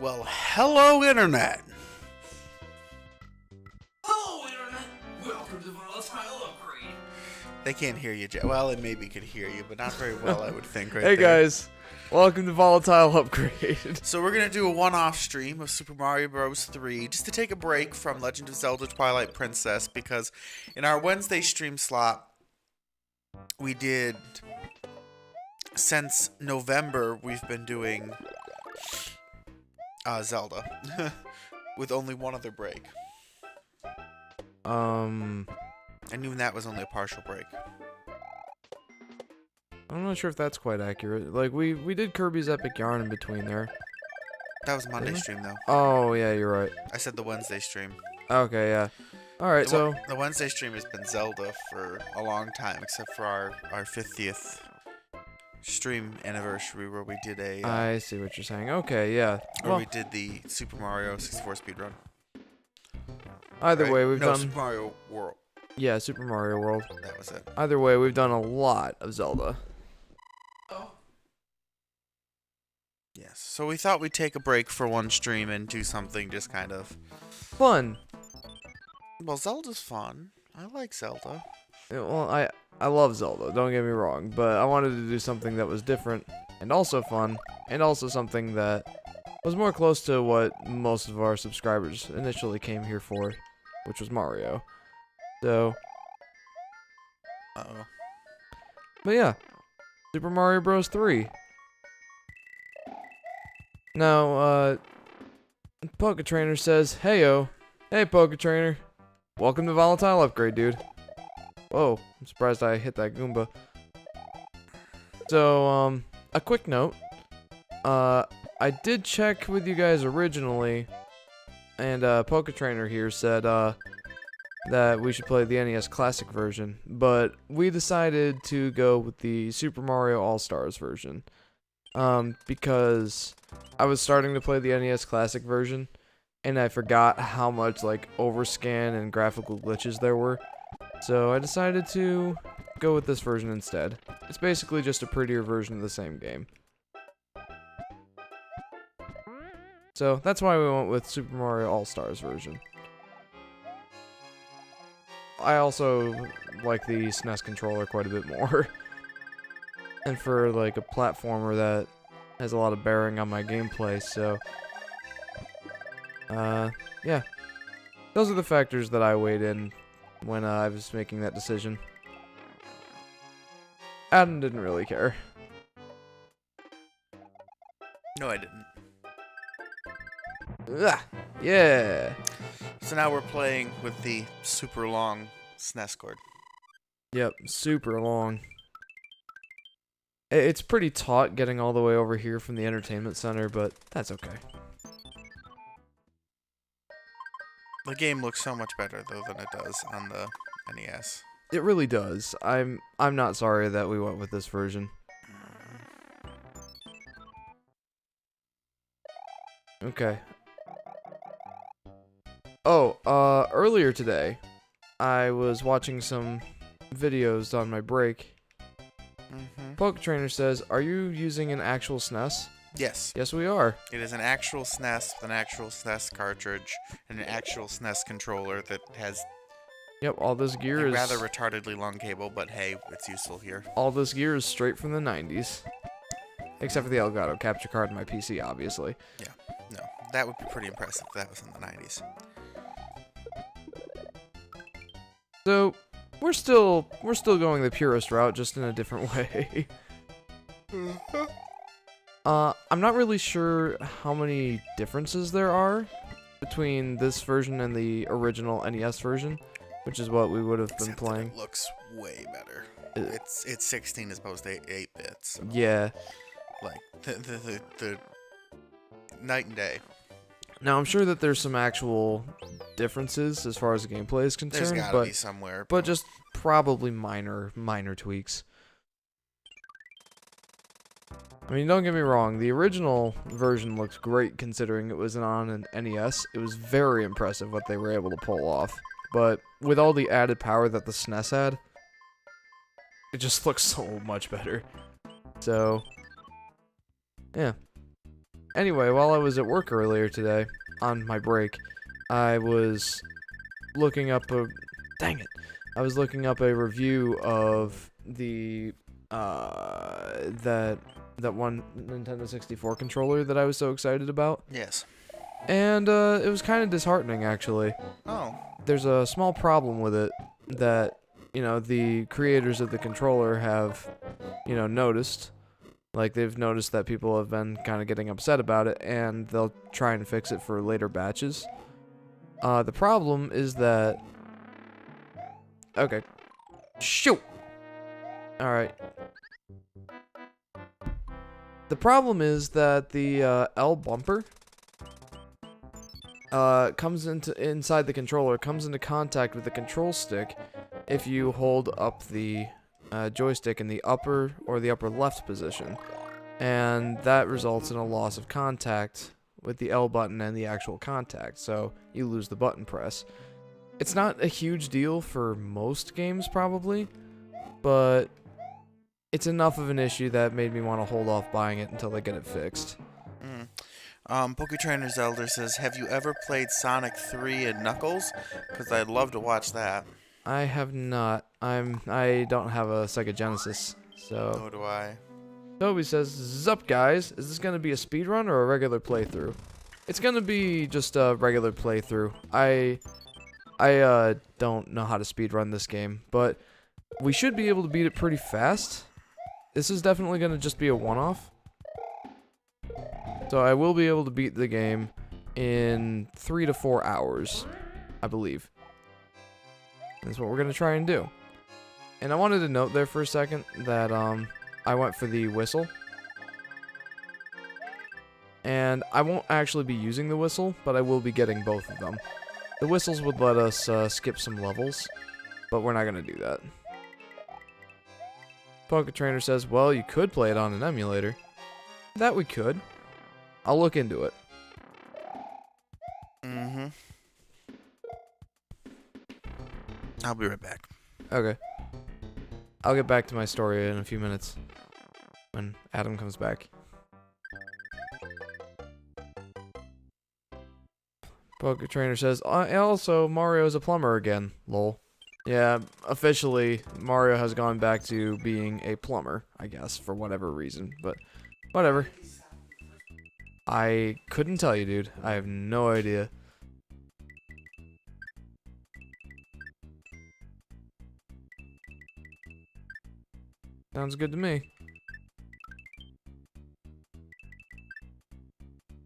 Well, hello, Internet. Hello, Internet! Welcome to Volatile Upgrade. They can't hear you, Well, it maybe could hear you, but not very well, I would think, right Hey there. guys, welcome to Volatile Upgrade. So we're going to do a one-off stream of Super Mario Bros. 3, just to take a break from Legend of Zelda Twilight Princess, because in our Wednesday stream slot, we did, since November, we've been doing Zelda, with only one other break. And even that was only a partial break. I'm not sure if that's quite accurate. Like, we did Kirby's Epic Yarn in between there. That was Monday stream, though. Oh, yeah, you're right. I said the Wednesday stream. Okay, yeah. Alright, so... The Wednesday stream has been Zelda for a long time, except for our 50th stream anniversary where we did a... I see what you're saying. Okay, yeah. where we did the Super Mario 64 speedrun. Either Right? way, we've no, done... Super Mario World. Yeah, Super Mario World. That was it. Either way, we've done a lot of Zelda. Yes. So we thought we'd take a break for one stream and do something just kind of... Fun! Well, Zelda's fun. I like Zelda. Well, I love Zelda, don't get me wrong, but I wanted to do something that was different, and also fun, and also something that was more close to what most of our subscribers initially came here for, which was Mario. So, Uh-oh. but yeah, Super Mario Bros. 3. Now, Poke Trainer says, "Heyo, hey Poke Trainer, welcome to Volatile Upgrade, dude." Whoa, I'm surprised I hit that Goomba. So, a quick note. I did check with you guys originally, and Poke Trainer here said that we should play the NES Classic version, but we decided to go with the Super Mario All-Stars version. Because I was starting to play the NES Classic version, and I forgot how much, like, overscan and graphical glitches there were. So I decided to go with this version instead. It's basically just a prettier version of the same game. So that's why we went with Super Mario All-Stars version. I also like the SNES controller quite a bit more. And for like a platformer that has a lot of bearing on my gameplay, so yeah. Those are the factors that I weighed in when I was making that decision. Adam didn't really care. No, I didn't. Ugh, yeah. So now we're playing with the super long SNES cord. Yep, super long. It's pretty taut getting all the way over here from the entertainment center, but that's okay. The game looks so much better, though, than it does on the NES. It really does. I'm not sorry that we went with this version. Okay. Oh, earlier today, I was watching some videos on my break. Poke Trainer says, "Are you using an actual SNES?" Yes. Yes, we are. It is an actual SNES with an actual SNES cartridge and an actual SNES controller that has Yep, all this gear a is rather retardedly long cable, but hey, it's useful here. all this gear is straight from the 90s. Except for the Elgato capture card in my PC, obviously. No, that would be pretty impressive if that was in the 90s. So, we're still going the purist route, just in a different way. I'm not really sure how many differences there are between this version and the original NES version, which is what we would have been Except that playing. it looks way better. Uh, It's 16 as opposed to 8 bits. Yeah. Like the night and day. Now, I'm sure that there's some actual differences as far as the gameplay is There's concerned, gotta be somewhere. but just probably minor tweaks. I mean, don't get me wrong, the original version looks great considering it was on an NES. It was very impressive what they were able to pull off. But with all the added power that the SNES had, it just looks so much better. So, yeah. Anyway, while I was at work earlier today, on my break, I was looking up a... Dang it. I was looking up a review of the, that one Nintendo 64 controller that I was so excited about. Yes. And, it was kind of disheartening, actually. Oh. There's a small problem with it that, the creators of the controller have, noticed. Like, they've noticed that people have been kind of getting upset about it, and they'll try and fix it for later batches. The problem is that... Okay. Shoot! Alright. The problem is that the L bumper comes inside the controller, comes into contact with the control stick if you hold up the joystick in the upper or the upper left position, and that results in a loss of contact with the L button and the actual contact, so you lose the button press. It's not a huge deal for most games probably, but it's enough of an issue that made me want to hold off buying it until they get it fixed. PokeTrainer Zelda says, have you ever played Sonic 3 and Knuckles? Because I'd love to watch that. I have not. I don't have a Sega Genesis, so... Nor do I. Toby says, "Zup guys, is this gonna be a speedrun or a regular playthrough?" It's gonna be just a regular playthrough. I don't know how to speedrun this game, but we should be able to beat it pretty fast. This is definitely gonna just be a one-off. So I will be able to beat the game in 3 to 4 hours, I believe. That's what we're gonna try and do. And I wanted to note there for a second that I went for the whistle. And I won't actually be using the whistle, but I will be getting both of them. The whistles would let us skip some levels, but we're not gonna do that. PokeTrainer says, well, you could play it on an emulator. That we could. I'll look into it. Mm-hmm. I'll be right back. Okay. I'll get back to my story in a few minutes when Adam comes back. PokeTrainer says, also, Mario's a plumber again, lol. Yeah, officially, Mario has gone back to being a plumber, I guess, for whatever reason, but whatever. I couldn't tell you, dude. I have no idea. Sounds good to me.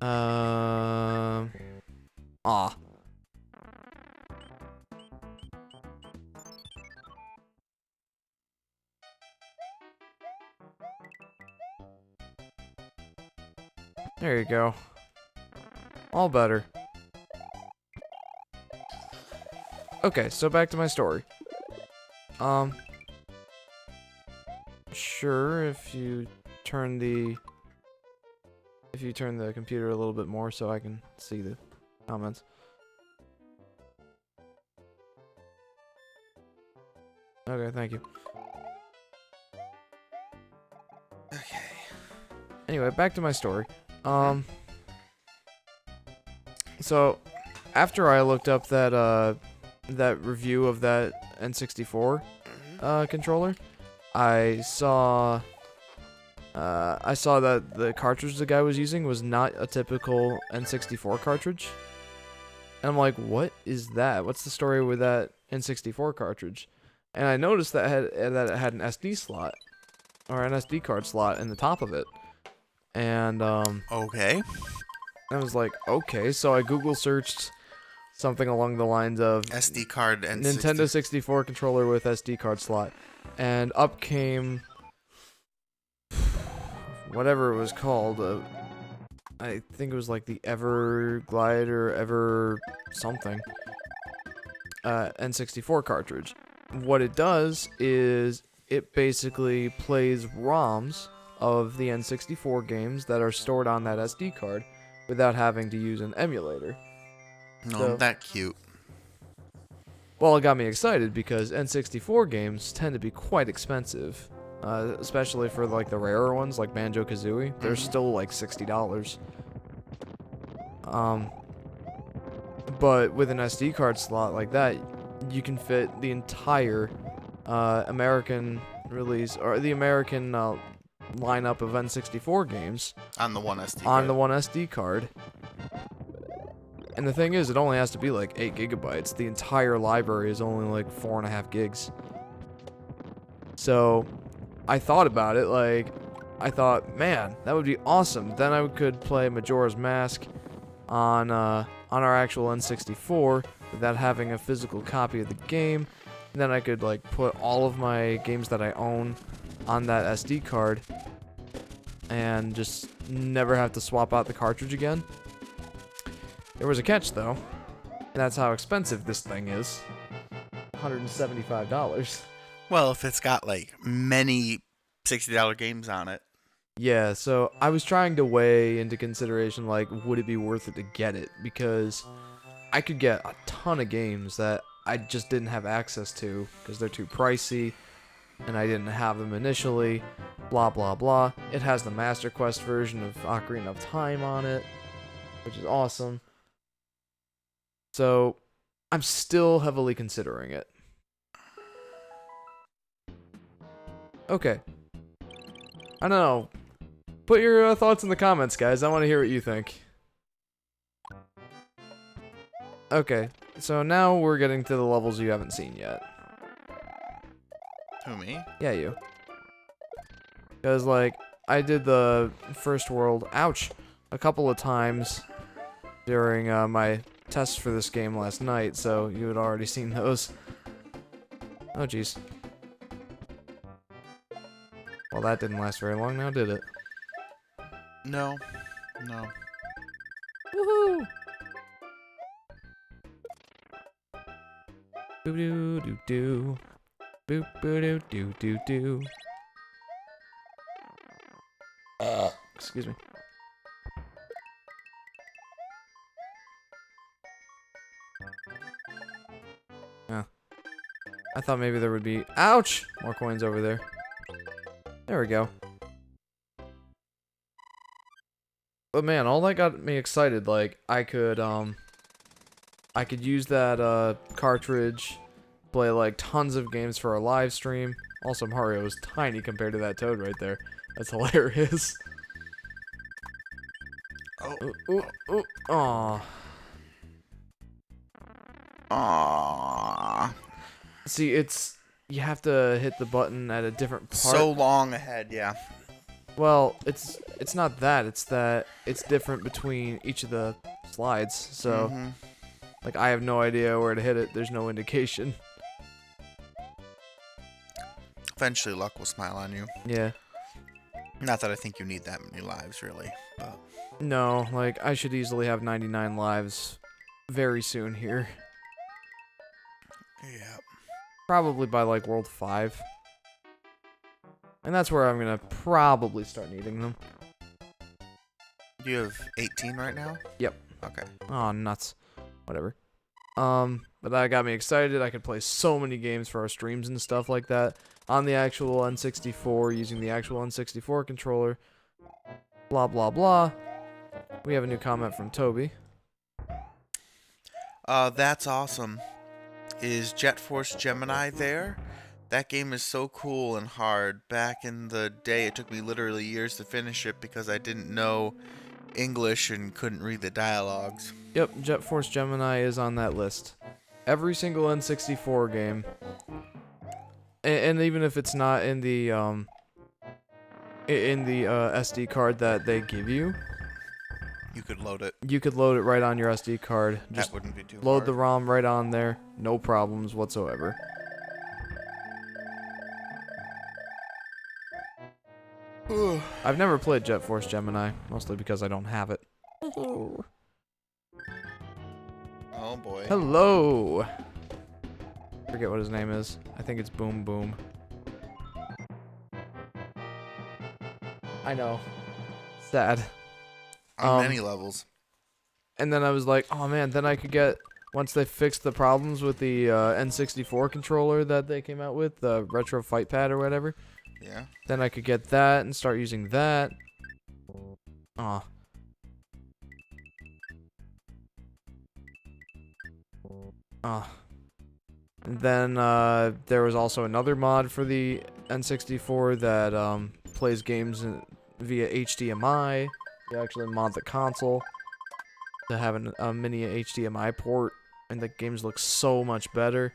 Aw. There you go. All better. Okay, so back to my story. Sure, if you turn the computer a little bit more so I can see the comments. Okay, thank you. Okay. Anyway, back to my story. So after I looked up that review of that N64 controller, I saw that the cartridge the guy was using was not a typical N64 cartridge. And I'm like, what is that? What's the story with that N64 cartridge? And I noticed that it had an SD slot, or an SD card slot in the top of it. And Okay. I was like, okay, so I Google searched something along the lines of SD card and Nintendo 64 controller with SD card slot. And up came whatever it was called. I think it was like the Everglide or Ever something. N64 cartridge. What it does is it basically plays ROMs of the N64 games that are stored on that SD card without having to use an emulator. No, So- that cute. Well, it got me excited because N64 games tend to be quite expensive, especially for like the rarer ones like Banjo-Kazooie. They're still like $60. But with an SD card slot like that, you can fit the entire American release or the American lineup of N64 games On the one SD on card. the one SD card. And the thing is, it only has to be like 8 gigabytes. The entire library is only like 4.5 gigs. So I thought about it, like, I thought, man, that would be awesome. Then I could play Majora's Mask on our actual N64 without having a physical copy of the game. And then I could like put all of my games that I own on that SD card and just never have to swap out the cartridge again. There was a catch though, and that's how expensive this thing is. $175. Well, if it's got like many $60 games on it. Yeah, so I was trying to weigh into consideration, like, would it be worth it to get it? Because I could get a ton of games that I just didn't have access to because they're too pricey, and I didn't have them initially, blah blah blah. It has the Master Quest version of Ocarina of Time on it, which is awesome. So, I'm still heavily considering it. Okay. I don't know. Put your thoughts in the comments, guys. I want to hear what you think. Okay, so now we're getting to the levels you haven't seen yet. Who, me? Yeah, you. Because, like, I did the first world, ouch, a couple of times during my tests for this game last night, so you had already seen those. Oh, jeez. Well, that didn't last very long now, did it? No. No. Woohoo! Boo doo doo doo. Boop boo doo doo doo doo. Excuse me. I thought maybe there would be, ouch, more coins over there. There we go. But man, all that got me excited. Like I could use that cartridge, play like tons of games for a live stream. Also, Mario is tiny compared to that Toad right there. That's hilarious. Oh. Ooh, ooh, ooh. Aw. Aww. See, you have to hit the button at a different part. So long ahead, yeah. Well, it's not that. It's that it's different between each of the slides. So, like, I have no idea where to hit it. There's no indication. Eventually, luck will smile on you. Yeah. Not that I think you need that many lives, really. But No, like, I should easily have 99 lives very soon here. yeah. Probably by, like, World 5. And that's where I'm gonna probably start needing them. You have 18 right now? Yep. Okay. Oh, nuts. Whatever. But that got me excited. I could play so many games for our streams and stuff like that on the actual N64 using the actual N64 controller. Blah, blah, blah. We have a new comment from Toby. That's awesome. Is Jet Force Gemini there? That game is so cool and hard. Back in the day, it took me literally years to finish it because I didn't know English and couldn't read the dialogues. Yep, Jet Force Gemini is on that list. Every single N64 game. And even if it's not in the SD card that they give you, You could load it. you could load it right on your SD card. Just That wouldn't be too load hard. the ROM right on there. No problems whatsoever. I've never played Jet Force Gemini, mostly because I don't have it. Oh boy. Hello! Forget what his name is. I think it's Boom Boom. I know. Sad. On many levels. And then I was like, oh man, then I could get, once they fixed the problems with the N64 controller that they came out with, the Retro Fight Pad or whatever, Yeah. then I could get that and start using that. Aw. And then there was also another mod for the N64 that plays games via HDMI. You actually mod the console to have a mini HDMI port, and the games look so much better.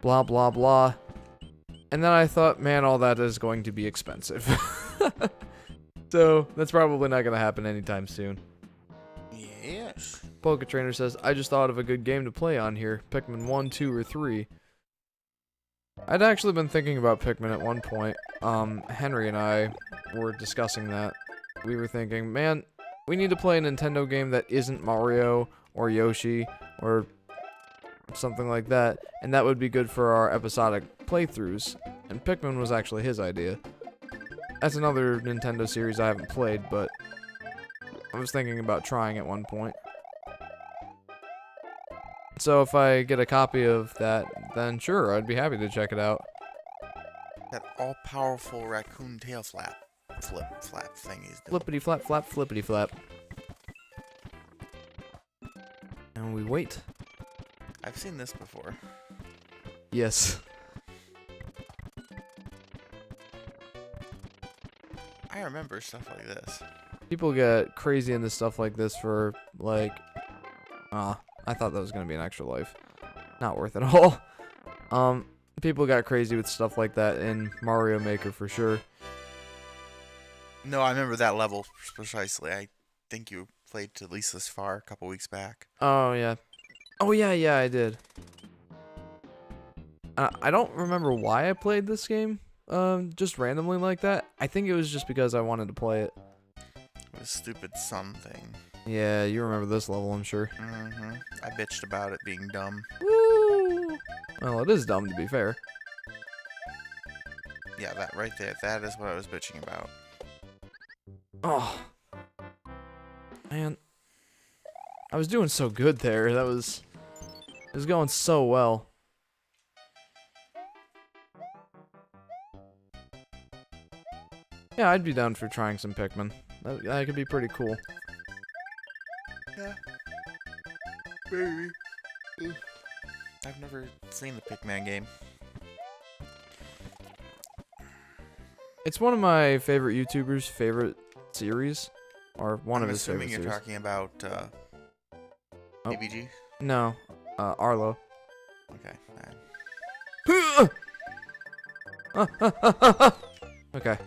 Blah blah blah. And then I thought, man, all that is going to be expensive. So that's probably not gonna happen anytime soon. Yes. Poke Trainer says, I just thought of a good game to play on here. Pikmin 1, 2, or 3. I'd actually been thinking about Pikmin at one point. Henry and I were discussing that. We were thinking, man, we need to play a Nintendo game that isn't Mario or Yoshi or something like that, and that would be good for our episodic playthroughs. And Pikmin was actually his idea. That's another Nintendo series I haven't played, but I was thinking about trying at one point. So if I get a copy of that, then sure, I'd be happy to check it out. That all-powerful raccoon tail flap thing he's doing. Flippity flap flap, flippity flap. And we wait. I've seen this before. Yes. I remember stuff like this. People get crazy into stuff like this for, like... I thought that was gonna be an extra life. Not worth it all. People got crazy with stuff like that in Mario Maker for sure. No, I remember that level precisely. I think you played to at least this far a couple weeks back. Oh, yeah. Oh, yeah, I did. I don't remember why I played this game, just randomly like that. I think it was just because I wanted to play it. The stupid sun thing. Yeah, you remember this level, I'm sure. Mm-hmm. I bitched about it being dumb. Woo! Well, it is dumb, to be fair. Yeah, that right there. That is what I was bitching about. Oh. Man. I was doing so good there. It was going so well. Yeah, I'd be down for trying some Pikmin. That could be pretty cool. Yeah. Baby. I've never seen the Pikmin game. It's one of my favorite YouTubers' favorite series. Or one of his favorite series. I'm assuming you're talking about, Oh. ABG? No. Arlo. Okay. Okay.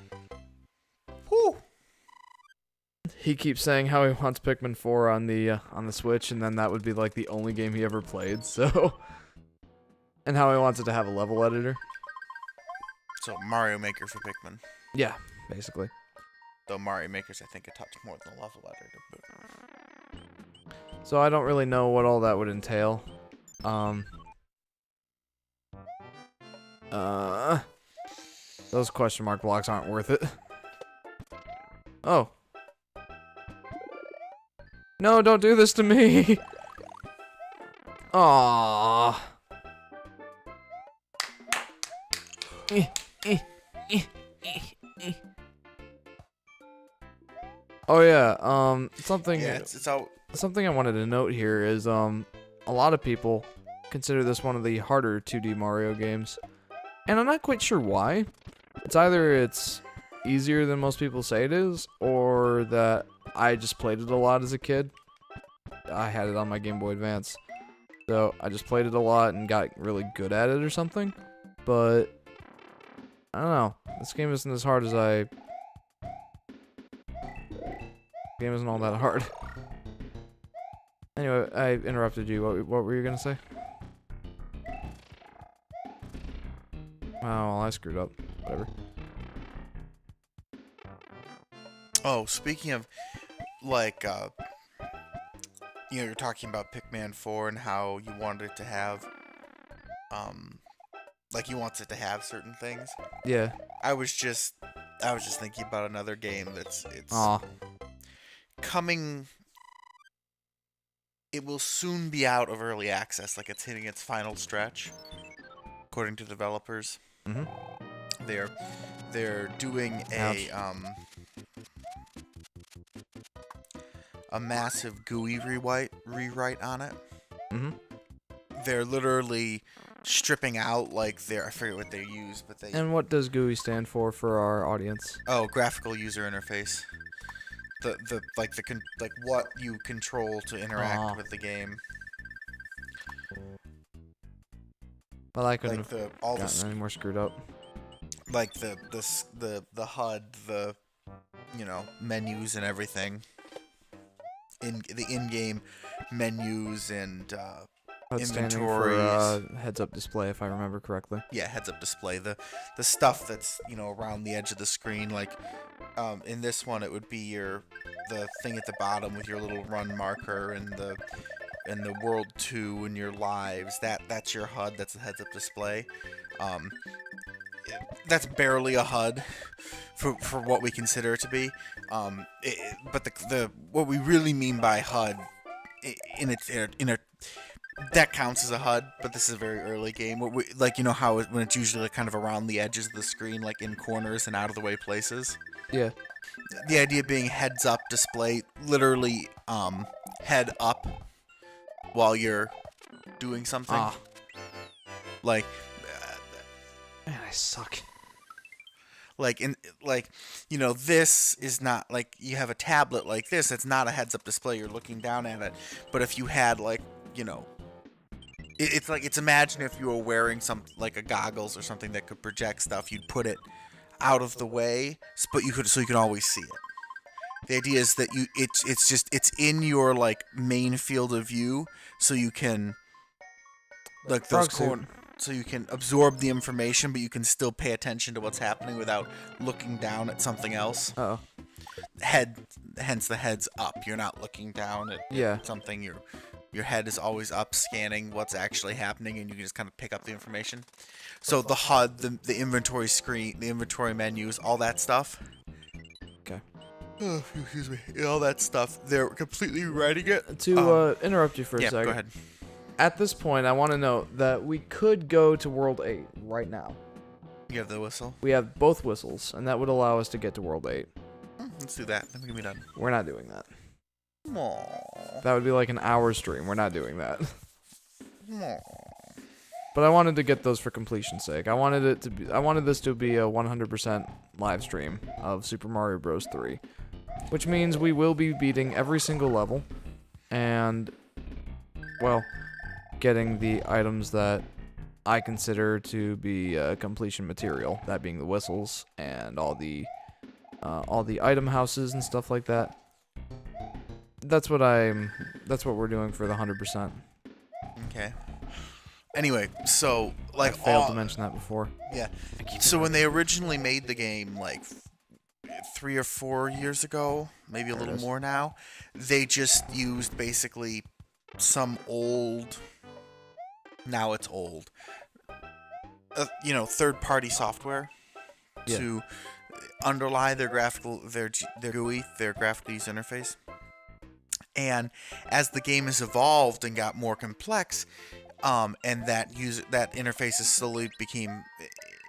Whew. He keeps saying how he wants Pikmin 4 on the Switch, and then that would be like the only game he ever played. So, and how he wants it to have a level editor. So Mario Maker for Pikmin. Yeah, basically. Though Mario Maker's, I think, a touch more than a level editor. But... So I don't really know what all that would entail. Those question mark blocks aren't worth it. Oh. No, don't do this to me. Aww. Oh yeah, something Yeah, it's out. something I wanted to note here is a lot of people consider this one of the harder 2D Mario games. And I'm not quite sure why. It's either it's easier than most people say it is, or that I just played it a lot as a kid. I had it on my Game Boy Advance. So I just played it a lot and got really good at it or something. But I don't know. This game isn't as hard as the game isn't all that hard. Anyway, I interrupted you. What were you gonna say? Oh, well, I screwed up. Whatever. Oh, speaking of, like, you're talking about Pikmin 4 and how you wanted it to have, like, you want it to have certain things. Yeah. I was just thinking about another game it's Aw. coming. It will soon be out of early access, like it's hitting its final stretch, according to developers. Mhm. They're doing a massive GUI rewrite on it. Mhm. they're literally stripping out like I forget what they use, but they And what does GUI stand for our audience? graphical user interface. Like what you control to interact with the game. Well, I couldn't Like have all gotten any more screwed up. like the HUD, the menus and everything. In the in-game menus and That's standing for heads-up display, if I remember correctly. yeah, heads-up display. The stuff that's around the edge of the screen, like in this one, it would be the thing at the bottom with your little run marker and the world 2 and your lives. That's your HUD. That's the heads-up display. That's barely a HUD for what we consider it to be. But the what we really mean by HUD in a that counts as a HUD, but this is a very early game. Like how when it's usually like kind of around the edges of the screen, like in corners and out of the way places. Yeah. The idea being heads up display, literally head up while you're doing something. Ah. Like Man, I suck. This is not like you have a tablet like this. It's not a heads-up display. You're looking down at it. But if you had it's imagine if you were wearing like a goggles or something that could project stuff. You'd put it out of the way, but you can always see it. The idea is that it's in your like main field of view, so you can like those so you can absorb the information, but you can still pay attention to what's happening without looking down at something else. Uh-oh. Hence the head's up. You're not looking down at something. Your head is always up, scanning what's actually happening, and you can just kind of pick up the information. So the HUD, the inventory screen, the inventory menus, all that stuff. Okay. Oh, excuse me. All that stuff. They're completely rewriting it. To interrupt you for a second. Go ahead. At this point, I want to note that we could go to World 8 right now. You have the whistle? We have both whistles, and that would allow us to get to World 8. Let's do that. Then we can be done. We're not doing that. Aww. That would be like an hour stream. We're not doing that. Aww. But I wanted to get those for completion's sake. I wanted this to be a 100% live stream of Super Mario Bros. 3, which means we will be beating every single level, and well, getting the items that I consider to be completion material, that being the whistles and all the item houses and stuff like that. That's what we're doing for the 100%. Okay. Anyway, so I failed to mention that before. Yeah. So when they originally made the game, like 3 or 4 years ago, maybe a little more now, they just used basically some old. Now it's old. Third-party software to underlie their GUI, their graphical user interface. And as the game has evolved and got more complex, and that interface has slowly became,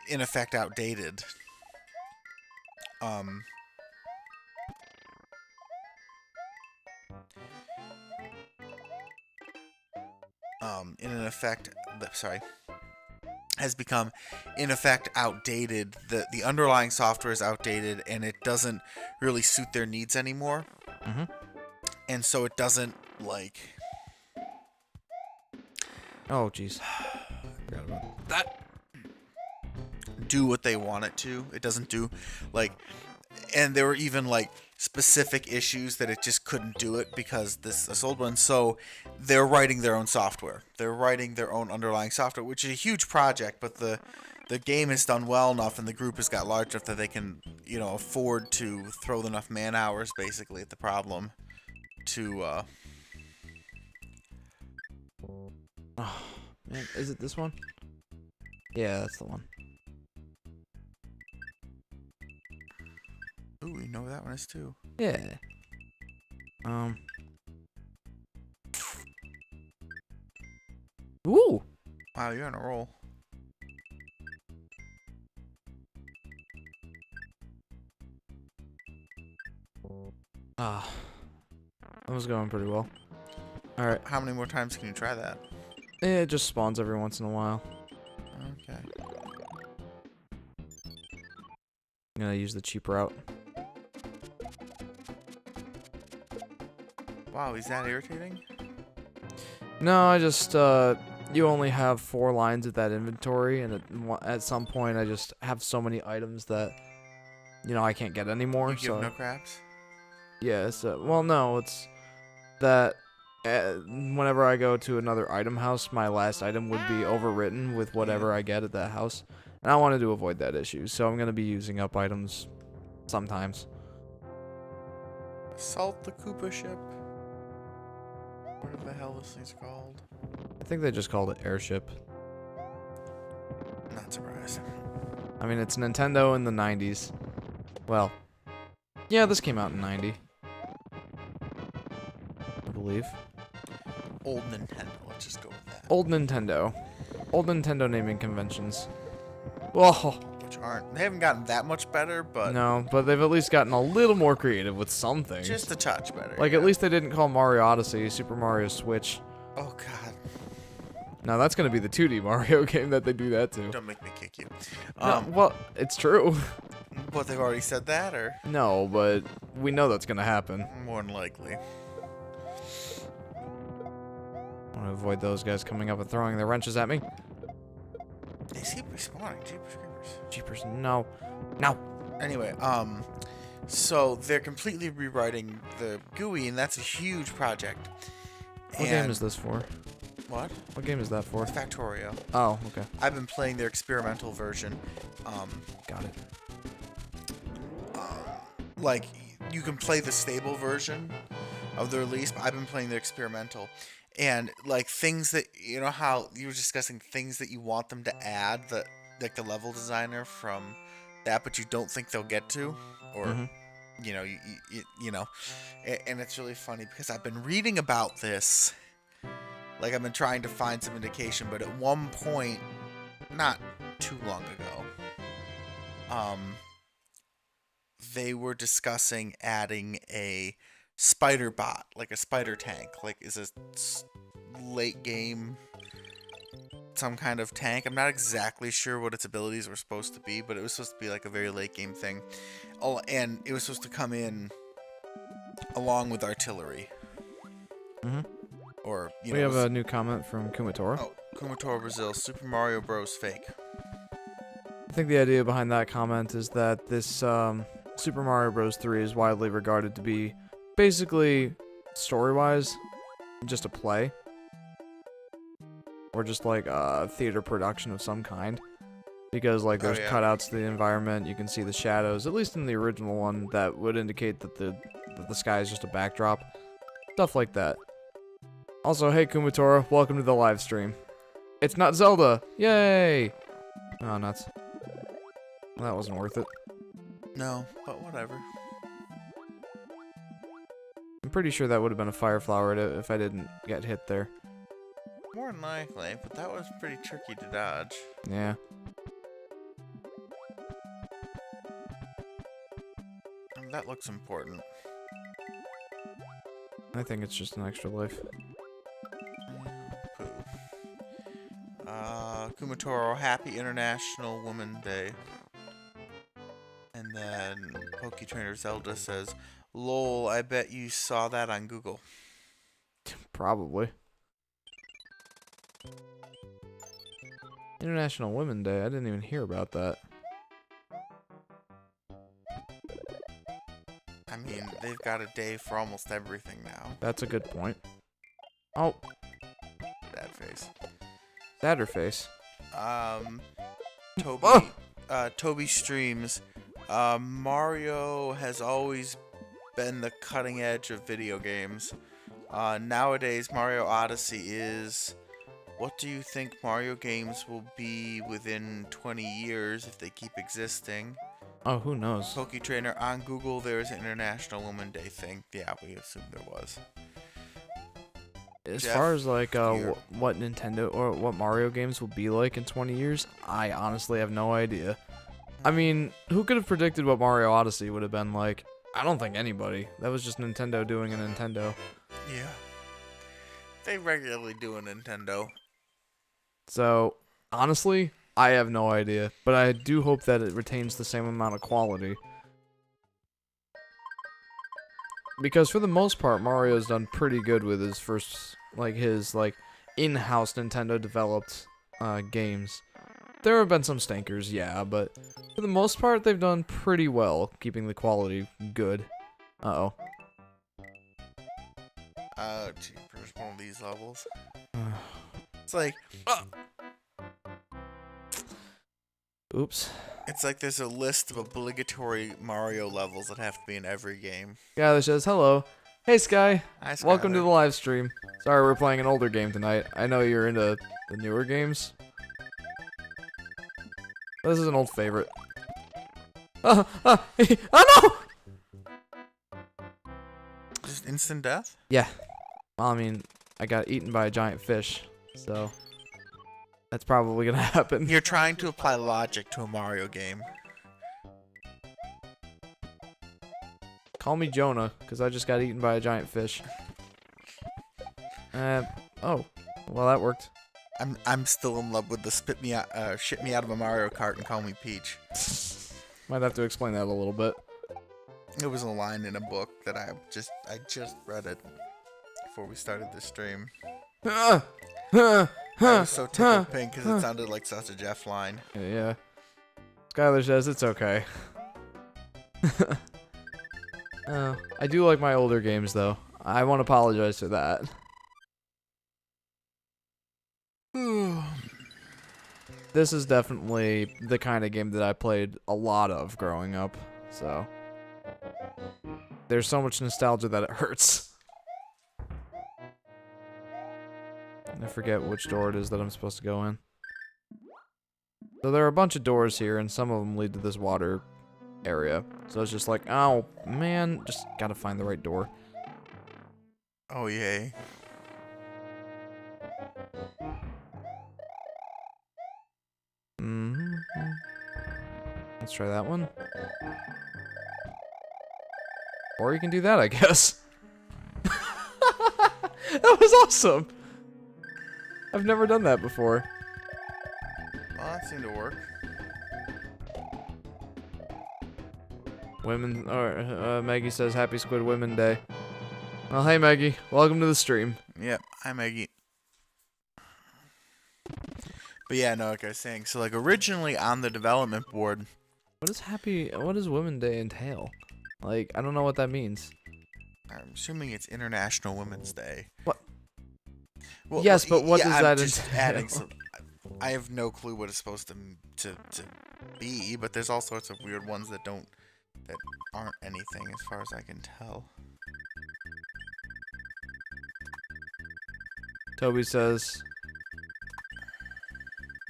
in effect, outdated. Has become, in effect, outdated. The underlying software is outdated, and it doesn't really suit their needs anymore. Mm-hmm. And so it doesn't, like... Oh, jeez. Forgot about that. Do what they want it to. It doesn't do, like... And there were even, like, specific issues that it just couldn't do it because this old one. So they're writing their own software. They're writing their own underlying software, which is a huge project, but the game has done well enough and the group has got large enough that they can, afford to throw enough man hours, basically, at the problem to, Oh, man, is it this one? Yeah, that's the one. Ooh, you know where that one is too. Yeah. Ooh. Wow, you're on a roll. Ah. That was going pretty well. Alright. How many more times can you try that? It just spawns every once in a while. Okay. I'm gonna use the cheap route. Wow, is that irritating? No, I just, you only have 4 lines of that inventory, and at some point I just have so many items that, you know, I can't get anymore, You give so... no craps? Yeah, so, well, no, it's that whenever I go to another item house, my last item would be overwritten with whatever I get at that house. And I wanted to avoid that issue, so I'm going to be using up items sometimes. Assault the Koopa ship. What the hell this thing's called? I think they just called it Airship. Not surprised. I mean, it's Nintendo in the 90s. Well, yeah, this came out in 90. I believe. Old Nintendo, let's just go with that. Old Nintendo. Old Nintendo naming conventions. Whoa. Which aren't, they haven't gotten that much better, but No, but they've at least gotten a little more creative with some things. just a touch better. Like, yeah. at least they didn't call Mario Odyssey Super Mario Switch. Oh god, Now, that's gonna be the 2D Mario game that they do that to. don't make me kick you. No, well, it's true. What, they've already said that, or No, but we know that's gonna happen. more than likely? I want to avoid those guys coming up and throwing their wrenches at me. They keep respawning. Jeepers creepers. Jeepers, no. No. Anyway, so they're completely rewriting the GUI, and that's a huge project. What game is this for? What? What game is that for? Factorio. Oh, okay. I've been playing their experimental version. Got it. Like, you can play the stable version of the release, but I've been playing the experimental. And, like, things that, you know how you were discussing things that you want them to add, like the level designer from that, but you don't think they'll get to? Or, you know, you know. And it's really funny because I've been reading about this. Like, I've been trying to find some indication, but at one point, not too long ago, they were discussing adding a spider bot, like a spider tank, like is a late game, some kind of tank. I'm not exactly sure what its abilities were supposed to be, but it was supposed to be like a very late game thing. Oh, and it was supposed to come in along with artillery. Or, you know, We have a new comment from Kumatora. oh, Kumatora Brazil, Super Mario Bros. Fake. I think the idea behind that comment is that this Super Mario Bros. 3 is widely regarded to be basically, story-wise, just a play. Or just like a theater production of some kind. Because like there's cutouts to the environment, you can see the shadows, at least in the original one, that would indicate that the sky is just a backdrop. Stuff like that. Also, hey Kumatora, welcome to the live stream. It's not Zelda! Yay! Oh, nuts. That wasn't worth it. No, but whatever. I'm pretty sure that would have been a fire flower if I didn't get hit there. More than likely, but that was pretty tricky to dodge. Yeah. And that looks important. I think it's just an extra life. Poo. Kumatoro, happy International Women's Day. And then Poketrainer Zelda says, lol, I bet you saw that on Google. Probably. International Women's Day, I didn't even hear about that. I mean, they've got a day for almost everything now. That's a good point. Oh, Bad face. sadder face. Toby, Oh! Toby streams, Mario has always been the cutting edge of video games. Nowadays, Mario Odyssey is... What do you think Mario games will be within 20 years if they keep existing? Oh, who knows? Poketrainer, on Google there is an International Women's Day thing. Yeah, we assumed there was. As Jeff, far as like here. what Nintendo or what Mario games will be like in 20 years, I honestly have no idea. I mean, who could have predicted what Mario Odyssey would have been like? I don't think anybody. That was just Nintendo doing a Nintendo. Yeah. They regularly do a Nintendo. So, honestly, I have no idea. But I do hope that it retains the same amount of quality. Because for the most part, Mario's done pretty good with his first, his in-house Nintendo developed games. There have been some stinkers, yeah, but for the most part, they've done pretty well, keeping the quality good. Uh-oh. Jeepers, one of these levels. It's like, Oops. it's like there's a list of obligatory Mario levels that have to be in every game. Guy that says, hello. Hey, Sky. Hi, Welcome to Skylar. the live stream. Sorry we're playing an older game tonight. I know you're into the newer games. This is an old favorite. Oh no! Just instant death? Yeah. Well, I mean, I got eaten by a giant fish, so that's probably gonna happen. You're trying to apply logic to a Mario game. Call me Jonah, because I just got eaten by a giant fish. Oh. Well, that worked. I'm still in love with the shit me out of a Mario Kart and call me Peach. Might have to explain that a little bit. It was a line in a book that I just read it before we started this stream. I was so tickled pink because it sounded like such a Jeff line. Yeah. Skylar says it's okay. I do like my older games, though. I won't apologize for that. This is definitely the kind of game that I played a lot of growing up, so there's so much nostalgia that it hurts. I forget which door it is that I'm supposed to go in. So there are a bunch of doors here, and some of them lead to this water area. So it's just like, oh man, just gotta find the right door. Oh yay. Let's try that one. Or you can do that, I guess. That was awesome. I've never done that before. Well, that seemed to work. Maggie says Happy Squid Women Day. Well, hey Maggie, welcome to the stream. Yep, hi Maggie. But yeah, no, like I was saying, so like originally on the development board, What does Women Day entail? Like, I don't know what that means. I'm assuming it's International Women's Day. What? Well, Yes, but what does I'm that just entail? adding some, I have no clue what it's supposed to be, but there's all sorts of weird ones that aren't anything as far as I can tell. Toby says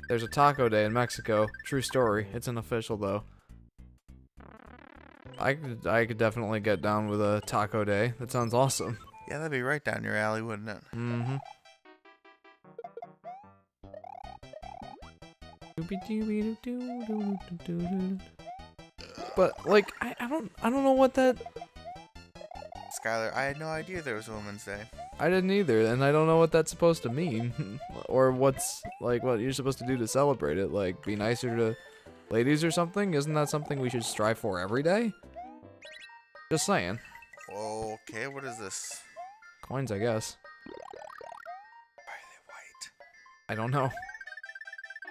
there's a taco day in Mexico. True story. It's unofficial though. I could definitely get down with a taco day. That sounds awesome. Yeah, that'd be right down your alley, wouldn't it? Mm-hmm. But like I don't know what that. Skylar, I had no idea there was a Women's Day. I didn't either, and I don't know what that's supposed to mean, or what you're supposed to do to celebrate it. Like be nicer to ladies or something. Isn't that something we should strive for every day? Just saying. Okay, what is this? Coins, I guess. Why are they white? I don't know.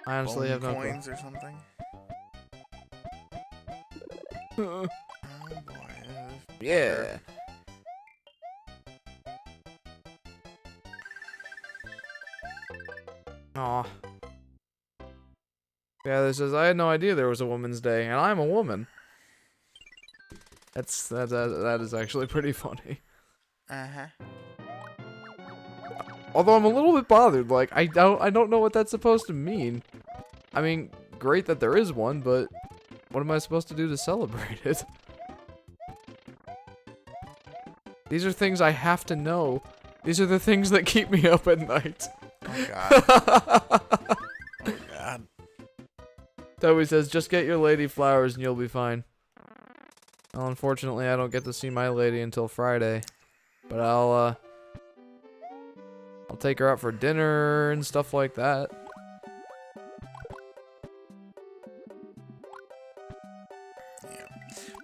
I honestly have no clue. coins or something? Oh boy. Yeah. Aw. Yeah, this says I had no idea there was a Woman's Day, and I'm a woman. That is actually pretty funny. Uh-huh. Although I'm a little bit bothered, like I don't know what that's supposed to mean. I mean, great that there is one, but what am I supposed to do to celebrate it? These are things I have to know. These are the things that keep me up at night. Oh god. Oh god. Toby says, just get your lady flowers and you'll be fine. Well, unfortunately, I don't get to see my lady until Friday. But I'll take her out for dinner and stuff like that. Yeah.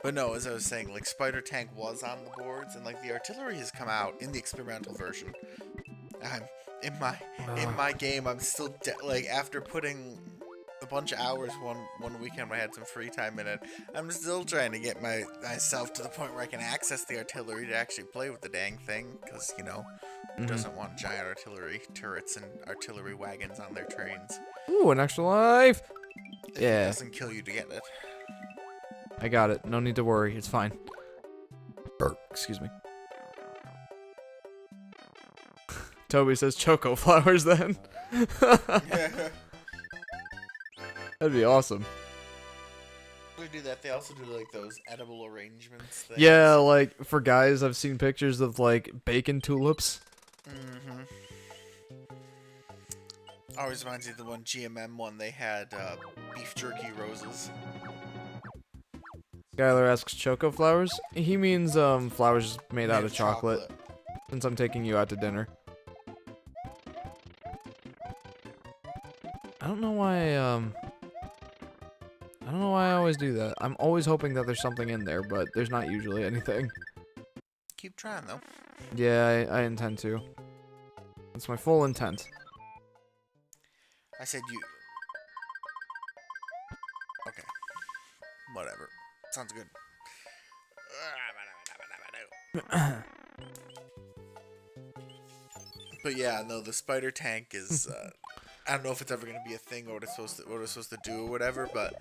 But no, as I was saying, like Spider Tank was on the boards, and like the artillery has come out in the experimental version. I'm in my game. I'm still like after putting a bunch of hours one weekend when I had some free time in it. I'm still trying to get myself to the point where I can access the artillery to actually play with the dang thing, because you know, who doesn't want giant artillery turrets and artillery wagons on their trains? Ooh, an extra life. If it Yeah, doesn't kill you to get it. I got it. No need to worry. It's fine. Excuse me. Toby says choco flowers then. Yeah. That'd be awesome. They do that. They also do like those edible arrangements things. Yeah, like for guys, I've seen pictures of like bacon tulips. Mm-hmm. Always reminds me of the one GMM one. They had beef jerky roses. Skylar asks choco flowers. He means flowers made out of chocolate. Since I'm taking you out to dinner. I don't know why I always do that. I'm always hoping that there's something in there, but there's not usually anything. Keep trying though. Yeah, I intend to. That's my full intent. I said you. Okay. Whatever. Sounds good. But yeah, no, the spider tank is. I don't know if it's ever gonna be a thing or what it's supposed to do or whatever, but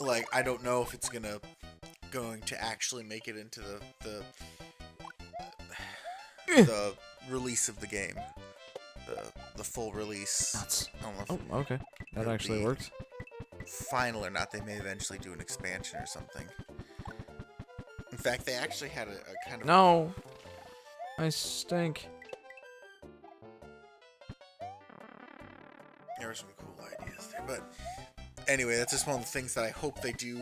like I don't know if it's going to actually make it into the release of the game, the full release. Nuts. I don't know if Oh, okay. That it'll actually be works. final or not. They may eventually do an expansion or something. In fact, they actually had a kind of No! I stink. There were some cool ideas there, but anyway, that's just one of the things that I hope they do.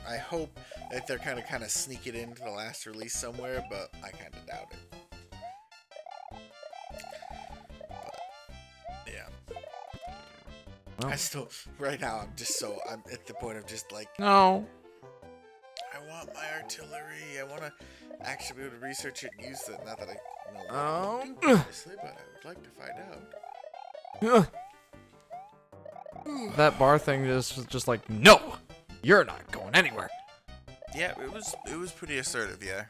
I hope that they're kind of sneak it into the last release somewhere, but I kind of doubt it. But, yeah. Well. I still, right now, I'm at the point of just like, No. I want my artillery. I want to actually be able to research it and use it. Not that I know what Oh. to do, obviously, but I would like to find out. That bar thing was just like, no! You're not going anywhere. Yeah, it was pretty assertive, yeah.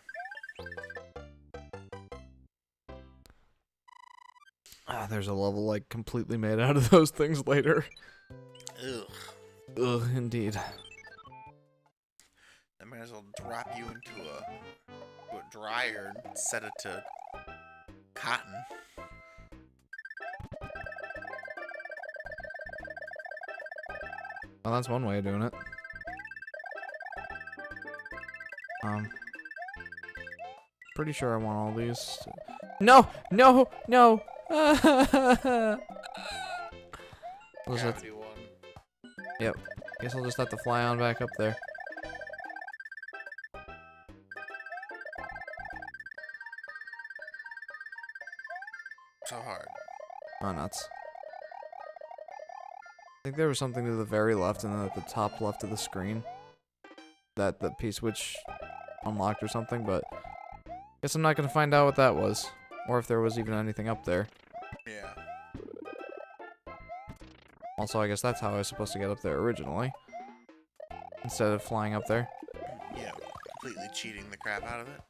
Ah, there's a level like completely made out of those things later. Ugh. Ugh, indeed. I might as well drop you into a dryer and set it to cotton. Well, that's one way of doing it. Pretty sure I want all these. No! No! No! I'll just have to- Cavity one. Yep. Guess I'll just have to fly on back up there. So hard. Oh, nuts. I think there was something to the very left and then at the top left of the screen. That the P-switch unlocked or something, but guess I'm not gonna find out what that was. Or if there was even anything up there. Yeah. Also, I guess that's how I was supposed to get up there originally. Instead of flying up there. Yeah. Completely cheating the crap out of it.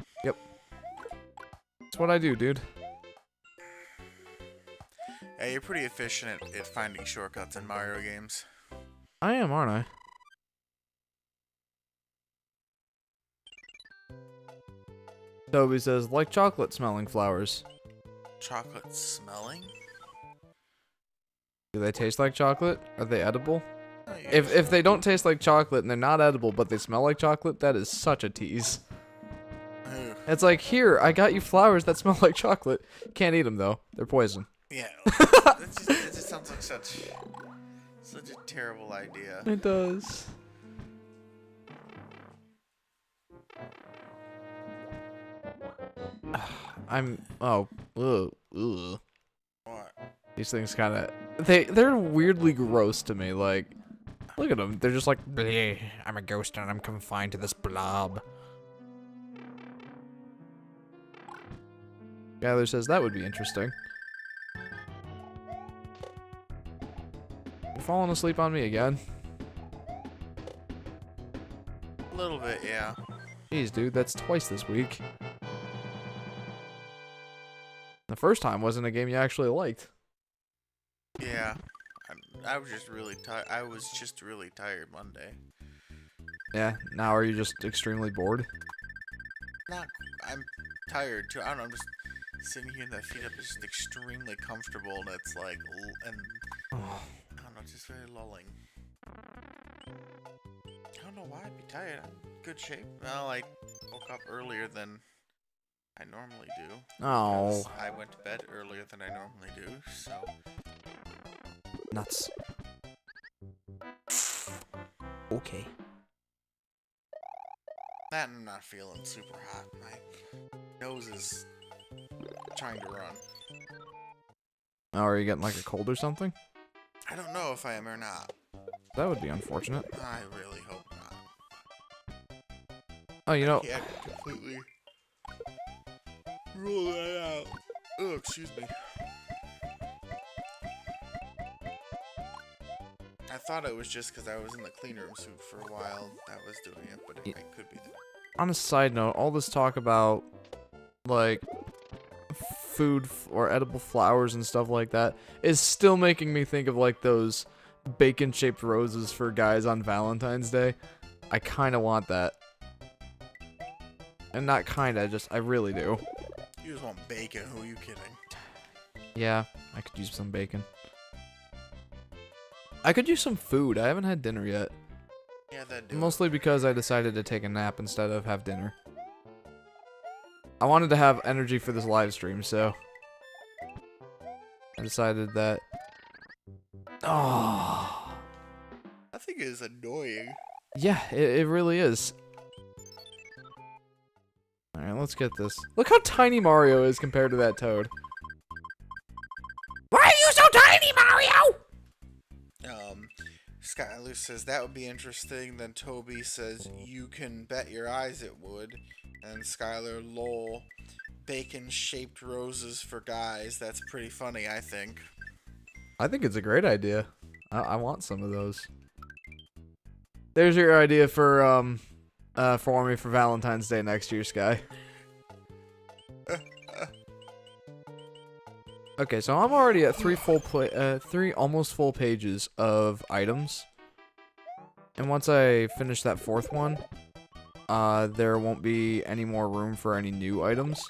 That's what I do, dude. Yeah, you're pretty efficient at finding shortcuts in Mario games. I am, aren't I? Toby says, like chocolate smelling flowers. Chocolate smelling? Do they taste like chocolate? Are they edible? Oh, yeah. If they don't taste like chocolate and they're not edible, but they smell like chocolate, that is such a tease. Ugh. It's like, here, I got you flowers that smell like chocolate. Can't eat them, though. They're poison. Yeah. That just sounds like such a terrible idea. It does. Oh, ugh. What? These things kind of, they're weirdly gross to me, like, Look at them. They're just like, "Bleh, I'm a ghost and I'm confined to this blob. Skylar says that would be interesting. You're falling asleep on me again. A little bit, yeah. Jeez, dude, that's twice this week. The first time wasn't a game you actually liked. Yeah. I was just really tired. I was just really tired Monday. Yeah, now are you just extremely bored? Not. I'm tired too. I don't know. I'm just sitting here and my feet up is just extremely comfortable, and it's like, and I don't know, it's just very lulling. I don't know why I'd be tired. I'm in good shape. Well, I woke up earlier than I normally do. Oh, Because I went to bed earlier than I normally do, so. nuts. Okay. That and I'm not feeling super hot. My nose is trying to run. Oh, are you getting like a cold or something? I don't know if I am or not. That would be unfortunate. I really hope not. Oh, you know, Can't completely rule that out. Oh, excuse me. I thought it was just because I was in the clean room suit for a while that was doing it, but it could be that. on a side note, all this talk about, like, food or edible flowers and stuff like that is still making me think of, like, those bacon-shaped roses for guys on Valentine's Day. I kind of want that. And not kind of, I really do. You just want bacon, who are you kidding? Yeah, I could use some bacon. I could use some food. I haven't had dinner yet. Yeah, that do. Mostly because I decided to take a nap instead of have dinner. I wanted to have energy for this live stream, so I decided that. Oh, I think it is annoying. yeah, it really is. All right, let's get this. Look how tiny Mario is compared to that Toad. Why are you so tiny, Mario? Skylar says that would be interesting. Then Toby says you can bet your eyes it would. And Skylar, lol, bacon-shaped roses for guys. That's pretty funny, I think. I think it's a great idea. I want some of those. There's your idea for me for Valentine's Day next year, Sky. Okay, so I'm already at three almost full pages of items, and once I finish that fourth one, there won't be any more room for any new items.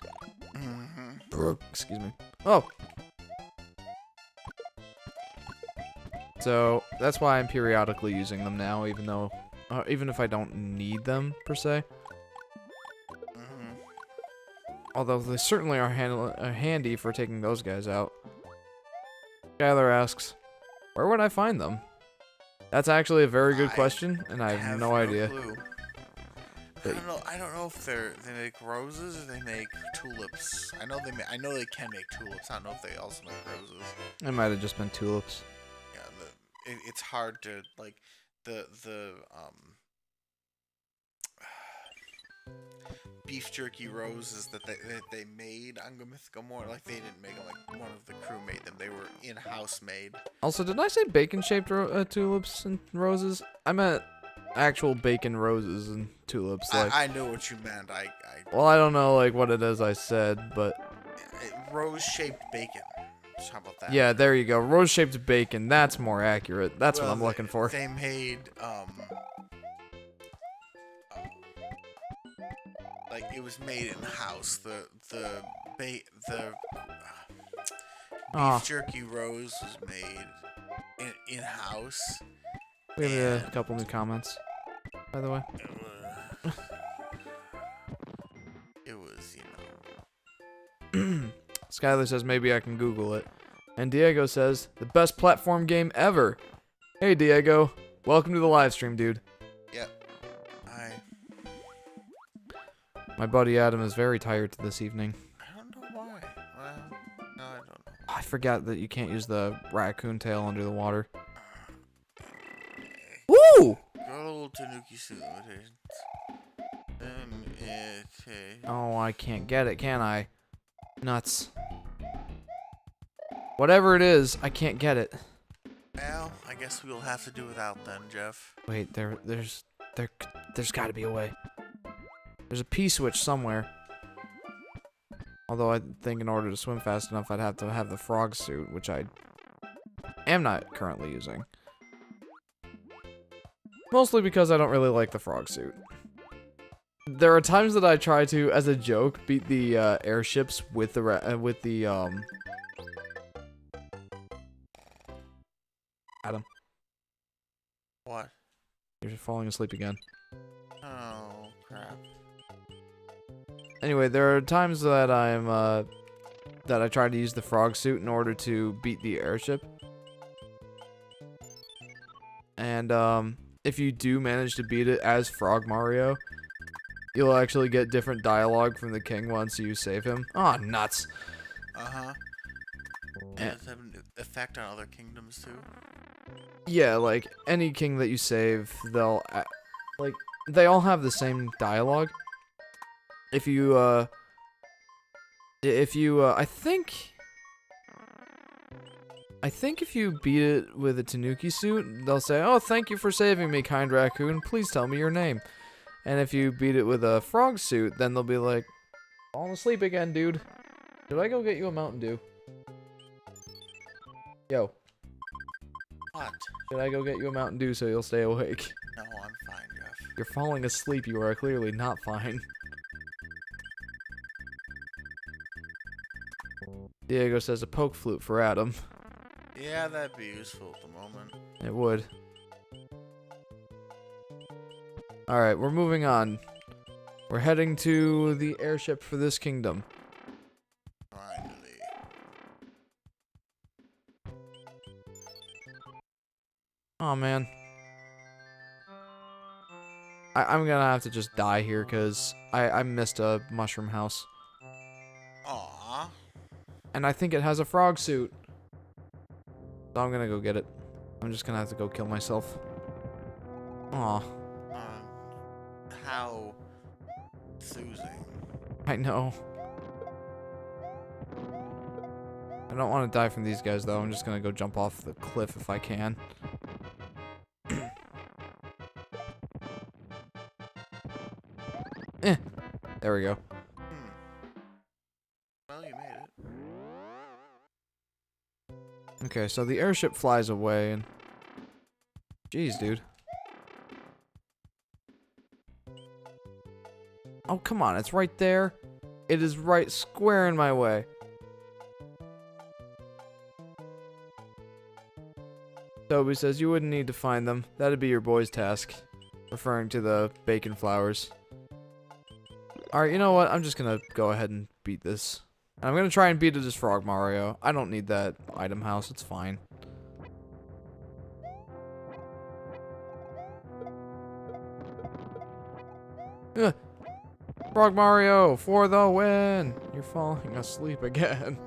Excuse me. Oh. So that's why I'm periodically using them now, even if I don't need them per se. Although they certainly are handy for taking those guys out. Skylar asks, where would I find them? That's actually a very good question, and I have no idea. Clue. I don't know if they make roses or they make tulips. I know they can make tulips. I don't know if they also make roses. It might have just been tulips. Yeah, it's hard to like the beef jerky roses that they made on Mythical like they didn't make them, like one of the crew made them. They were in-house made. Also, did I say bacon-shaped tulips and roses? I meant actual bacon roses and tulips. Like, I know what you meant. well, I don't know like what it is I said, but rose-shaped bacon. How about that? Yeah, there you go. Rose-shaped bacon. That's more accurate. That's what I'm looking for. They made like it was made in house. The beef jerky rose was made in house. We have a couple new comments, by the way. It was, Skylar says maybe I can Google it. And Diego says, the best platform game ever. Hey Diego, welcome to the live stream, dude. Yep. My buddy Adam is very tired this evening. I don't know why. Well, no, I don't know. I forgot that you can't use the raccoon tail under the water. Ooh! Go to Nuki suit limitations. Oh, I can't get it, can I? Nuts. Whatever it is, I can't get it. Well, I guess we'll have to do without then, Jeff. Wait, there's got to be a way. There's a P switch somewhere. Although I think in order to swim fast enough, I'd have to have the frog suit, which I am not currently using. Mostly because I don't really like the frog suit. There are times that I try to, as a joke, beat the airships with the Adam, What? you're falling asleep again. Oh, crap. Anyway, there are times that that I try to use the frog suit in order to beat the airship. And if you do manage to beat it as Frog Mario, you'll actually get different dialogue from the king once you save him. Oh, nuts. Uh-huh. Eh. Does it have an effect on other kingdoms, too? Yeah, like, any king that you save, they'll, like, they all have the same dialogue. If you, I think if you beat it with a Tanuki suit, they'll say, "Oh, thank you for saving me, kind raccoon. Please tell me your name." And if you beat it with a frog suit, then they'll be like, "Falling asleep again, dude. Should I go get you a Mountain Dew?" Yo. What? Should I go get you a Mountain Dew so you'll stay awake? No, I'm fine, Jeff. You're falling asleep. You are clearly not fine. Diego says a poke flute for Adam. Yeah, that'd be useful at the moment. It would. Alright, we're moving on. We're heading to the airship for this kingdom. Finally. Oh man. I'm gonna have to just die here because I missed a mushroom house. Aww. And I think it has a frog suit. So I'm gonna go get it. I'm just gonna have to go kill myself. Aw, How soothing. I know. I don't want to die from these guys though. I'm just gonna go jump off the cliff if I can. There we go. Well, you made it. Okay, so the airship flies away and... Jeez, dude. Oh, come on, it's right there. It is right square in my way. Toby says you wouldn't need to find them. That'd be your boy's task. Referring to the bacon flowers. Alright, you know what? I'm just gonna go ahead and beat this. And I'm gonna try and beat it as Frog Mario. I don't need that item house, it's fine. Ugh. Frog Mario for the win! You're falling asleep again.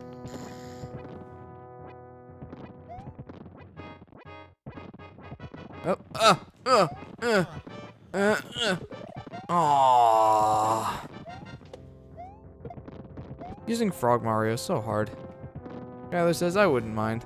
Aww. Using Frog Mario is so hard. Skylar says I wouldn't mind.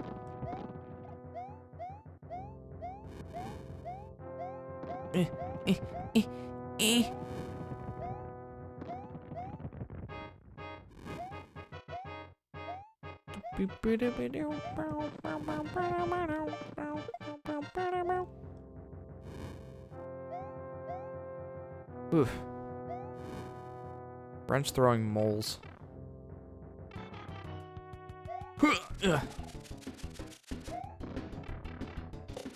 Oof. Wrench throwing moles.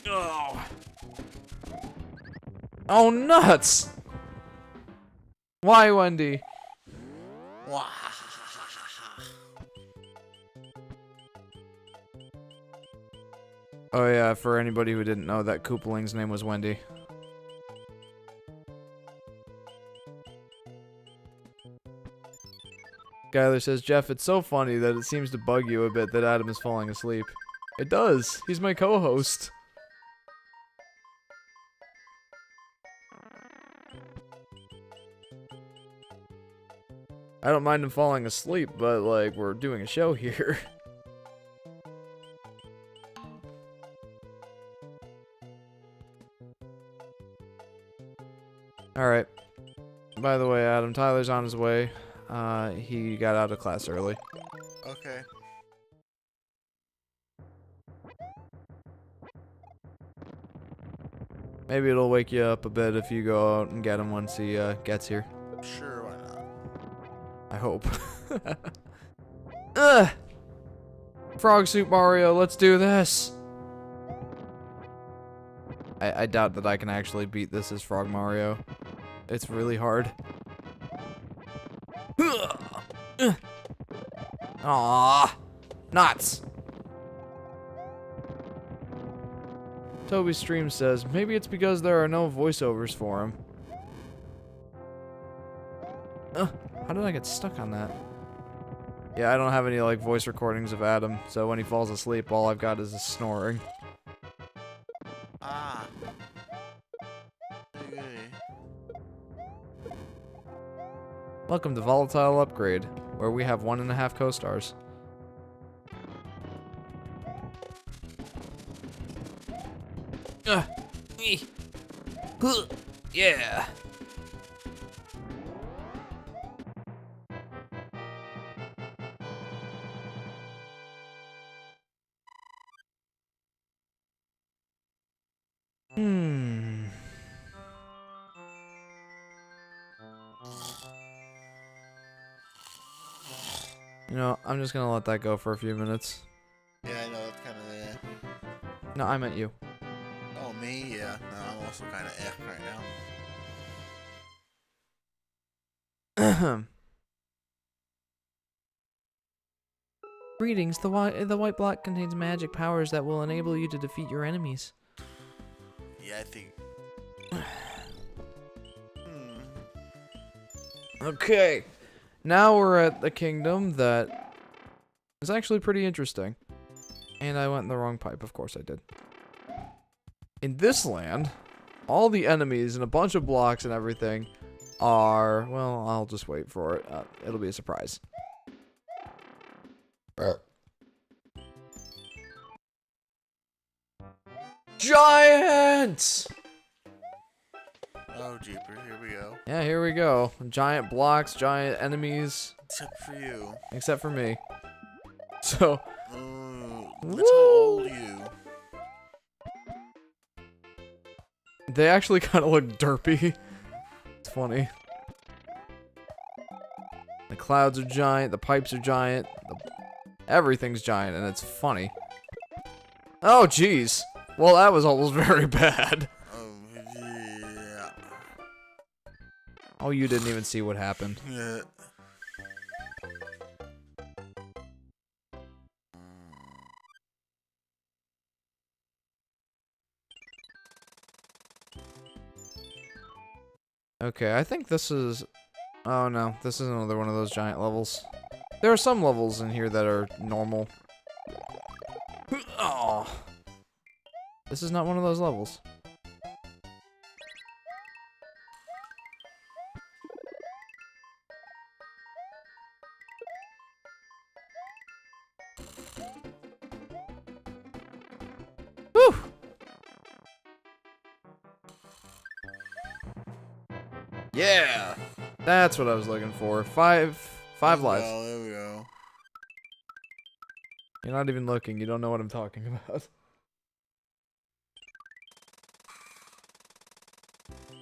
Oh. Oh, nuts! Why, Wendy? Oh yeah, for anybody who didn't know, that Koopaling's name was Wendy. Skylar says, Jeff, it's so funny that it seems to bug you a bit that Adam is falling asleep. It does. He's my co-host. I don't mind him falling asleep, but like we're doing a show here. Alright. By the way, Adam, Tyler's on his way. He got out of class early. Okay. Maybe it'll wake you up a bit if you go out and get him once he gets here. Sure, why not? I hope. Ugh! Frog Soup Mario, let's do this! I doubt that I can actually beat this as Frog Mario. It's really hard. Aww! Nuts! Toby's stream says, maybe it's because there are no voiceovers for him. How did I get stuck on that? Yeah, I don't have any, like, voice recordings of Adam, so when he falls asleep, all I've got is a snoring. Ah. Okay. Welcome to Volatile Upgrade, where we have 1.5 co-stars. Yeah. You know, I'm just gonna let that go for a few minutes. Yeah, I know, it's kind of No, I meant you. Oh, me? Yeah. No, I'm also kind of right now. Greetings. The white block contains magic powers that will enable you to defeat your enemies. Yeah, I think... Okay. Now we're at the kingdom that is actually pretty interesting. And I went in the wrong pipe. Of course I did. In this land, all the enemies and a bunch of blocks and everything are... Well, I'll just wait for it. It'll be a surprise. Giants! Oh, jeepers, here we go. Yeah, here we go. Giant blocks, giant enemies. Except for you. Except for me. So... That's how old you. They actually kind of look derpy. It's funny. The clouds are giant, the pipes are giant, everything's giant, and it's funny. Oh, jeez. Well, that was almost very bad. Oh, yeah. Oh, you didn't even see what happened. Yeah. Okay, I think this is... Oh, no. This is another one of those giant levels. There are some levels in here that are normal. Oh. This is not one of those levels. Whew. Yeah! That's what I was looking for. Five lives. Oh, there we go. You're not even looking. You don't know what I'm talking about.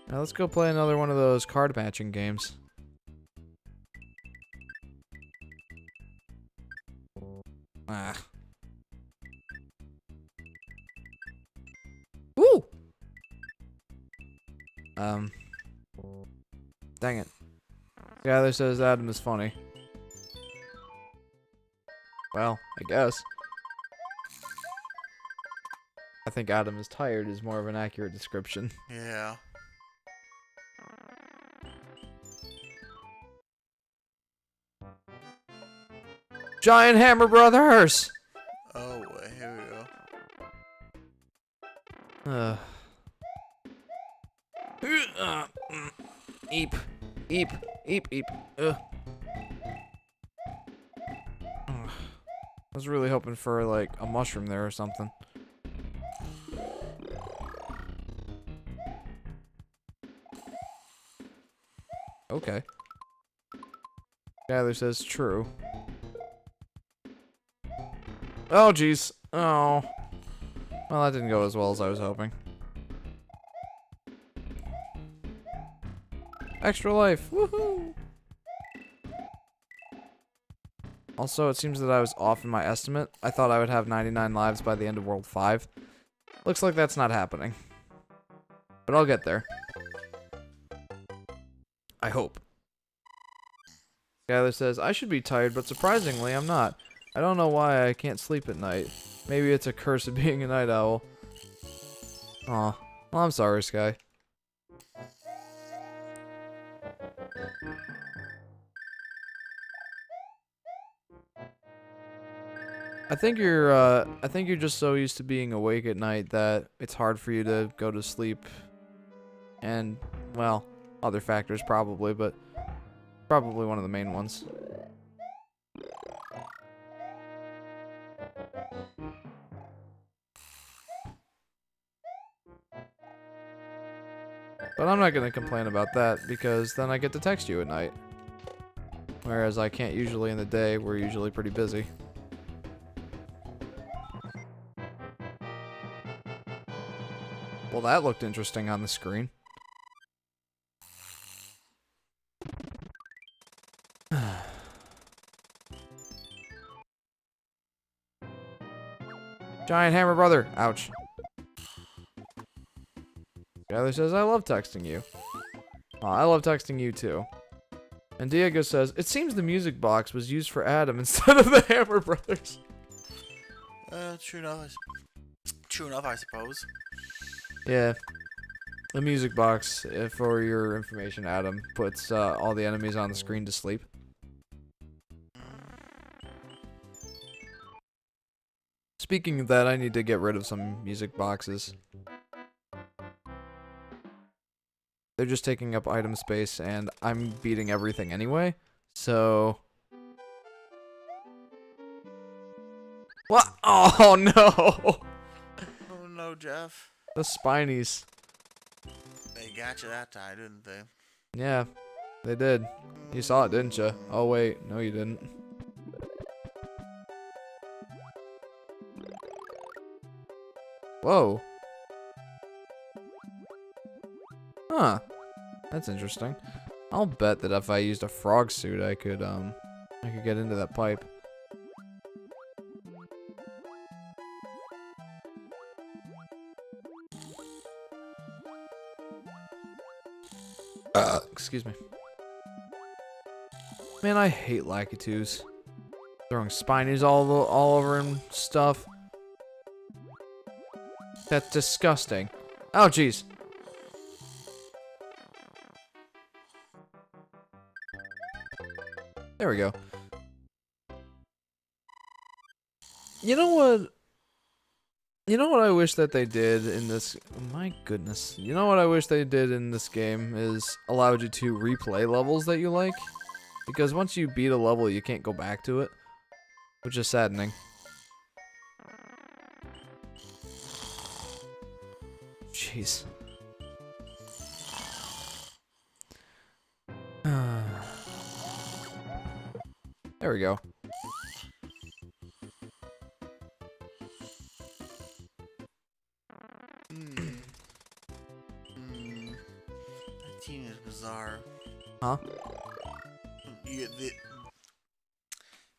Now let's go play another one of those card matching games. Ah. Woo! Dang it. Skylar says Adam is funny. Well, I guess. I think Adam is tired is more of an accurate description. Yeah. Giant Hammer Brothers! Oh, here we go. Eep. Eep. Eep. Eep. Ugh. I was really hoping for, like, a mushroom there or something. Okay. Skylar says true. Oh, jeez. Oh. Well, that didn't go as well as I was hoping. Extra life. Woohoo! Also, it seems that I was off in my estimate. I thought I would have 99 lives by the end of World 5. Looks like that's not happening. But I'll get there. I hope. Skylar says, I should be tired, but surprisingly, I'm not. I don't know why I can't sleep at night. Maybe it's a curse of being a night owl. Aw. Well, I'm sorry, Sky. I think you're just so used to being awake at night that it's hard for you to go to sleep. And, well, other factors probably, but probably one of the main ones. But I'm not gonna complain about that, because then I get to text you at night. Whereas I can't usually in the day, we're usually pretty busy. Well, that looked interesting on the screen. Giant hammer brother. Ouch. Skylar says, I love texting you. Oh, I love texting you too. And Diego says, it seems the music box was used for Adam instead of the Hammer Brothers. True enough. True enough, I suppose. Yeah. The music box, for your information, Adam, puts all the enemies on the screen to sleep. Speaking of that, I need to get rid of some music boxes. They're just taking up item space, and I'm beating everything anyway, so... What? Oh, no! Oh no, Jeff. The Spinies. They got you that time, didn't they? Yeah, they did. You saw it, didn't you? Oh, wait. No, you didn't. Whoa. Huh. That's interesting. I'll bet that if I used a frog suit, I could get into that pipe. Excuse me. Man, I hate Lakitus. Throwing Spinies all over and stuff. That's disgusting. Oh, jeez. There we go. You know what? You know what I wish that they did in this... My goodness. You know what I wish they did in this game is allowed you to replay levels that you like? Because once you beat a level, you can't go back to it. Which is saddening. Jeez. There we go. That team is bizarre. Huh?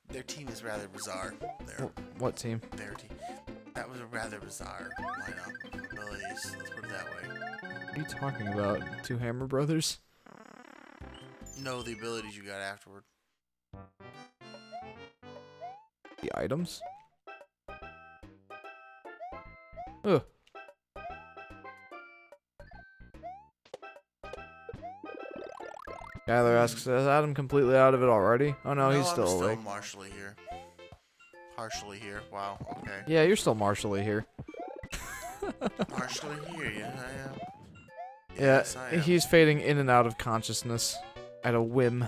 Their team is rather bizarre. What team? Their team. That was a rather bizarre lineup of abilities. Let's put it that way. What are you talking about? Two Hammer Brothers? No, the abilities you got afterward. The items? Ugh. Skylar asks, is Adam completely out of it already? Oh no, he's still I'm awake. still partially here. Partially here. Wow, okay. Yeah, you're still martially here. Partially here, yeah, I am. Yeah, Yes, I am. he's fading in and out of consciousness at a whim.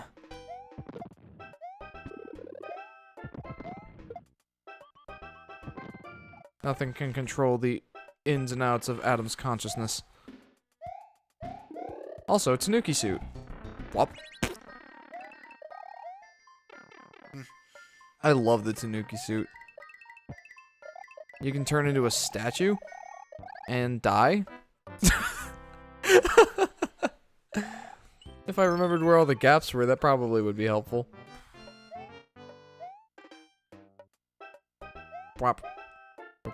Nothing can control the ins and outs of Adam's consciousness. Also, Tanuki suit. Whop. I love the Tanuki suit. You can turn into a statue and die. If I remembered where all the gaps were, that probably would be helpful. Whop. I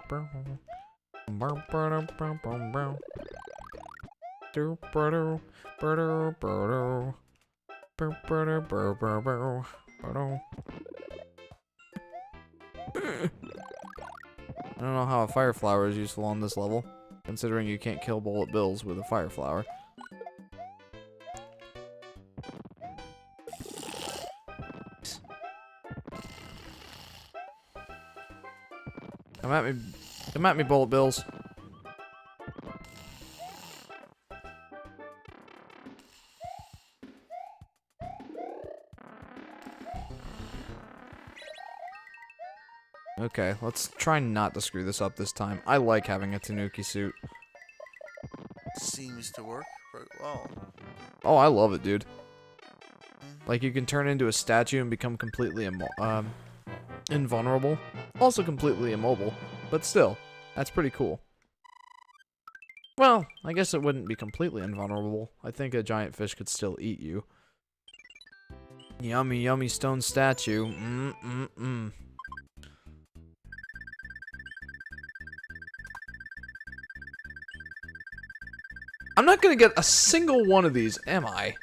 don't know how a fire flower is useful on this level, considering you can't kill bullet bills with a fire flower. Come at me, bullet bills. Okay, let's try not to screw this up this time. I like having a Tanuki suit. Seems to work very well. Oh, I love it, dude. Like, you can turn into a statue and become completely invulnerable. Also completely immobile, but still, that's pretty cool. Well, I guess it wouldn't be completely invulnerable. I think a giant fish could still eat you. Yummy, yummy stone statue. Mm-mm-mm. I'm not gonna get a single one of these, am I?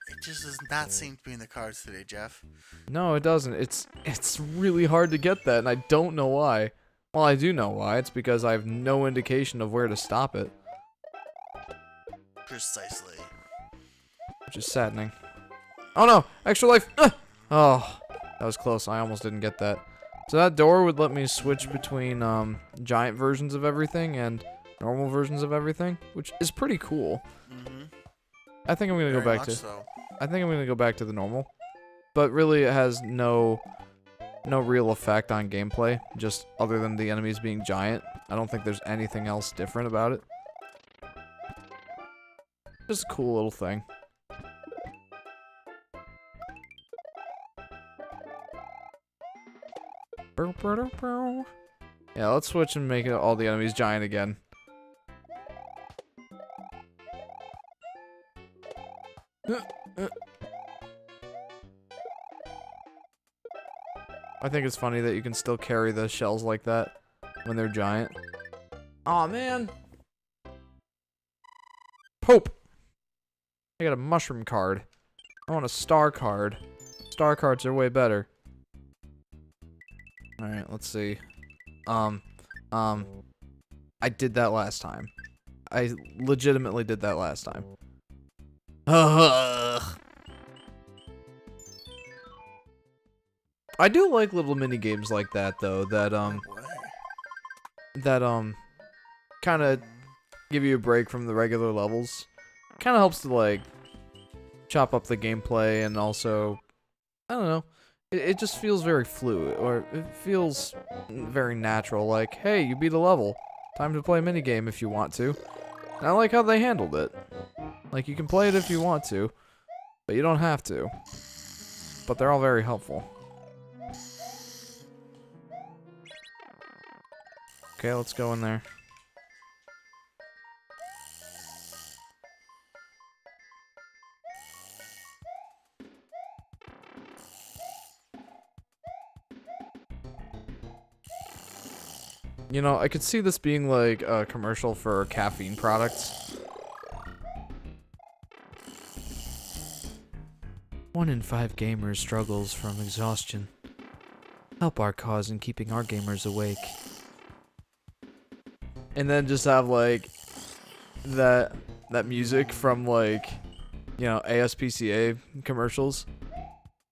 It just does not seem to be in the cards today, Jeff. No, it doesn't. It's really hard to get that, and I don't know why. Well, I do know why. It's because I have no indication of where to stop it. Precisely. Which is saddening. Oh no! Extra life! Oh, that was close. I almost didn't get that. So that door would let me switch between giant versions of everything and normal versions of everything, which is pretty cool. Mm-hmm. I think I'm gonna go Very back much to. so. I think I'm gonna go back to the normal, but really it has no real effect on gameplay, just other than the enemies being giant. I don't think there's anything else different about it. Just a cool little thing. Yeah, let's switch and make all the enemies giant again. I think it's funny that you can still carry the shells like that when they're giant. Aw, man. Pope. I got a mushroom card. I want a star card. Star cards are way better. Alright, let's see. I did that last time. I legitimately did that last time. Ugh. I do like little mini games like that though, that kind of give you a break from the regular levels. Kind of helps to like chop up the gameplay, and also, I don't know, it just feels very fluid, or it feels very natural. Like, hey, you beat a level, time to play a mini game if you want to. And I like how they handled it. Like, you can play it if you want to, but you don't have to. But they're all very helpful. Okay, let's go in there. You know, I could see this being like a commercial for caffeine products. 1 in 5 gamers struggles from exhaustion. Help our cause in keeping our gamers awake. And then just have like that music from like, you know, ASPCA commercials.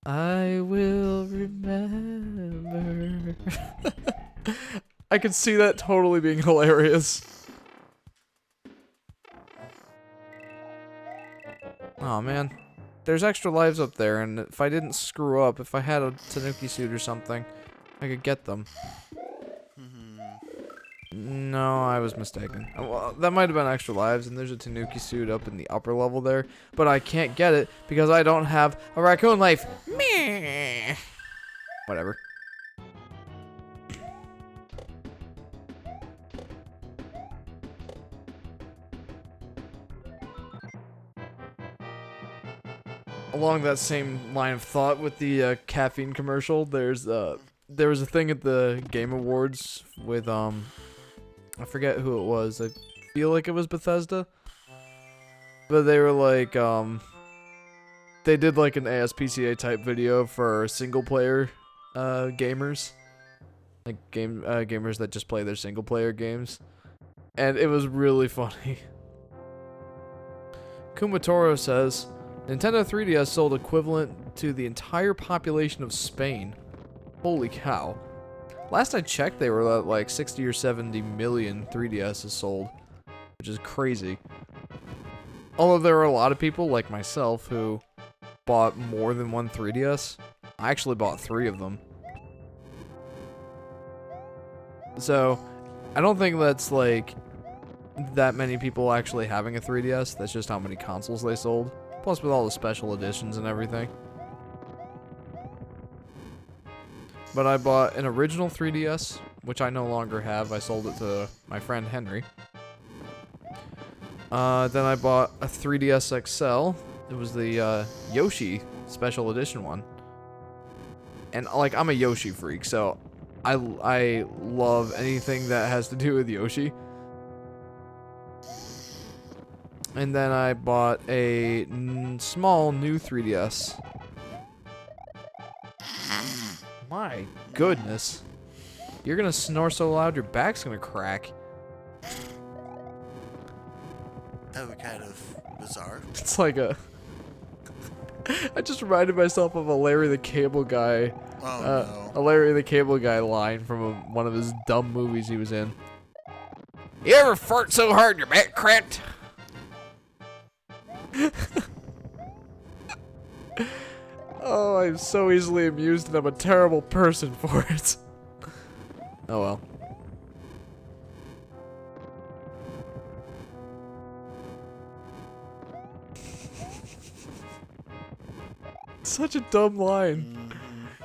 I will remember. I could see that totally being hilarious. Oh man, there's extra lives up there, and if I didn't screw up, if I had a Tanuki suit or something, I could get them. No, I was mistaken. Well, that might have been extra lives, and there's a Tanuki suit up in the upper level there, but I can't get it because I don't have a raccoon life. Meh. Whatever. Along that same line of thought with the caffeine commercial, there was a thing at the Game Awards with I forget who it was. I feel like it was Bethesda, but they were like they did like an ASPCA type video for single player gamers, like gamers that just play their single player games, and it was really funny. Kumatoro says Nintendo 3DS sold equivalent to the entire population of Spain. Holy cow. Last I checked, they were at like 60 or 70 million 3DSs sold, which is crazy. Although there are a lot of people like myself who bought more than one 3DS. I actually bought 3 of them. So, I don't think that's like that many people actually having a 3DS. That's just how many consoles they sold. Plus with all the special editions and everything. But I bought an original 3DS, which I no longer have. I sold it to my friend Henry. Then I bought a 3DS XL. It was the Yoshi special edition one. And like, I'm a Yoshi freak, so I love anything that has to do with Yoshi. And then I bought a small new 3DS. My goodness. You're gonna snore so loud your back's gonna crack. That would be kind of bizarre. It's like a... I just reminded myself of a Larry the Cable Guy. Oh, no. A Larry the Cable Guy line from one of his dumb movies he was in. You ever fart so hard your back cracked? Oh, I'm so easily amused and I'm a terrible person for it. Oh well. Such a dumb line.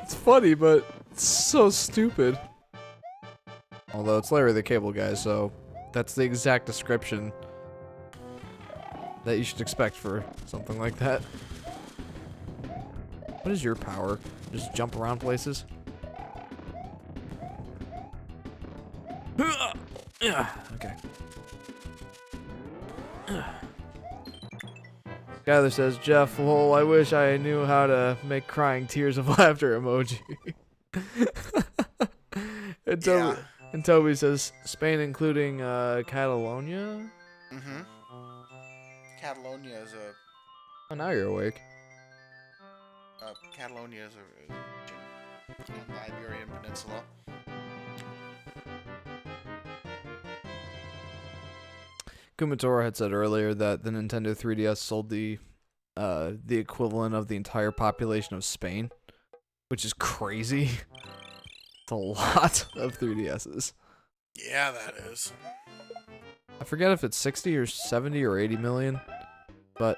It's funny, but it's so stupid. Although it's Larry the Cable Guy, so that's the exact description that you should expect for something like that. What is your power? Just jump around places? Okay. Skyler says, Jeff, lol, I wish I knew how to make crying tears of laughter emoji. And Toby says, Spain including Catalonia? Mm-hmm. Catalonia is a... Oh, now you're awake. Catalonia is a region on the Iberian Peninsula. Kumatora had said earlier that the Nintendo 3DS sold the equivalent of the entire population of Spain, which is crazy. It's a lot of 3DSs. Yeah, that is. I forget if it's 60 or 70 or 80 million, but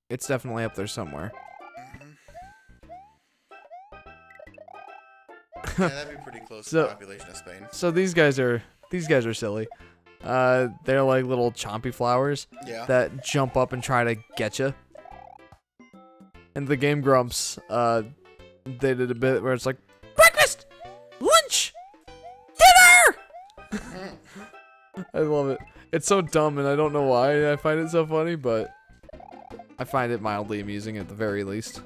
it's definitely up there somewhere. Yeah, that'd be pretty close to the population of Spain. So these guys are silly. They're like little chompy flowers that jump up and try to get you. And the Game Grumps, they did a bit where it's like, breakfast, lunch, dinner. I love it. It's so dumb, and I don't know why I find it so funny, but I find it mildly amusing at the very least.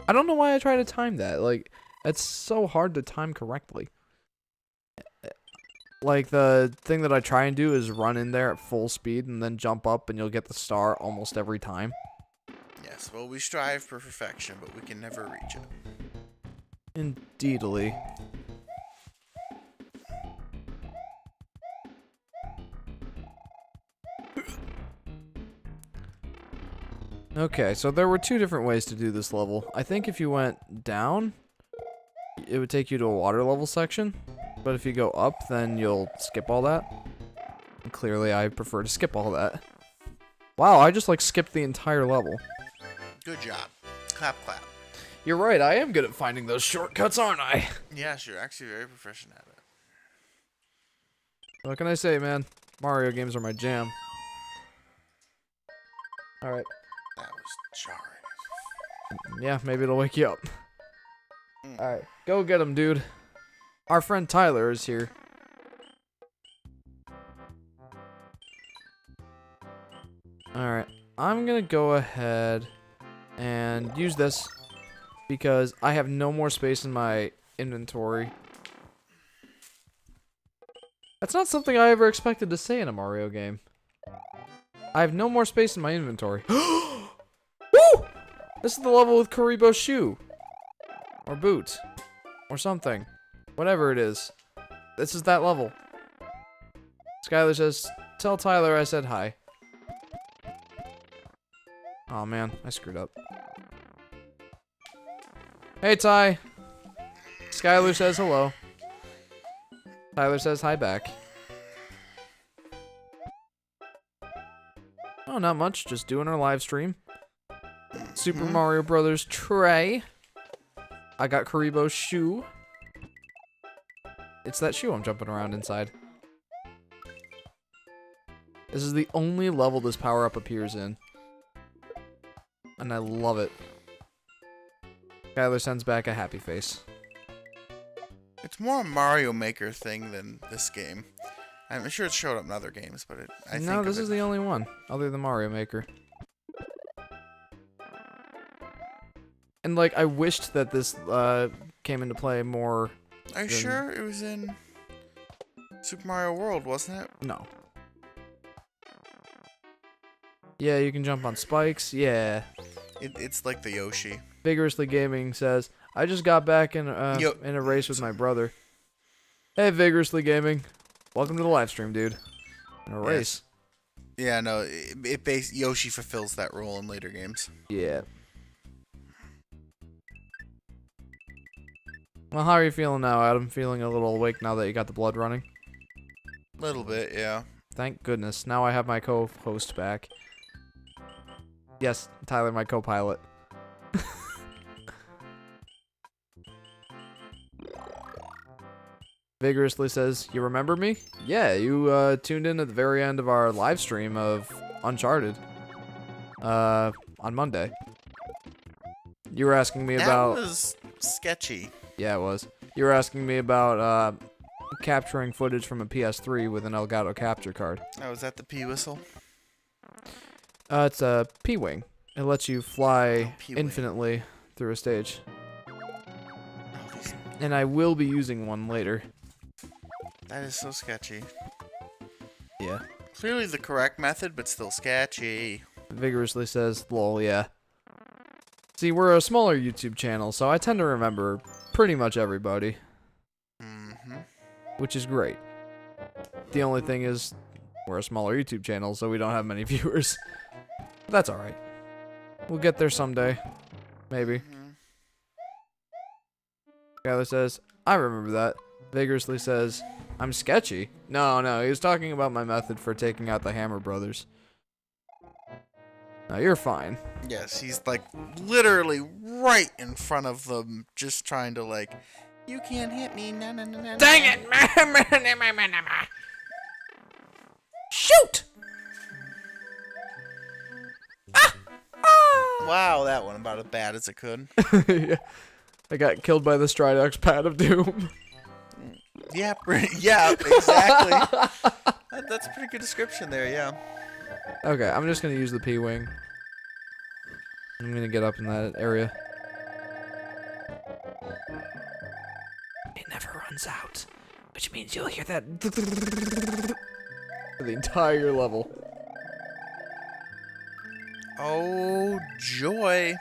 I don't know why I try to time that. Like, it's so hard to time correctly. Like, the thing that I try and do is run in there at full speed and then jump up and you'll get the star almost every time. Yes, well, we strive for perfection, but we can never reach it. Indeedly. Okay, so there were two different ways to do this level. I think if you went down, it would take you to a water level section. But if you go up, then you'll skip all that. And clearly, I prefer to skip all that. Wow, I just like skipped the entire level. Good job. Clap, clap. You're right, I am good at finding those shortcuts, aren't I? Yes, you're actually very proficient at it. What can I say, man? Mario games are my jam. Alright. That was jarring. Yeah, maybe it'll wake you up. Alright, go get him, dude. Our friend Tyler is here. Alright, I'm gonna go ahead and use this because I have no more space in my inventory. That's not something I ever expected to say in a Mario game. I have no more space in my inventory. Woo! This is the level with Karibo's shoe. Or boot. Or something. Whatever it is. This is that level. Skylar says, tell Tyler I said hi. Oh man, I screwed up. Hey Ty. Skylar says hello. Tyler says hi back. Oh, not much. Just doing our live stream. Super Mario Brothers tray. I got Karibo's shoe. It's that shoe I'm jumping around inside. This is the only level this power-up appears in. And I love it. Skylar sends back a happy face. It's more a Mario Maker thing than this game. I'm sure it showed up in other games, but I think No, this is the only one, other than Mario Maker. And, like, I wished that this came into play more. Are you sure it was in Super Mario World, wasn't it? No. Yeah, you can jump on spikes. Yeah. It's like the Yoshi. Vigorously Gaming says, I just got back in a race with my brother. Hey, Vigorously Gaming. Welcome to the live stream, dude. In a race. Yeah, no, Yoshi fulfills that role in later games. Yeah. Well, how are you feeling now, Adam? Feeling a little awake now that you got the blood running? Little bit, yeah. Thank goodness. Now I have my co-host back. Yes, Tyler, my co-pilot. Vigorously says, you remember me? Yeah, you tuned in at the very end of our live stream of Uncharted. On Monday. You were asking me about... That was sketchy. Yeah, it was. You were asking me about capturing footage from a PS3 with an Elgato capture card. Oh, is that the P whistle? It's a P-Wing. It lets you fly P-Wing. infinitely through a stage. And I will be using one later. That is so sketchy. Yeah. Clearly the correct method, but still sketchy. Vigorously says, lol, yeah. See, we're a smaller YouTube channel, so I tend to remember pretty much everybody. Mm-hmm. Which is great. The only thing is, we're a smaller YouTube channel, so we don't have many viewers. But that's alright. We'll get there someday. Maybe. Skylar says, I remember that. Vigorously says, I'm sketchy. No, he was talking about my method for taking out the Hammer Brothers. No, you're fine. Yes, he's like literally right in front of them, just trying to like, you can't hit me, na na na na. Dang it! Shoot! Wow, that one about as bad as it could. Yeah. I got killed by the Stridex Pad of Doom. Yeah, yeah, exactly. That's a pretty good description there, yeah. Okay, I'm just gonna use the P-Wing. I'm gonna get up in that area. It never runs out, which means you'll hear that for the entire level. Oh, joy.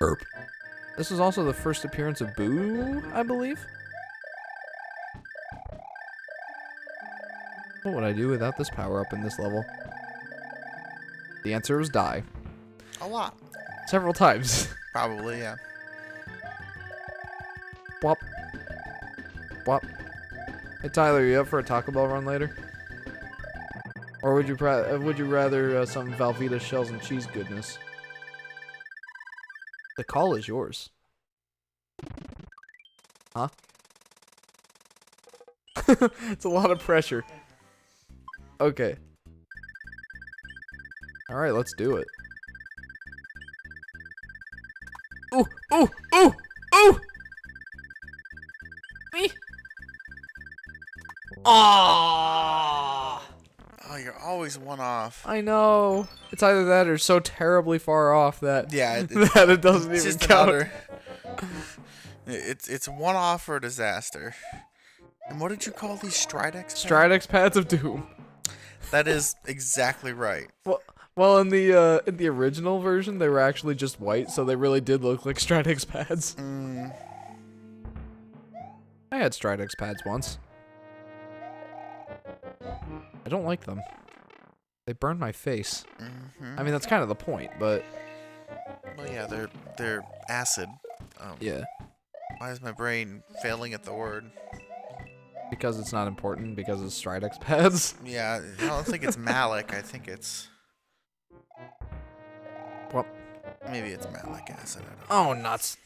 Herp. This is also the first appearance of Boo, I believe. What would I do without this power-up in this level? The answer was die. A lot. Several times. Probably, yeah. Wop. Wop. Hey Tyler, you up for a Taco Bell run later? Or would you rather some Velveeta shells and cheese goodness? The call is yours. Huh? It's a lot of pressure. Okay. Alright, let's do it. Ooh! Ooh! Ooh! Ooh! Me! Ah! Oh, you're always one off. I know. It's either that or so terribly far off that Yeah, that it doesn't it's even just count. another. It's one off or a disaster. And what did you call these Stridex pads? Stridex pads of doom. That is exactly right. Well, in the original version, they were actually just white, so they really did look like Stridex pads. I had Stridex pads once. I don't like them. They burn my face. I mean, that's kind of the point, but Well, yeah, they're acid. yeah, Why is my brain failing at the word? because it's not important because it's Stridex pads. Yeah, I don't think it's malic. I think it's Well, maybe it's malic acid. I don't know. oh nuts.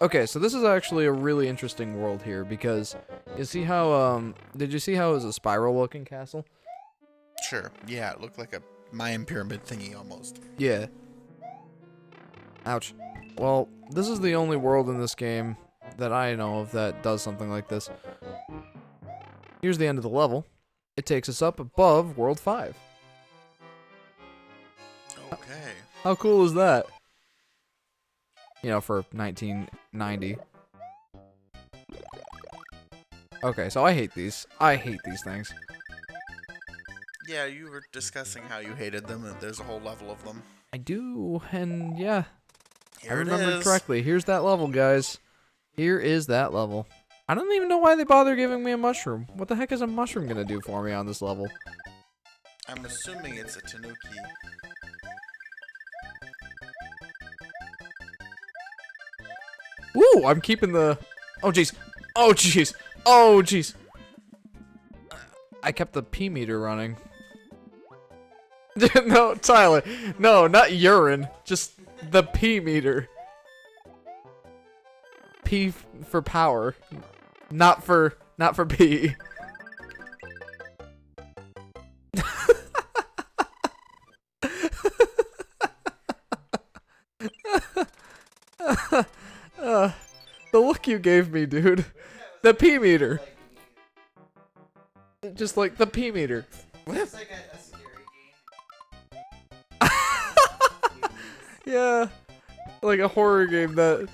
Okay, so this is actually a really interesting world here because you see how did you see how it was a spiral looking castle? Sure. Yeah, it looked like a Mayan pyramid thingy almost. Yeah. Ouch. Well, this is the only world in this game that I know of that does something like this. Here's the end of the level. It takes us up above World 5. Okay. How cool is that? You know, for 1990. Okay, so I hate these. I hate these things. Yeah, you were discussing how you hated them, and there's a whole level of them. I do, and yeah. Here I it remember is. correctly. Here's that level, guys. Here is that level. I don't even know why they bother giving me a mushroom. What the heck is a mushroom gonna do for me on this level? I'm assuming it's a tanuki. Ooh, I'm keeping the... Oh, jeez. Oh, jeez. Oh, jeez. I kept the pee meter running. No, Tyler. No, not urine. Just the pee meter. P for power. Not for pee. The look you gave me, dude. The pee meter. Just like the pee meter. It's like a scary game. Yeah. Like a horror game that,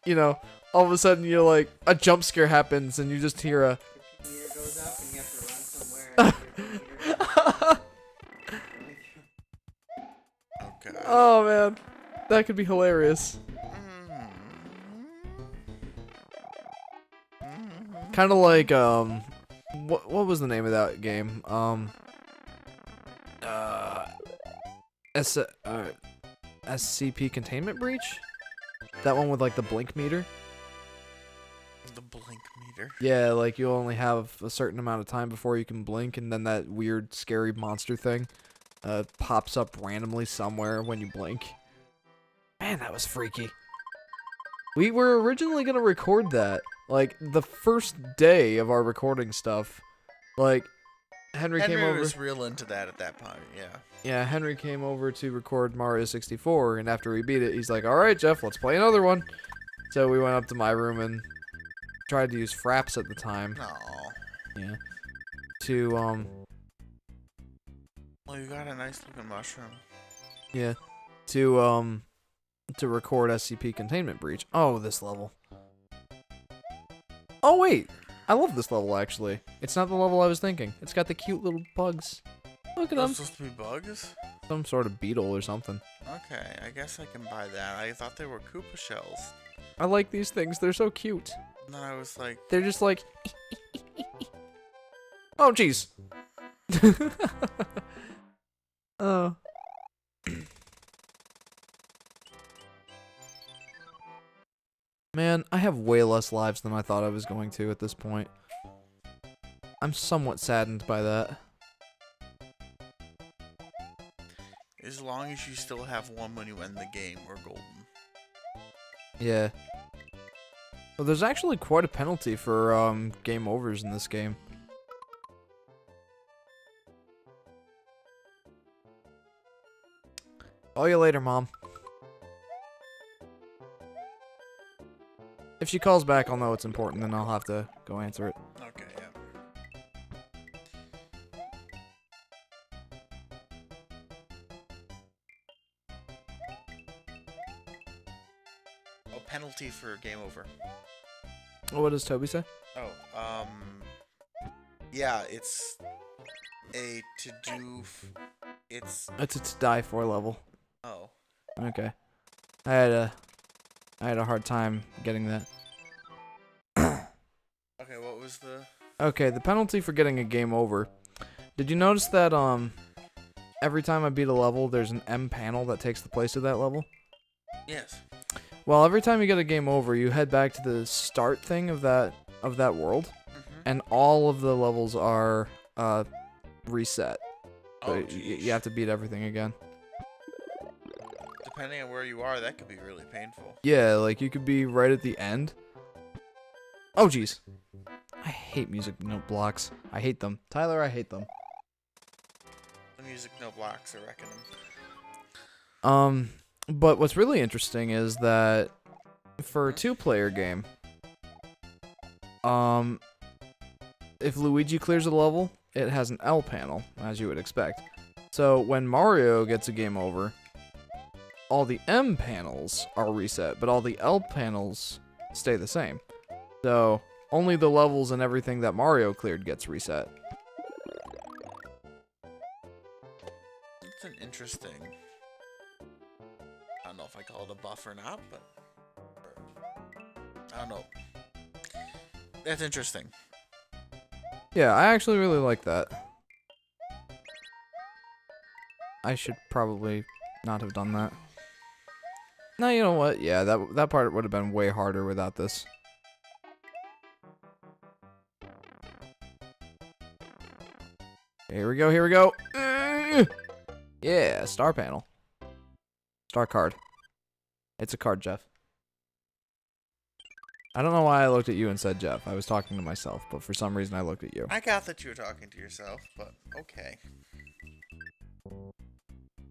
you know, all of a sudden you're like, a jump scare happens and you just hear a... The meter goes up and you have to run somewhere. And your meter Oh god. Oh man. That could be hilarious. Kind of like, what was the name of that game? SCP Containment Breach? That one with like the blink meter? The blink meter. Yeah, like you only have a certain amount of time before you can blink, and then that weird, scary monster thing pops up randomly somewhere when you blink. Man, that was freaky. We were originally gonna record that, like, the first day of our recording stuff. Like, Henry came over. was real into that at that point, yeah. Yeah, Henry came over to record Mario 64, and after we beat it, he's like, "Alright, Jeff, let's play another one." So we went up to my room and tried to use Fraps at the time. Aw. Yeah. To, Well, you got a nice looking mushroom. yeah. To record SCP Containment Breach. Oh, this level. Oh, wait. I love this level, actually. It's not the level I was thinking. It's got the cute little bugs. Look at them. Those supposed to be bugs? Some sort of beetle or something. Okay, I guess I can buy that. I thought they were Koopa shells. I like these things. They're so cute. And then I was like, They're just like... Oh, jeez. Oh. Man, I have way less lives than I thought I was going to at this point. I'm somewhat saddened by that. As long as you still have one when you end the game, we're golden. Yeah. Well, there's actually quite a penalty for game overs in this game. Call you later, Mom. If she calls back, I'll know it's important, then I'll have to go answer it. Okay, yeah. Oh, penalty for game over. What does Toby say? Oh, yeah, it's a to-do... It's... It's its die for level. Oh. Okay. I had a hard time getting that. Okay, what was the... Okay, the penalty for getting a game over. Did you notice that every time I beat a level, there's an M panel that takes the place of that level? Yes. Well, every time you get a game over, you head back to the start thing of that world, and all of the levels are reset. Oh, So you have to beat everything again. Depending on where you are, that could be really painful. Yeah, like you could be right at the end. Oh, jeez. I hate music note blocks. I hate them. Tyler, I hate them. The music no blocks, I reckon. But what's really interesting is that for a two-player game, if Luigi clears a level, it has an L panel, as you would expect. So when Mario gets a game over, all the M panels are reset, but all the L panels stay the same. So only the levels and everything that Mario cleared gets reset. It's an interesting... I don't know if I call it a buff or not, but... I don't know. That's interesting. Yeah, I actually really like that. I should probably not have done that. No, you know what? Yeah, that part would have been way harder without this. Here we go, here we go. Yeah, star panel. Star card. It's a card, Jeff. I don't know why I looked at you and said Jeff. I was talking to myself, but for some reason I looked at you. I got that you were talking to yourself, but okay.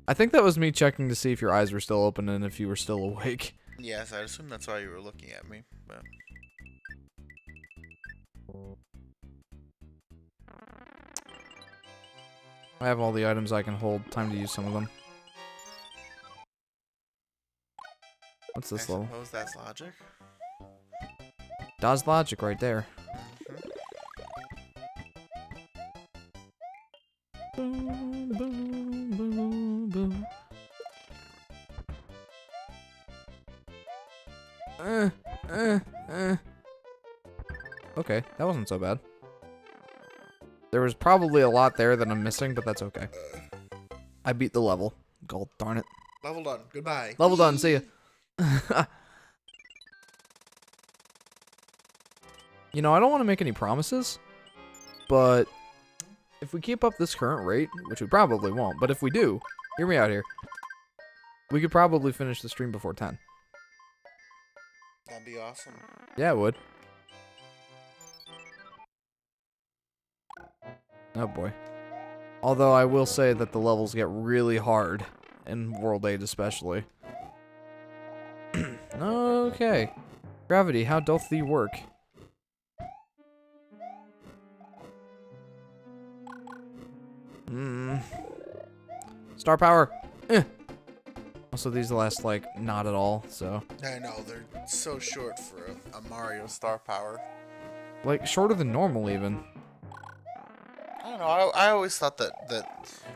I think that was me checking to see if your eyes were still open and if you were still awake. Yes, I assume that's why you were looking at me, but... I have all the items I can hold. Time to use some of them. What's this level? I suppose that's logic. Das logic right there. Boom, boom, boom, boom. Okay, that wasn't so bad. There was probably a lot there that I'm missing, but that's okay. I beat the level. God darn it. Level done. Goodbye. Level done. See ya. You know, I don't want to make any promises, but if we keep up this current rate, which we probably won't, but if we do, hear me out here, we could probably finish the stream before 10. That'd be awesome. Yeah, it would. Oh boy. Although I will say that the levels get really hard in World 8 especially. Okay. Gravity, how doth thee work? Star power! Also, these last, like, not at all, so... I know, they're so short for a Mario star power. Like, shorter than normal, even. I don't know, I always thought that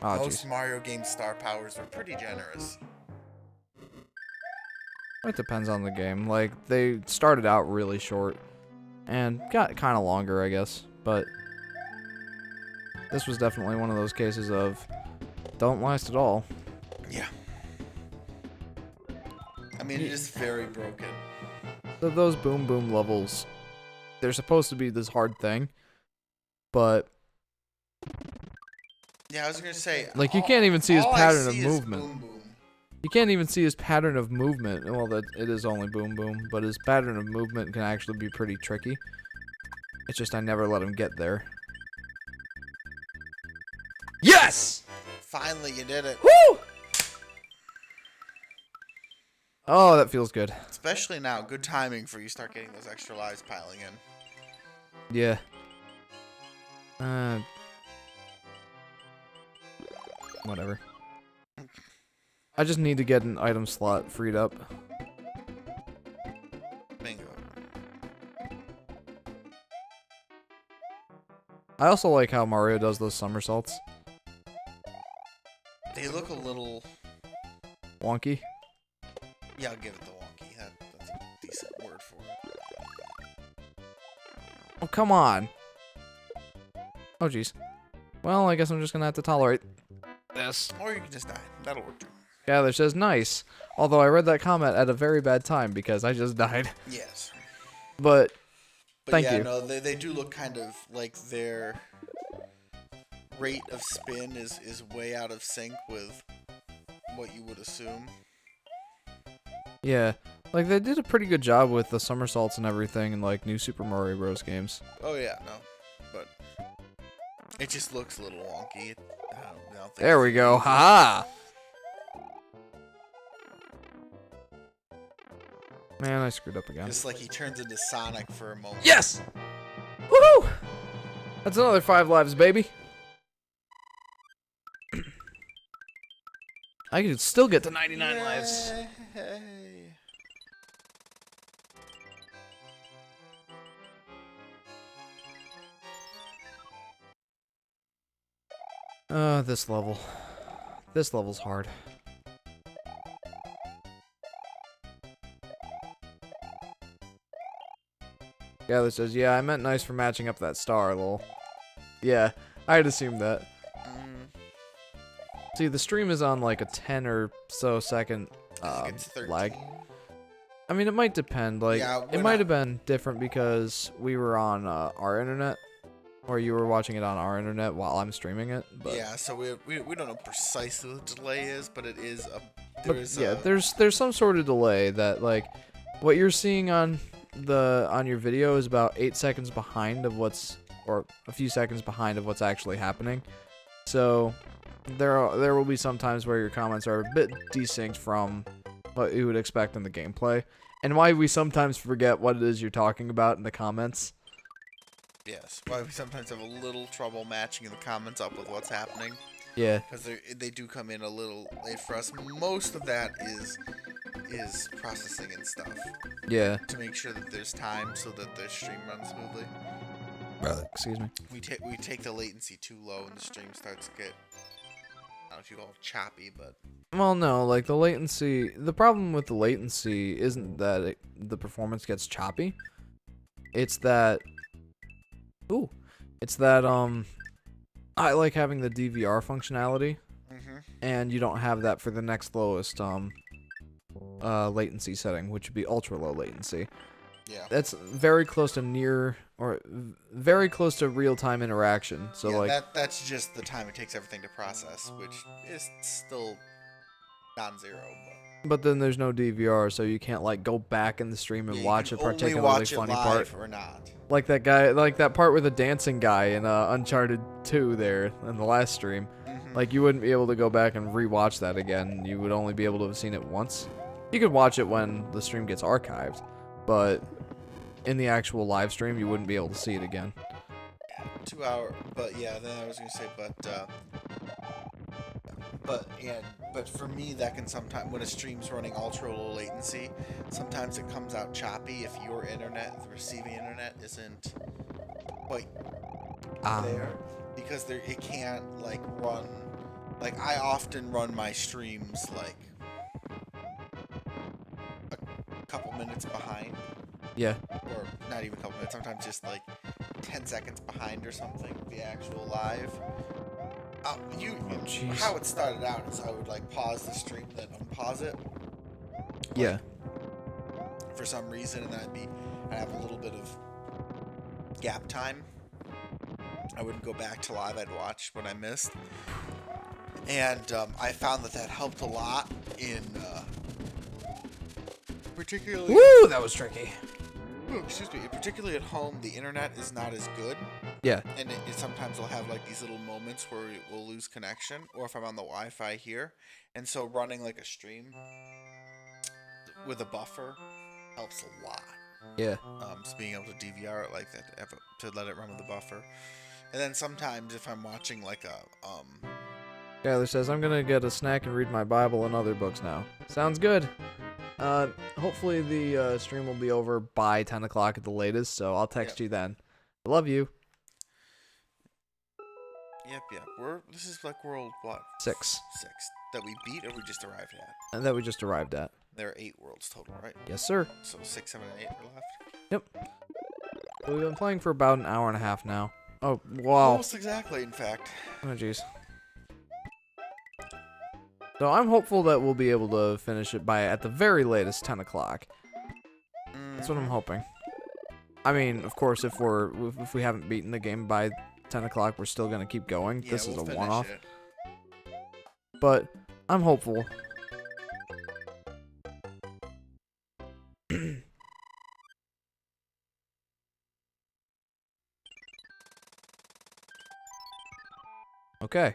Oh, most jeez. Mario game star powers were pretty generous. It depends on the game. Like, they started out really short. And got kind of longer, I guess. But... this was definitely one of those cases of don't last at all. Yeah. I mean, it is very broken. So those boom boom levels, they're supposed to be this hard thing, but Yeah, I was gonna say. like you can't even see his all I pattern of see is movement. Boom boom. You can't even see his pattern of movement. Well, that it is only boom boom, but his pattern of movement can actually be pretty tricky. It's just I never let him get there. Yes! Finally, you did it. Woo! Oh, that feels good. Especially now, good timing for you start getting those extra lives piling in. Yeah. Whatever. I just need to get an item slot freed up. Bingo. I also like how Mario does those somersaults. They look a little. Wonky. Yeah, I'll give it the wonky. That's a decent word for it. Oh, come on. Oh, jeez. Well, I guess I'm just gonna have to tolerate this. Or you can just die. That'll work too. Gather says nice. Although I read that comment at a very bad time because I just died. Yes. But But thank yeah, you. no, they do look kind of like their rate of spin is way out of sync with what you would assume. Yeah, like they did a pretty good job with the somersaults and everything in like new Super Mario Bros. Games. Oh yeah, no, but it just looks a little wonky. I don't think There we go. Haha. Man, I screwed up again. Just like he turns into Sonic for a moment. Yes! Woohoo! That's another 5 lives, baby. I could still get to 99 lives. Yay. This level. This level's hard. Yeah, that says, yeah, I meant nice for matching up that star, lol. Yeah, I'd assume that. See, the stream is on like a 10 or so second I think it's 13. lag. I mean, it might depend. Like, Yeah, it might have been different because we were on our internet, or you were watching it on our internet while I'm streaming it. But Yeah, so we don't know precisely what the delay is, but it is a but there's some sort of delay that like what you're seeing on your video is about 8 seconds behind of what's, or a few seconds behind of what's actually happening. So there will be some times where your comments are a bit desync from what you would expect in the gameplay, and why we sometimes forget what it is you're talking about in the comments. Yes, why we sometimes have a little trouble matching the comments up with what's happening. Yeah. Because they do come in a little late for us. Most of that is processing and stuff Yeah. to make sure that there's time so that the stream runs smoothly. Excuse me. We take the latency too low and the stream starts to get, I don't know if you call it choppy, but Well, no, like the latency. The problem with the latency isn't that the performance gets choppy. It's that. Ooh, it's that I like having the DVR functionality, and you don't have that for the next lowest latency setting, which would be ultra low latency. yeah. That's very close to near or very close to real time interaction. So Yeah, like that's just the time it takes everything to process, which is still non-zero. but then there's no DVR, so you can't like go back in the stream and Yeah, watch you a can only particularly watch it funny live part. or not. Like that guy, like that part with the dancing guy in Uncharted 2 there in the last stream. Like you wouldn't be able to go back and rewatch that again. You would only be able to have seen it once. You could watch it when the stream gets archived, but in the actual live stream, you wouldn't be able to see it again. 2 hour, but yeah, then I was gonna say, but for me, that can sometimes, when a stream's running ultra low latency, sometimes it comes out choppy if your internet, the receiving internet, isn't quite there, because it can't like run. Like I often run my streams like a couple minutes behind. Yeah. Or not even a couple minutes. Sometimes just like 10 seconds behind or something, the actual live. jeez. How it started out is I would like pause the stream, then unpause it. Yeah. For some reason, and then I'd have a little bit of gap time. I wouldn't go back to live. I'd watch what I missed, and I found that helped a lot in particularly. Woo, that was tricky. Excuse me. Particularly at home, the internet is not as good. Yeah. And it sometimes will have like these little moments where we'll lose connection, or if I'm on the Wi-Fi here, and so running like a stream with a buffer helps a lot. Yeah. So being able to DVR it like that, to let it run with a buffer, and then sometimes if I'm watching like a Skylar says, I'm gonna get a snack and read my Bible and other books now. Sounds good. Hopefully the stream will be over by 10 o'clock at the latest, so I'll text you then. I love you. Yep. This is like world what? 6. 6 that we beat, or we just arrived at. And that we just arrived at. There are 8 worlds total, right? Yes, sir. So 6, 7, and 8 are left. Yep. So we've been playing for about an hour and a half now. Oh, wow. Almost exactly, in fact. Oh, jeez. So I'm hopeful that we'll be able to finish it by, at the very latest, 10 o'clock. That's what I'm hoping. I mean, of course, if we haven't beaten the game by 10 o'clock, we're still going to keep going. Yeah, This we'll is a finish one-off. it. But I'm hopeful. Okay.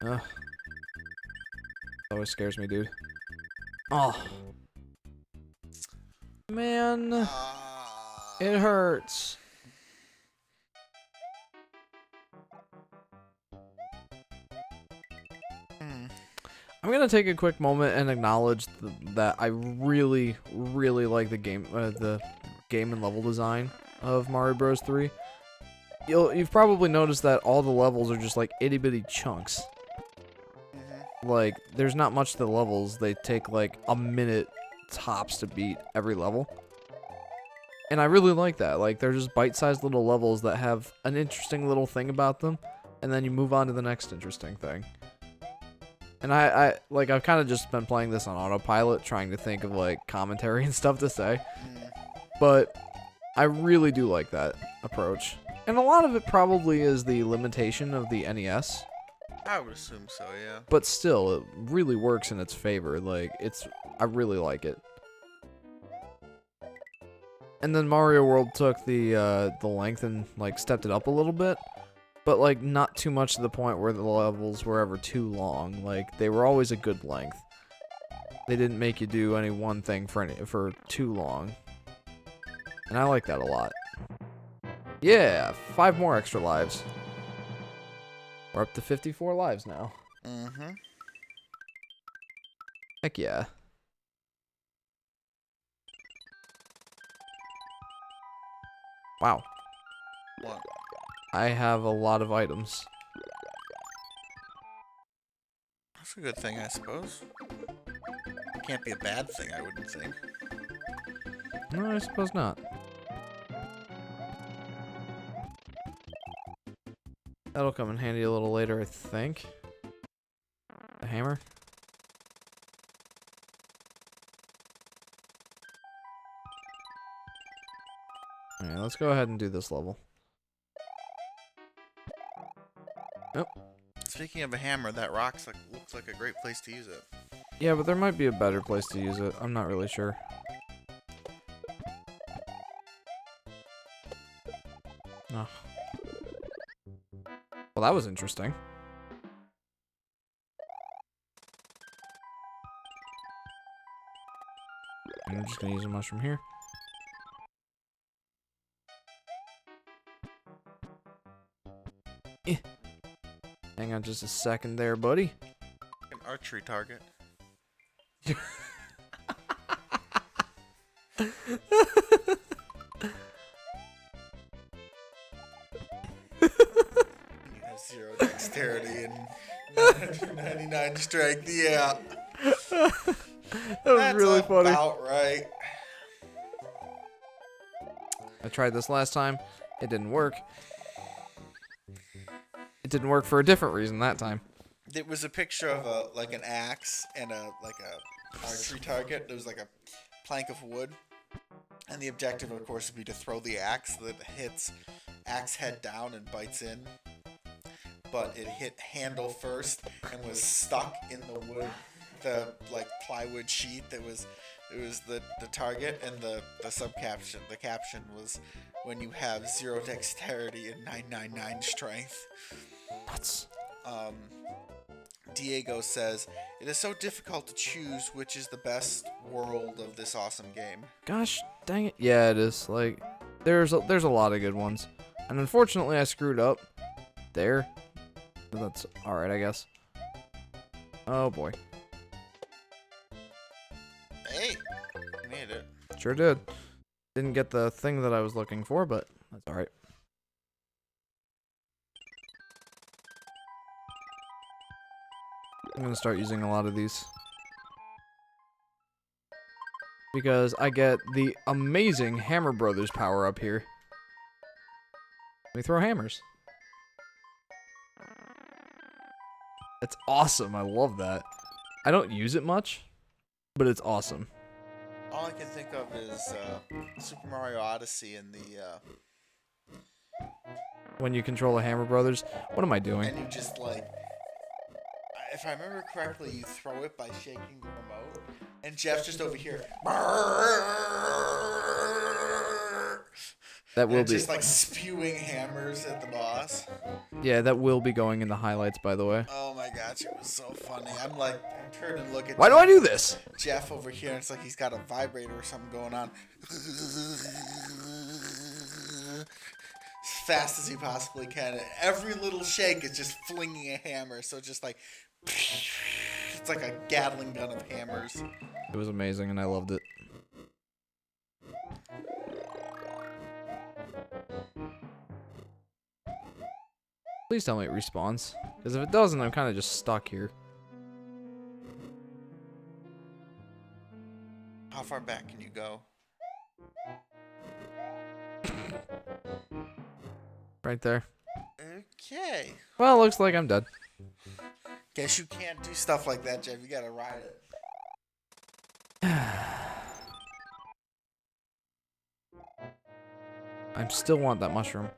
Ugh. Always scares me, dude. Oh. Man. It hurts. I'm gonna take a quick moment and acknowledge that I really, really like the game and level design of Mario Bros. 3. You've probably noticed that all the levels are just like itty bitty chunks. Like, there's not much to the levels. They take like a minute tops to beat every level. And I really like that. Like, they're just bite-sized little levels that have an interesting little thing about them, and then you move on to the next interesting thing. And I've kind of just been playing this on autopilot, trying to think of like commentary and stuff to say. But I really do like that approach. And a lot of it probably is the limitation of the NES. I would assume so, yeah. But still, it really works in its favor. Like, I really like it. And then Mario World took the length and like stepped it up a little bit, but like not too much to the point where the levels were ever too long. Like, they were always a good length. They didn't make you do any one thing for too long. And I like that a lot. Yeah, 5 more extra lives. We're up to 54 lives now. Heck yeah. Wow. What? I have a lot of items. That's a good thing, I suppose. Can't be a bad thing, I wouldn't think. No, I suppose not. That'll come in handy a little later, I think. A hammer. Alright, let's go ahead and do this level. Nope. Speaking of a hammer, that looks like a great place to use it. Yeah, but there might be a better place to use it. I'm not really sure. Oh. Well, that was interesting. And I'm just gonna use a mushroom here. Eh. Hang on just a second there, buddy. An archery target. You have 0 dexterity and 99 strength, yeah. was That's really funny. about right. I tried this last time. It didn't work. It didn't work for a different reason that time. It was a picture of an axe and a archery target. There was like a plank of wood, and the objective, of course, would be to throw the axe that hits axe head down and bites in. But it hit handle first and was stuck in the wood, the plywood sheet that was. It was the target, and the caption was, when you have 0 dexterity and 999 strength. Nuts. Diego says, it is so difficult to choose which is the best world of this awesome game. Gosh dang it. Yeah, it is. Like, there's a lot of good ones. And unfortunately, I screwed up there. But that's alright, I guess. Oh, boy. Hey, you made it. Sure did. Didn't get the thing that I was looking for, but that's alright. I'm gonna start using a lot of these. Because I get the amazing Hammer Brothers power up here. We throw hammers. It's awesome. I love that. I don't use it much, but it's awesome. All I can think of is Super Mario Odyssey and When you control a Hammer Brothers, what am I doing? and you just if I remember correctly, you throw it by shaking the remote, and Jeff's just over here. That will and be just spewing hammers at the boss. Yeah, that will be going in the highlights, by the way. Oh my gosh, it was so funny. I'm turn and look at Why do I do this? Jeff over here, and it's like he's got a vibrator or something going on. As fast as he possibly can. And every little shake is just flinging a hammer, so just it's like a Gatling gun of hammers. It was amazing, and I loved it. Please tell me it respawns. Because if it doesn't, I'm kind of just stuck here. How far back can you go? Right there. Okay. Well, it looks like I'm dead. Guess you can't do stuff like that, Jeff. You gotta ride it. I still want that mushroom.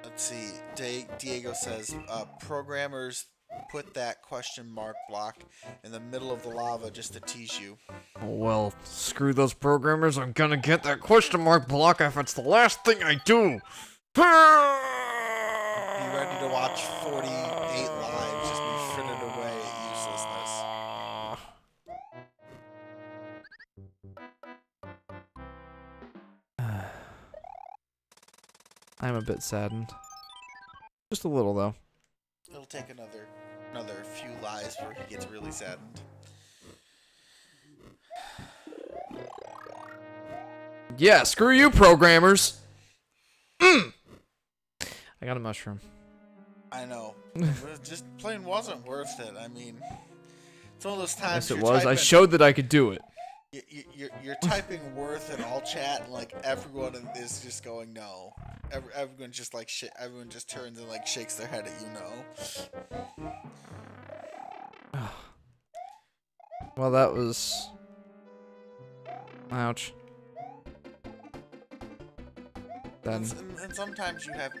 Let's see. Diego says, programmers put that question mark block in the middle of the lava just to tease you. Oh, well, screw those programmers. I'm gonna get that question mark block if it's the last thing I do. Be ready to watch 48 lives just be frittered away at uselessness. I'm a bit saddened. Just a little, though. It'll take another few lives before he gets really saddened. Yeah, screw you, programmers. I got a mushroom. I know. It just plain wasn't worth it. I mean, it's one of those times. Yes, it you're was. I typing- showed that I could do it. You're typing worth in all chat, and everyone is just going no. Everyone just everyone just turns and shakes their head at you no. Well, that was... Ouch. Then... And sometimes you have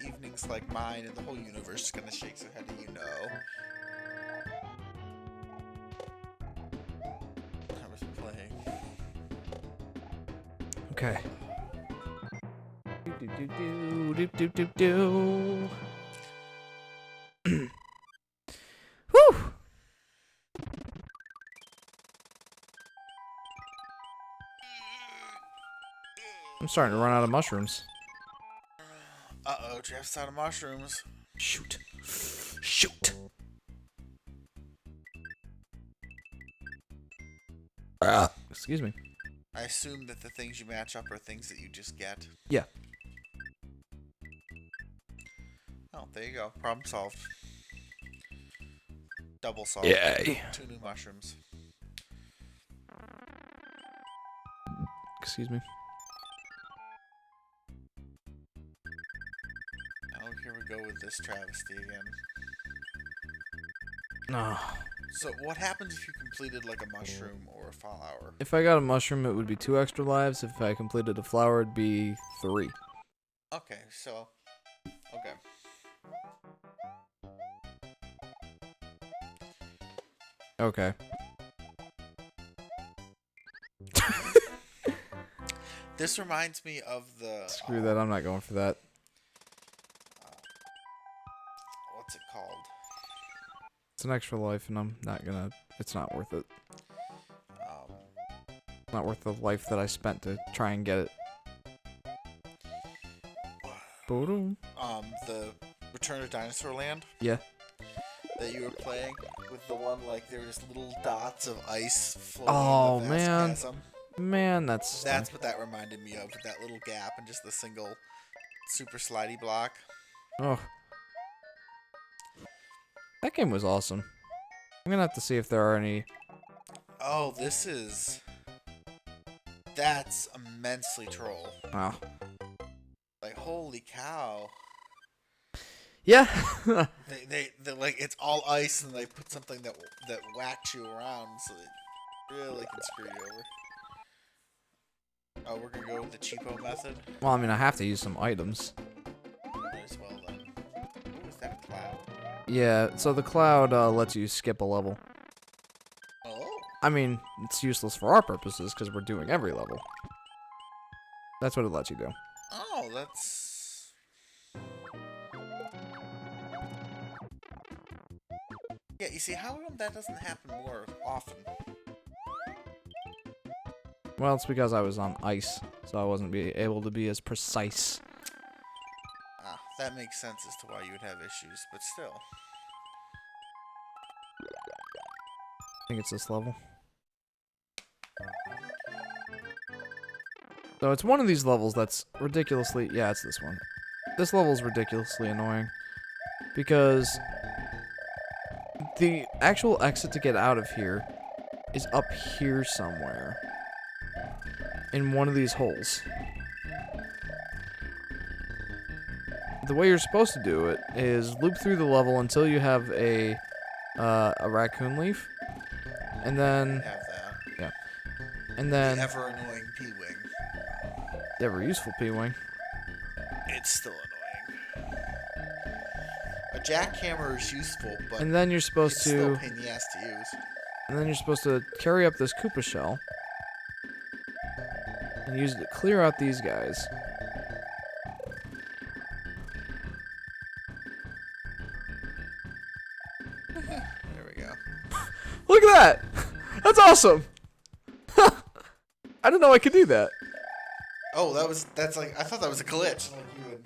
evenings like mine, and the whole universe is gonna shake their head at you no. I was playing. Okay. Do. Whew! I'm starting to run out of mushrooms. Uh-oh, Jeff's out of mushrooms. Shoot. Shoot. Excuse me. I assume that the things you match up are things that you just get. Yeah. you go. Problem solved. Double solved. Yay. 2 new mushrooms. Excuse me. Oh, here we go with this travesty again. No. So, what happens if you completed like a mushroom or a flower? If I got a mushroom, it would be 2 extra lives. If I completed a flower, it'd be 3. Okay, so... Okay. Okay. This reminds me of the... Screw that, I'm not going for that. What's it called? It's an extra life, and I'm not gonna... It's not worth it. Not worth the life that I spent to try and get it. Boom. The Return to Dinosaur Land? Yeah. That you were playing with the one, like, there were just little dots of ice floating Oh, in the vast man. chasm. Man, that's That's what that reminded me of, with that little gap and just the single super slidey block. Oh. That game was awesome. I'm gonna have to see if there are any... Oh, this is... That's immensely troll. Wow. Like, holy cow. Yeah. They like, it's all ice and they put something that whacks you around so they really can screw you over. Oh, we're gonna go with the cheapo method? Well, I mean, I have to use some items. Might as well then. Ooh, is that a cloud? Yeah, so the cloud lets you skip a level. Oh. I mean, it's useless for our purposes because we're doing every level. That's what it lets you do. Oh, that's... Yeah, you see, how come that doesn't happen more often? Well, it's because I was on ice, so I wasn't able to be as precise. Ah, that makes sense as to why you would have issues, but still. I think it's this level. So it's one of these levels that's ridiculously... Yeah, it's this one. This level's ridiculously annoying. Because the actual exit to get out of here is up here somewhere. In one of these holes. The way you're supposed to do it is loop through the level until you have a raccoon leaf. And then... Have that. Yeah. And then... The ever annoying P-Wing. Ever useful P-Wing. It's still annoying. A jackhammer is useful, but And then you're supposed it's still a to... pain in the ass to use. And then you're supposed to carry up this Koopa shell. And use it to clear out these guys. There we go. Look at that! That's awesome! I didn't know I could do that. Oh, that's like, I thought that was a glitch. Like you had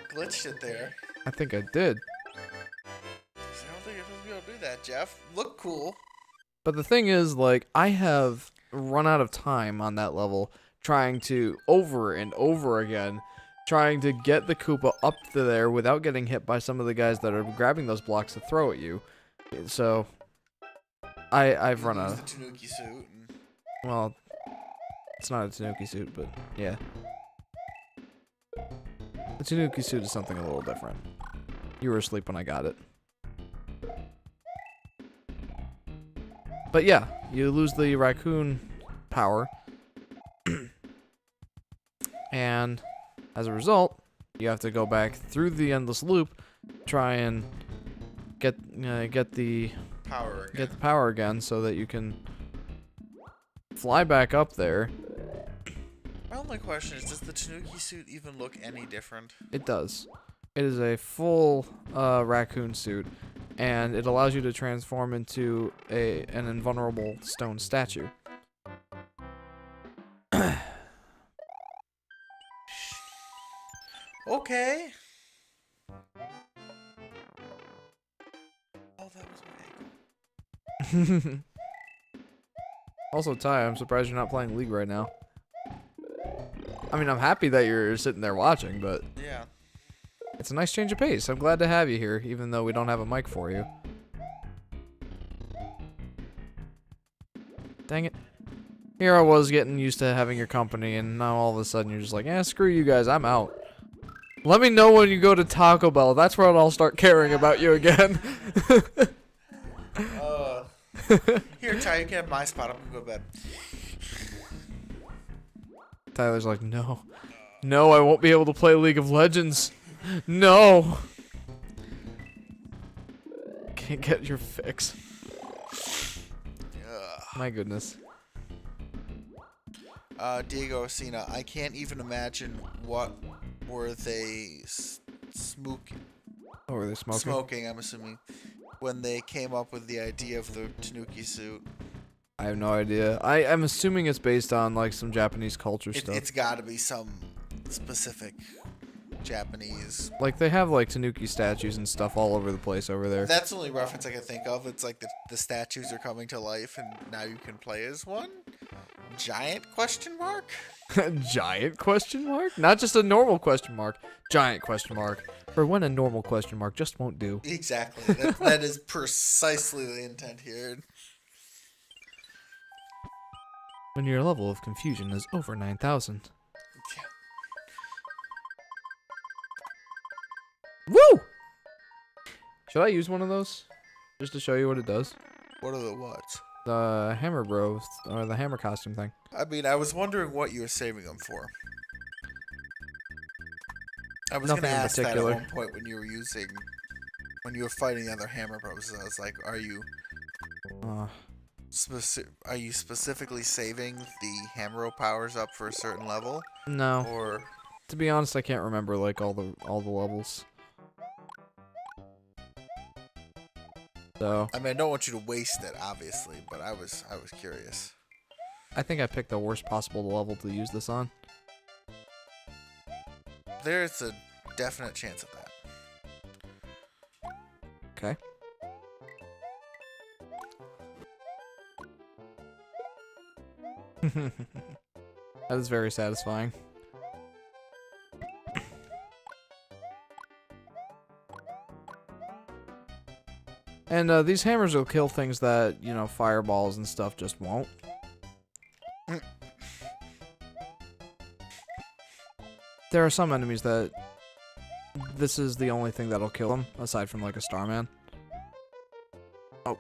glitched it there. I think I did. I don't think you're supposed to be able to do that, Jeff. Look cool. But the thing is, like, I have run out of time on that level trying to, over and over again, trying to get the Koopa up to there without getting hit by some of the guys that are grabbing those blocks to throw at you. So, I've run out Use of... the Tanuki suit. And... Well, it's not a Tanuki suit, but yeah. The Tanuki suit is something a little different. You were asleep when I got it. But yeah, you lose the raccoon power. And as a result, you have to go back through the endless loop, try and get the power again so that you can fly back up there. My only question is, does the Tanuki suit even look any different? It does. It is a full raccoon suit, and it allows you to transform into an invulnerable stone statue. Okay. Oh, that was my ankle. Also, Ty, I'm surprised you're not playing League right now. I mean, I'm happy that you're sitting there watching, but Yeah. It's a nice change of pace. I'm glad to have you here, even though we don't have a mic for you. Dang it. Here I was getting used to having your company, and now all of a sudden you're just like, screw you guys, I'm out. Let me know when you go to Taco Bell. That's where I'll start caring about you again. Here, Ty, you can have my spot. I'm gonna go to bed. Tyler's like, no. No, I won't be able to play League of Legends. No. Can't get your fix. My goodness. Diego Orsina, I can't even imagine what were they smoking. Oh, were they smoking? Smoking, I'm assuming, when they came up with the idea of the Tanuki suit. I have no idea. I'm assuming it's based on like some Japanese culture stuff. It's got to be some specific Japanese. Like they have like Tanuki statues and stuff all over the place over there. That's the only reference I can think of. It's like the statues are coming to life, and now you can play as one. Giant question mark? Giant question mark? Not just a normal question mark. Giant question mark. For when a normal question mark just won't do. Exactly. That is precisely the intent here. When your level of confusion is over 9,000. Yeah. Woo! Should I use one of those? Just to show you what it does? What are the what? The Hammer Bros, or the Hammer costume thing. I mean, I was wondering what you were saving them for. I was going to Nothing in ask that at particular. one point when you were fighting the other Hammer Bros. I was like, are you specifically saving the Hammer powers up for a certain level? No. Or To be honest, I can't remember like all the levels. So I mean, I don't want you to waste it, obviously, but I was curious. I think I picked the worst possible level to use this on. There's a definite chance of that. Okay. That is very satisfying. And these hammers will kill things that, you know, fireballs and stuff just won't. There are some enemies that this is the only thing that'll kill them, aside from like a Starman. Oh.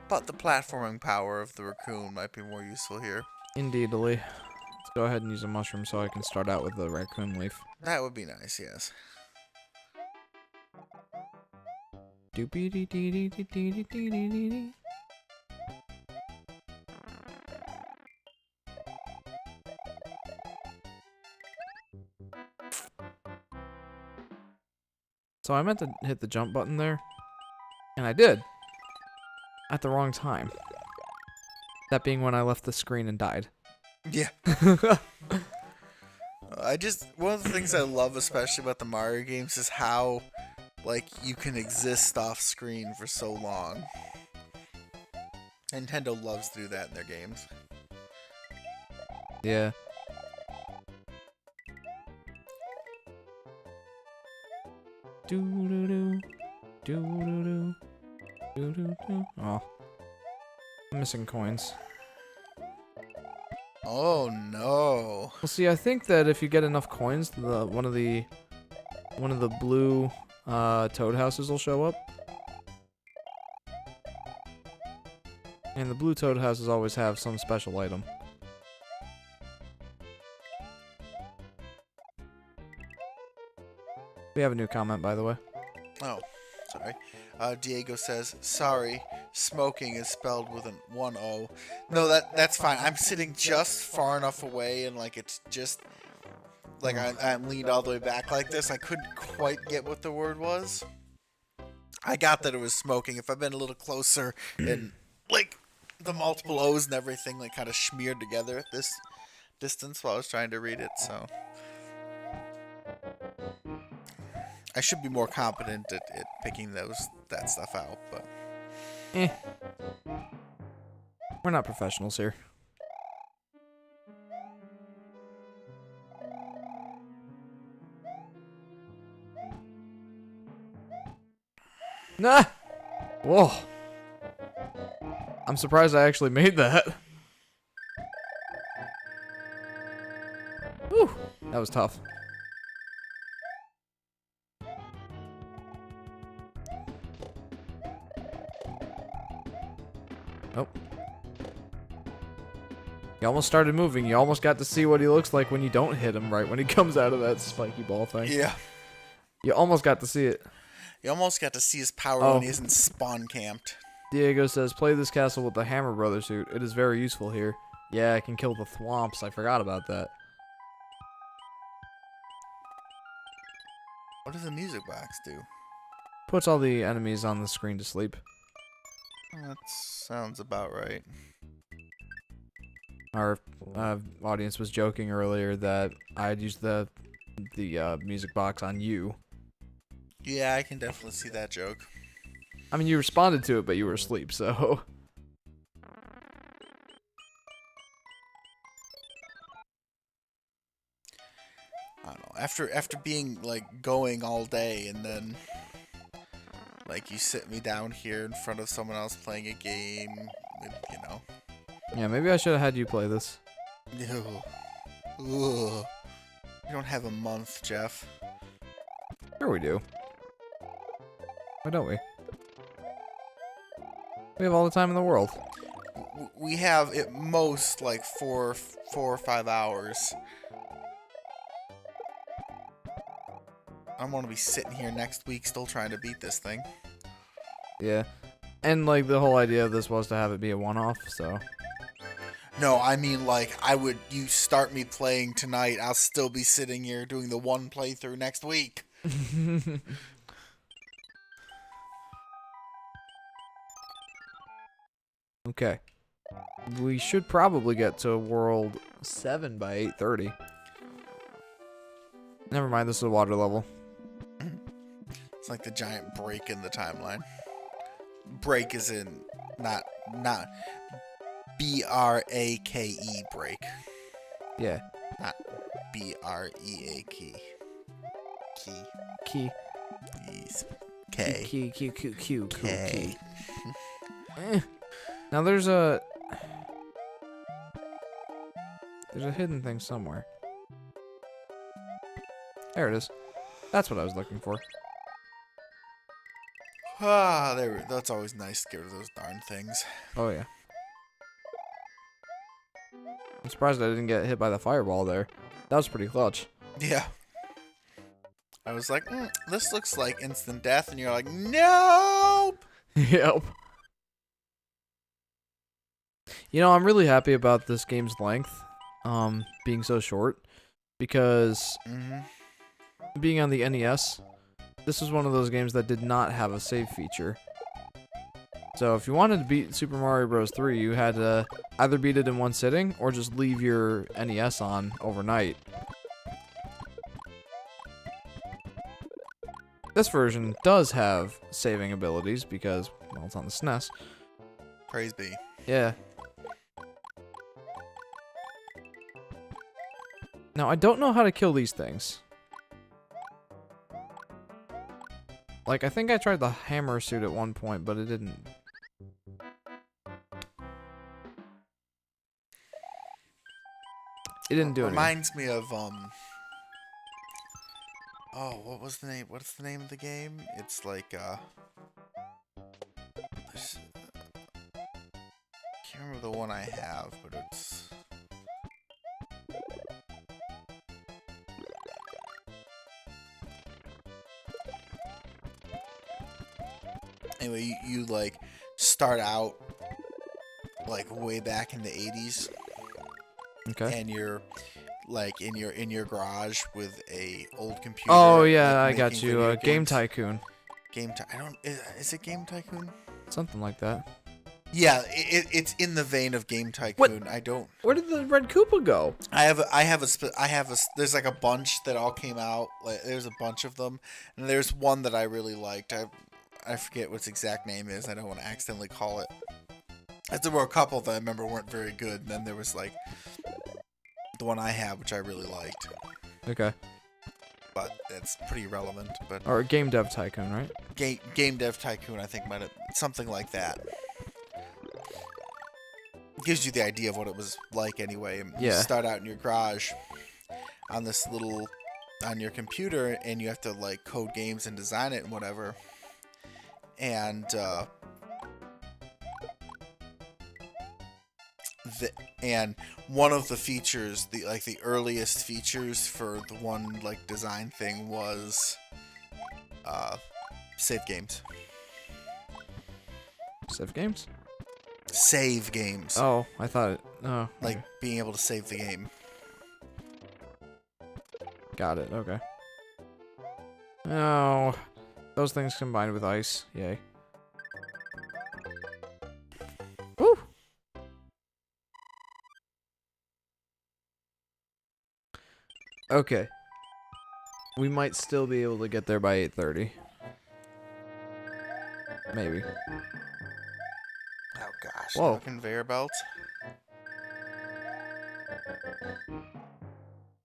But the platforming power of the raccoon might be more useful here. Indeedly. Let's go ahead and use a mushroom so I can start out with the raccoon leaf. That would be nice, yes. Doopy-dee-dee-dee-dee-dee-dee-dee-dee. So I meant to hit the jump button there, and I did. At the wrong time. That being when I left the screen and died. Yeah. One of the things I love especially about the Mario games is how, like, you can exist off screen for so long. Nintendo loves to do that in their games. Yeah. Doo-doo-doo. Doo-doo-doo. Doo-doo-doo. Oh. I'm missing coins. Oh no. Well, see, I think that if you get enough coins, one of the blue toad houses will show up. And the blue toad houses always have some special item. We have a new comment, by the way. Oh, sorry. Diego says, sorry, smoking is spelled with an 1-O. No, that's fine. I'm sitting just far enough away and like it's just like I'm leaned all the way back like this. I couldn't quite get what the word was. I got that it was smoking. If I'd been a little closer and like the multiple O's and everything like kind of smeared together at this distance while I was trying to read it, so I should be more competent at picking that stuff out, but We're not professionals here. Nah! Whoa. I'm surprised I actually made that. Whew. That was tough. Oh. He almost started moving. You almost got to see what he looks like when you don't hit him right when he comes out of that spiky ball thing. Yeah. You almost got to see it. You almost got to see his power Oh. when he isn't spawn camped. Diego says, play this castle with the Hammer Brother suit. It is very useful here. Yeah, I can kill the thwomps. I forgot about that. What does the music box do? Puts all the enemies on the screen to sleep. That sounds about right. Our audience was joking earlier that I had used the music box on you. Yeah, I can definitely see that joke. I mean, you responded to it, but you were asleep, so... I don't know. After being like going all day and then like you sit me down here in front of someone else playing a game, you know. Yeah, maybe I should have had you play this. Ew. Ugh. You don't have a month, Jeff. Sure we do. Why don't we? We have all the time in the world. We have at most like four or 5 hours. I'm gonna be sitting here next week still trying to beat this thing. Yeah. And, like, the whole idea of this was to have it be a one-off, so... No, I mean like you start me playing tonight, I'll still be sitting here doing the one playthrough next week. Okay. We should probably get to World 7 by 8:30. Never mind, this is a water level. It's like the giant break in the timeline. Break is in not B-R-A-K-E break. Yeah. Not B-R-E-A-K. Key. Key. Yes. K. Q. K. Now there's a hidden thing somewhere. There it is. That's what I was looking for. Ah, there. That's always nice to get rid of those darn things. Oh yeah. I'm surprised I didn't get hit by the fireball there. That was pretty clutch. Yeah. I was like, this looks like instant death, and you're like, nope. Yep. You know, I'm really happy about this game's length, being so short, because being on the NES, this was one of those games that did not have a save feature. So if you wanted to beat Super Mario Bros. 3, you had to either beat it in one sitting, or just leave your NES on overnight. This version does have saving abilities, because, well, it's on the SNES. Praise be. Yeah. Now, I don't know how to kill these things. Like, I think I tried the hammer suit at one point, but it didn't. It didn't do anything. Reminds me of oh, what was the name? What's the name of the game? It's like can't remember the one I have, but it's anyway. You like start out like way back in the 80s. Okay. And you're like in your garage with a old computer. Oh yeah, like, I got making you. video Game games. Tycoon. I don't. Is it Game Tycoon? Something like that. Yeah, it's in the vein of Game Tycoon. I don't. Where did the Red Koopa go? I have a. There's like a bunch that all came out. Like there's a bunch of them, and there's one that I really liked. I forget what its exact name is. I don't want to accidentally call it. There were a couple that I remember weren't very good, and then there was like the one I have, which I really liked. Okay. but it's pretty relevant. But Or Game Dev Tycoon, right? Game Dev Tycoon, I think, might have something like that. Gives you the idea of what it was like anyway. You Yeah. start out in your garage on this little on your computer, and you have to like code games and design it and whatever. And and one of the features, the earliest features for the one like design thing was save games. Save games? Save games. Oh, I thought it. Oh, Like okay. being able to save the game. Got it. Okay. Oh, those things combined with ice. Yay. Woo! Okay. We might still be able to get there by 8:30. Maybe. Oh gosh. Whoa. No conveyor belts.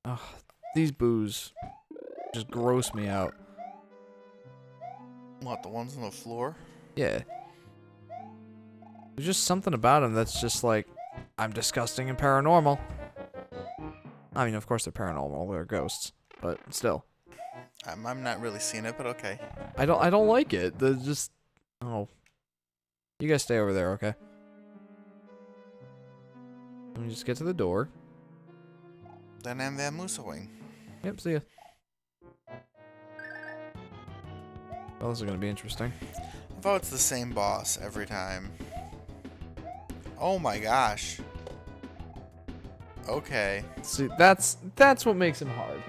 Ugh, these boos just gross me out. What, the ones on the floor? Yeah. There's just something about them that's just like, I'm disgusting and paranormal. I mean, of course they're paranormal, they're ghosts, but still. I'm not really seeing it, but okay. I don't like it. They're just, oh. You guys stay over there, okay? Let me just get to the door. Then I'm that Musa wing. Yep, see ya. Well, this is gonna be interesting. I thought it's the same boss every time. Oh my gosh. Okay. See, that's what makes him hard.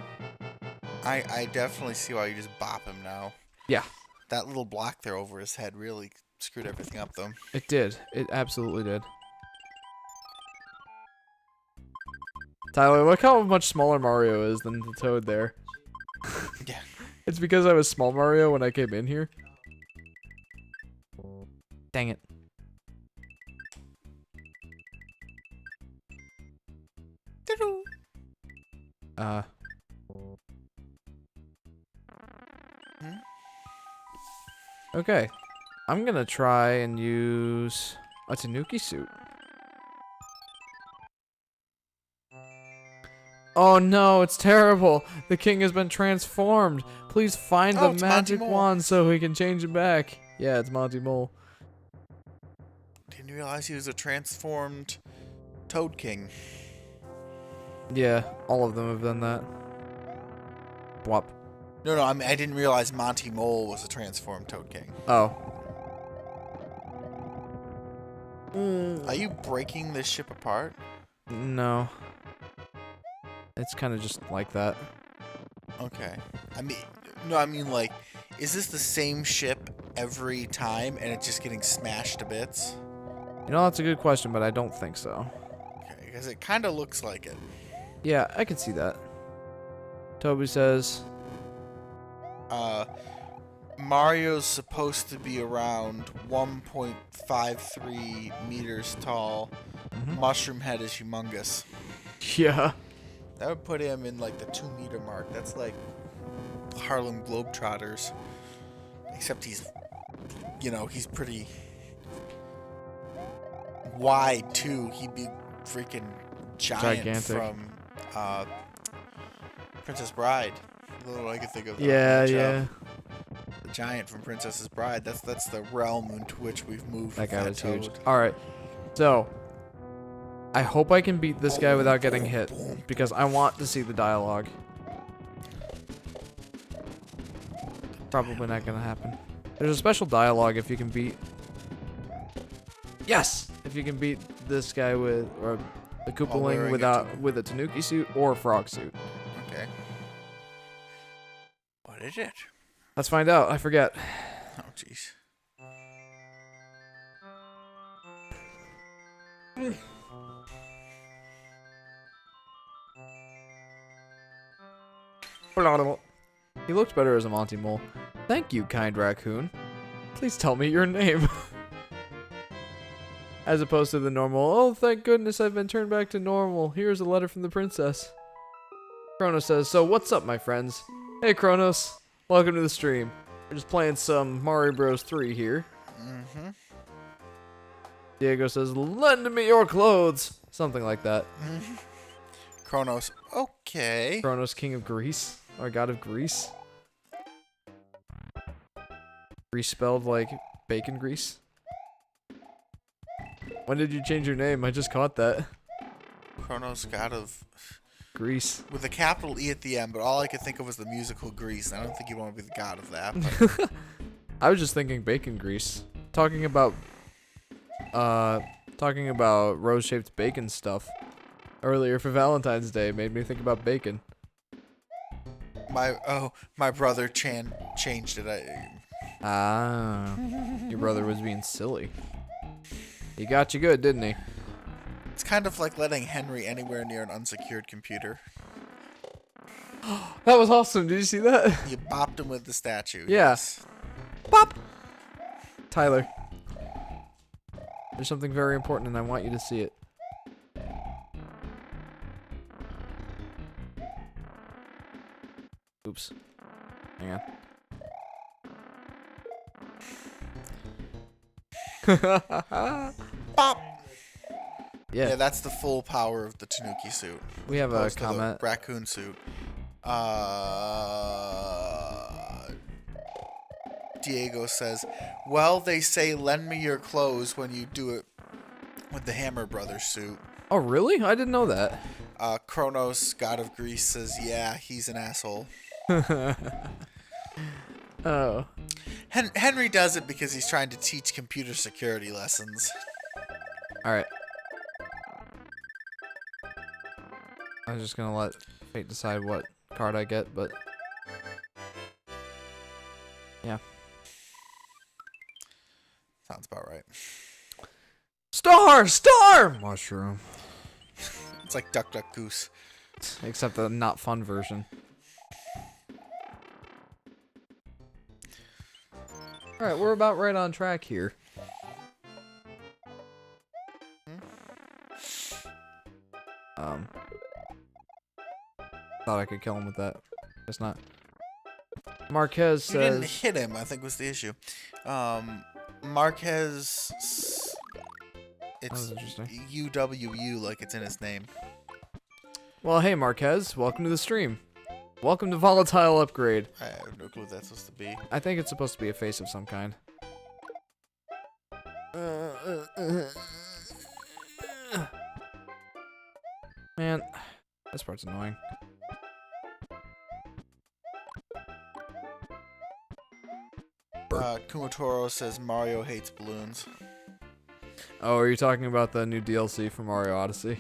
I definitely see why you just bop him now. Yeah. That little block there over his head really screwed everything up, though. It did. It absolutely did. Tyler, look how much smaller Mario is than the Toad there. Yeah. It's because I was small Mario when I came in here. Dang it. Uh. Hmm? Okay. I'm gonna try and use a Tanuki suit. Oh no, it's terrible. The king has been transformed. Please find Oh, the it's Monty magic Mole. wand so we can change it back. Yeah, it's Monty Mole. Didn't realize he was a transformed Toad King. Yeah, all of them have done that. Bwop. No, I mean, I didn't realize Monty Mole was a transformed Toad King. Oh. Are you breaking this ship apart? No. It's kind of just like that. Okay. I mean, like, is this the same ship every time and it's just getting smashed to bits? You know, that's a good question, but I don't think so. Okay, because it kind of looks like it. Yeah, I can see that. Toby says, Mario's supposed to be around 1.53 meters tall. Mushroom Head is humongous. yeah. That would put him in like the 2-meter mark. That's like Harlem Globetrotters. Except he's, he's pretty wide too. He'd be freaking gigantic from Princess Bride. Little I could think of. Yeah, the yeah. The giant from Princess's Bride. That's the realm into which we've moved. That with guy was Toad. huge. Alright, so I hope I can beat this guy without getting hit, because I want to see the dialogue. Probably not gonna happen. There's a special dialogue if you can beat... Yes! If you can beat this guy with... or the Koopaling wearing with a Tanuki suit or a frog suit. Okay. What is it? Let's find out. I forget. Oh, jeez. He looks better as a Monty Mole. Thank you, kind raccoon. Please tell me your name. As opposed to the normal, oh, thank goodness I've been turned back to normal. Here's a letter from the princess. Chrono says, so what's up, my friends? Hey Kronos, welcome to the stream. We're just playing some Mario Bros 3 here. Mm-hmm. Diego says, lend me your clothes. Something like that. Mm-hmm. Kronos. Okay. Kronos, king of Greece. Or god of Greece. Greece spelled like bacon grease. When did you change your name? I just caught that. Kronos, god of... Greece. With a capital E at the end, but all I could think of was the musical Grease. I don't think you want to be the god of that. But... I was just thinking bacon grease. Talking about rose-shaped bacon stuff earlier for Valentine's Day made me think about bacon. My brother changed it. Your brother was being silly. He got you good, didn't he? It's kind of like letting Henry anywhere near an unsecured computer. That was awesome. Did you see that? You bopped him with the statue. Yeah. Yes. Pop! Tyler. There's something very important and I want you to see it. Oops. Hang on. Bop! Yeah, Yeah, that's the full power of the Tanuki suit. we have a Opposed to the comment. raccoon suit. Diego says, well, they say lend me your clothes when you do it with the Hammer Brothers suit. Oh, really? I didn't know that. Kronos, god of Greece, says, yeah, he's an asshole. Oh. Henry does it because he's trying to teach computer security lessons. Alright. I was just gonna let fate decide what card I get, but... yeah. Sounds about right. Star! Star! Mushroom. It's like Duck Duck Goose. Except the not fun version. Alright, we're about right on track here. Thought I could kill him with that. Guess not. Marquez You didn't says... hit him, I think was the issue. Marquez... That was It's interesting. UWU, like it's in his name. Well, hey Marquez, welcome to the stream. Welcome to Volatile Upgrade. I have no clue what that's supposed to be. I think it's supposed to be a face of some kind. Man, this part's annoying. Kumotoro says Mario hates balloons. Oh, are you talking about the new DLC for Mario Odyssey?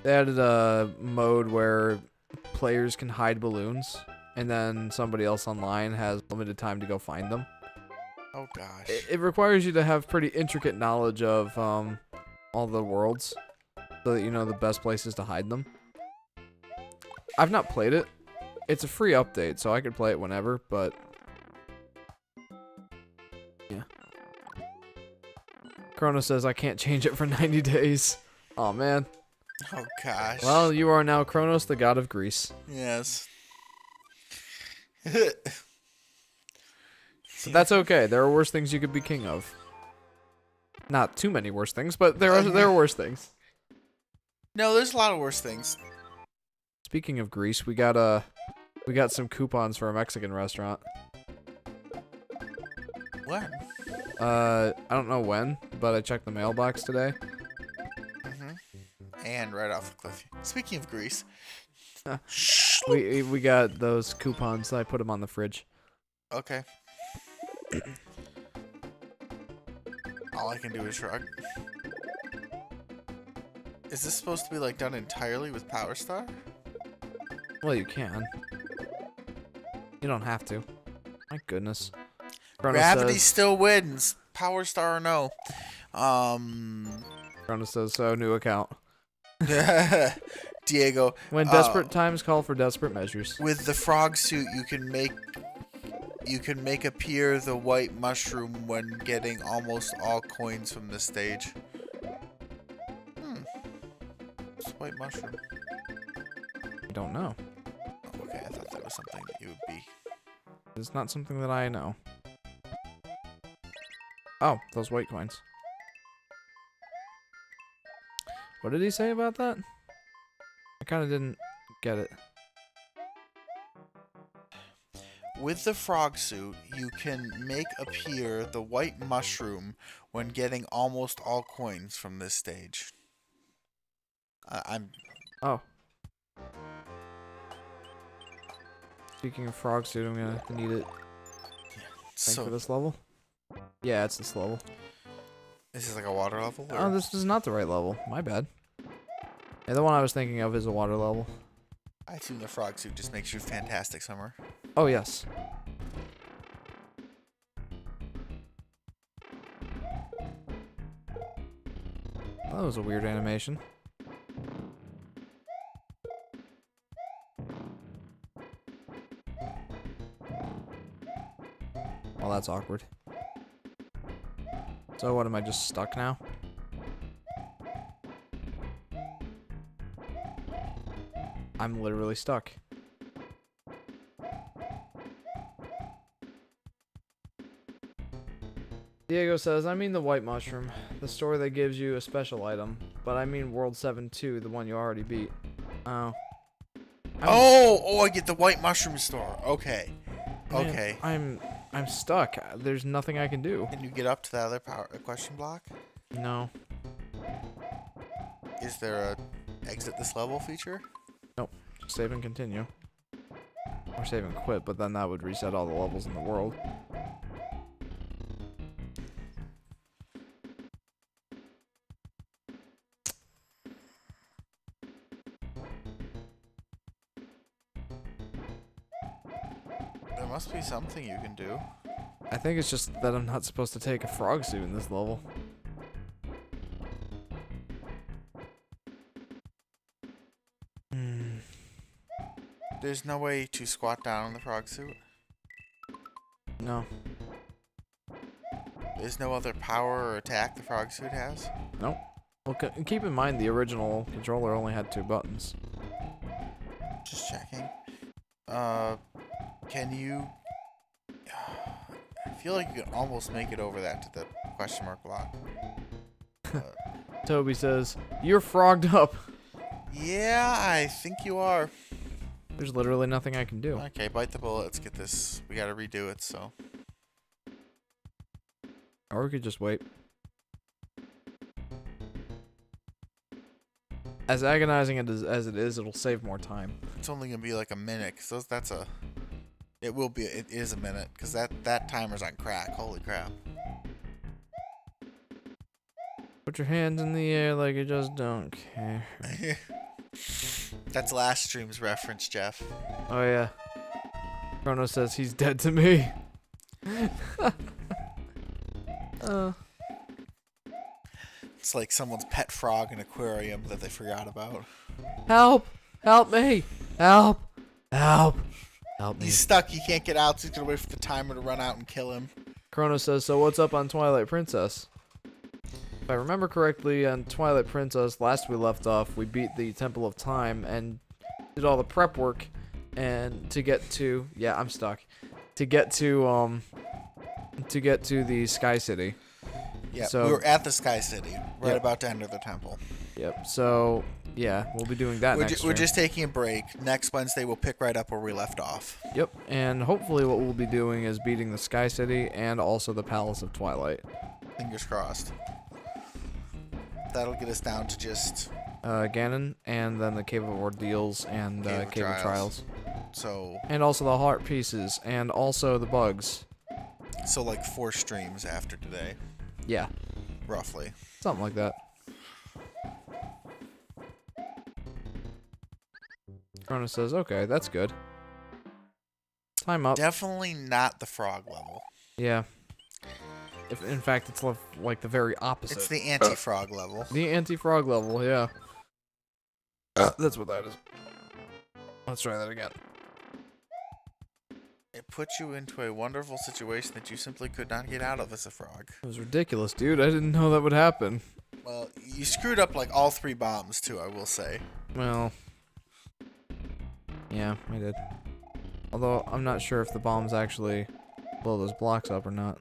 They added a mode where players can hide balloons, and then somebody else online has limited time to go find them. Oh gosh. It requires you to have pretty intricate knowledge of all the worlds, so that you know the best places to hide them. I've not played it. It's a free update, so I could play it whenever, but... yeah. Chrono says I can't change it for 90 days. Aw, man. Oh gosh. Well, you are now Kronos, the god of Greece. Yes. But that's okay. There are worse things you could be king of. Not too many worse things, but there are worse things. No, there's a lot of worse things. Speaking of Greece, we got some coupons for a Mexican restaurant. When? I don't know when, but I checked the mailbox today. And right off the cliff. Speaking of Greece. We got those coupons. I put them on the fridge. Okay. All I can do is shrug. Is this supposed to be like done entirely with Power Star? Well, you can. You don't have to. My goodness. Chrono Gravity says, still wins. Power Star or no. Chrono says so. New account. Diego. When desperate times call for desperate measures. With the frog suit, you can make appear the white mushroom when getting almost all coins from this stage. It's white mushroom. I don't know. Oh, okay, I thought that was something that you would be. It's not something that I know. Oh, those white coins. What did he say about that? I kind of didn't get it. With the frog suit, you can make appear the white mushroom when getting almost all coins from this stage. I'm. Oh. Speaking of frog suit, I'm gonna need it. For this level? Yeah, it's this level. This is like a water level? Or? Oh, this is not the right level. My bad. Yeah, the one I was thinking of is a water level. I assume the frog suit just makes you fantastic summer. Oh, yes. That was a weird animation. Well, that's awkward. So what, am I just stuck now? I'm literally stuck. Diego says, I mean the white mushroom, the store that gives you a special item, but I mean World 7 2, the one you already beat. Oh. I get the white mushroom store. Okay. Man, Okay. I'm stuck. There's nothing I can do. Can you get up to the other question block? No. Is there a exit this level feature? Nope. Just save and continue. Or save and quit, but then that would reset all the levels in the world. There must be something you can do. I think it's just that I'm not supposed to take a frog suit in this level. There's no way to squat down in the frog suit? No. There's no other power or attack the frog suit has? Nope. Well, keep in mind the original controller only had 2 buttons. Just checking. Can you... I feel like you can almost make it over that to the question mark block. Toby says, you're frogged up. Yeah, I think you are. There's literally nothing I can do. Okay, bite the bullet. Let's get this. We gotta redo it, so. Or we could just wait. As agonizing as it is, it'll save more time. It's only gonna be like a minute, cause that's a... It will be, it is a minute, cause that timer's on crack. Holy crap. Put your hands in the air like you just don't care. That's last stream's reference, Jeff. Oh yeah. Chrono says he's dead to me. It's like someone's pet frog in an aquarium that they forgot about. Help! Help me! Help! Help! Help me. He's stuck. He can't get out, so he's gonna wait for the timer to run out and kill him. Chrono says, so what's up on Twilight Princess? If I remember correctly, on Twilight Princess, last we left off, we beat the Temple of Time and did all the prep work, and to get to... Yeah, I'm stuck. To get to the Sky City. Yeah, so, we were at the Sky City, right Yep. about to enter the temple. Yep, so, yeah, we'll be doing that next We're stream. just taking a break. Next Wednesday, we'll pick right up where we left off. Yep, and hopefully what we'll be doing is beating the Sky City and also the Palace of Twilight. Fingers crossed. That'll get us down to just... Ganon, and then the Cave of Ordeals, and Cave of Trials. So... And also the heart pieces, and also the bugs. So like 4 streams after today. Yeah. Roughly. Something like that. Chrono says, okay, that's good. Time up. Definitely not the frog level. Yeah. If, in fact, it's like the very opposite. It's the anti-frog level. The anti-frog level, yeah. That's what that is. Let's try that again. It puts you into a wonderful situation that you simply could not get out of as a frog. It was ridiculous, dude. I didn't know that would happen. Well, you screwed up like all 3 bombs too, I will say. Well, Yeah, I did. Although, I'm not sure if the bombs actually blow those blocks up or not.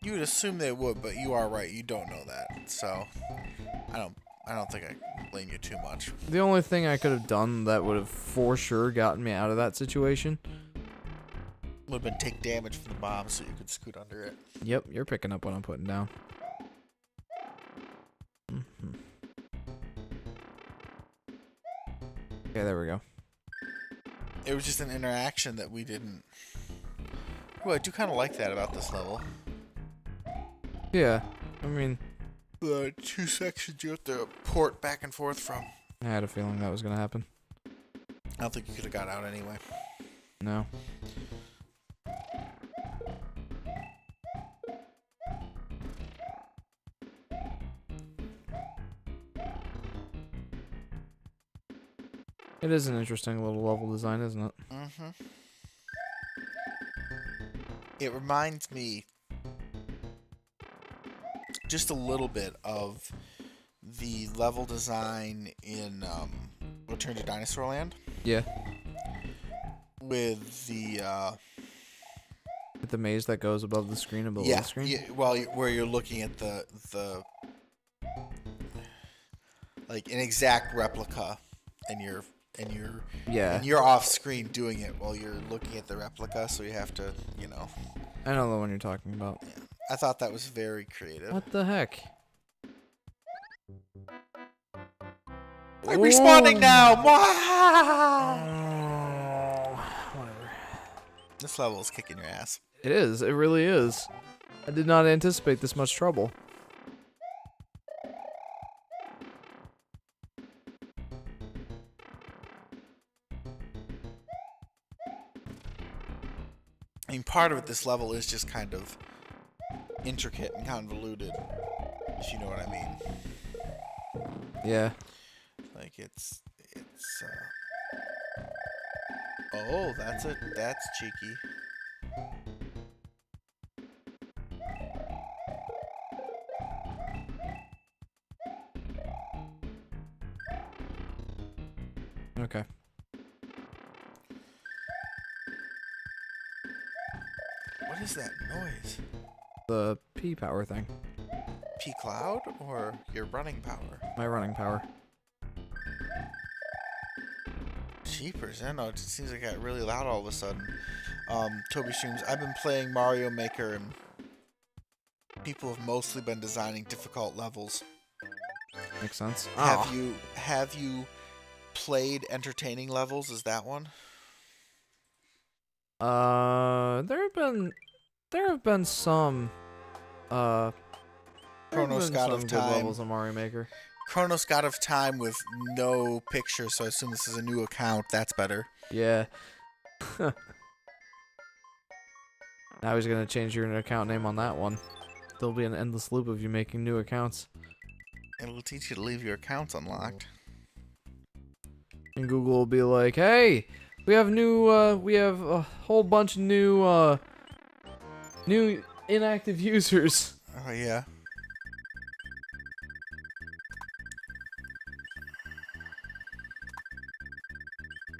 You would assume they would, but you are right. You don't know that, so I don't think I can blame you too much. The only thing I could have done that would have for sure gotten me out of that situation. Would have been take damage from the bomb so you could scoot under it. Yep, you're picking up what I'm putting down. Okay, there we go. It was just an interaction that we didn't... Ooh, I do kind of like that about this level. Yeah, I mean, The 2 sections you have to port back and forth from. I had a feeling that was gonna happen. I don't think you could have got out anyway. No. It is an interesting little level design, isn't it? Mm-hmm. It reminds me just a little bit of the level design in Return to Dinosaur Land. Yeah. With the With the maze that goes above the screen and below the screen? yeah, well, where you're looking at the like an exact replica, and you're Yeah. and you're off screen doing it while you're looking at the replica, so you have to, you know. I know the one you're talking about. Yeah. I thought that was very creative. What the heck? I'm respawning now! Whatever. This level is kicking your ass. It is. It really is. I did not anticipate this much trouble. I mean, part of it, this level is just kind of intricate and convoluted, if you know what I mean. Yeah. Like, it's oh, that's cheeky. Okay. What is that noise? The P power thing. P cloud or your running power? My running power. Jeepers, I know, it seems like it got really loud all of a sudden. Toby streams, I've been playing Mario Maker and people have mostly been designing difficult levels. Makes sense. Have you played entertaining levels? Is that one? There have been some Chronos God of good Time. levels on Mario Maker. Chronos God of Time with no picture, so I assume this is a new account. That's better. Yeah. Now he's gonna change your account name on that one. There'll be an endless loop of you making new accounts. It'll teach you to leave your accounts unlocked. And Google will be like, "Hey, we have a whole bunch of new inactive users." Oh, yeah.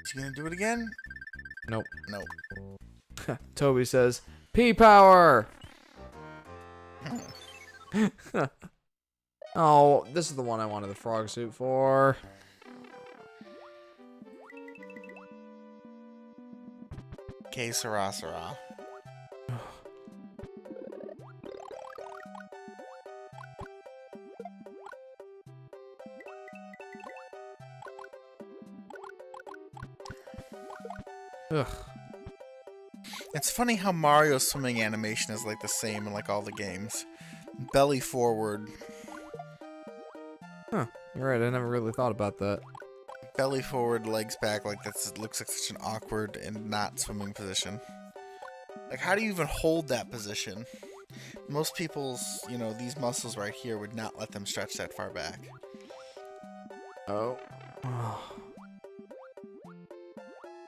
Is he gonna do it again? Nope. Nope. Toby says, "P power." Oh, this is the one I wanted the frog suit for. Que sera, sera. Ugh. It's funny how Mario's swimming animation is like the same in like all the games. Belly forward. Huh. You're right. I never really thought about that. Belly forward, legs back, like it looks like such an awkward and not swimming position. Like, how do you even hold that position? Most people's, you know, these muscles right here would not let them stretch that far back. Oh.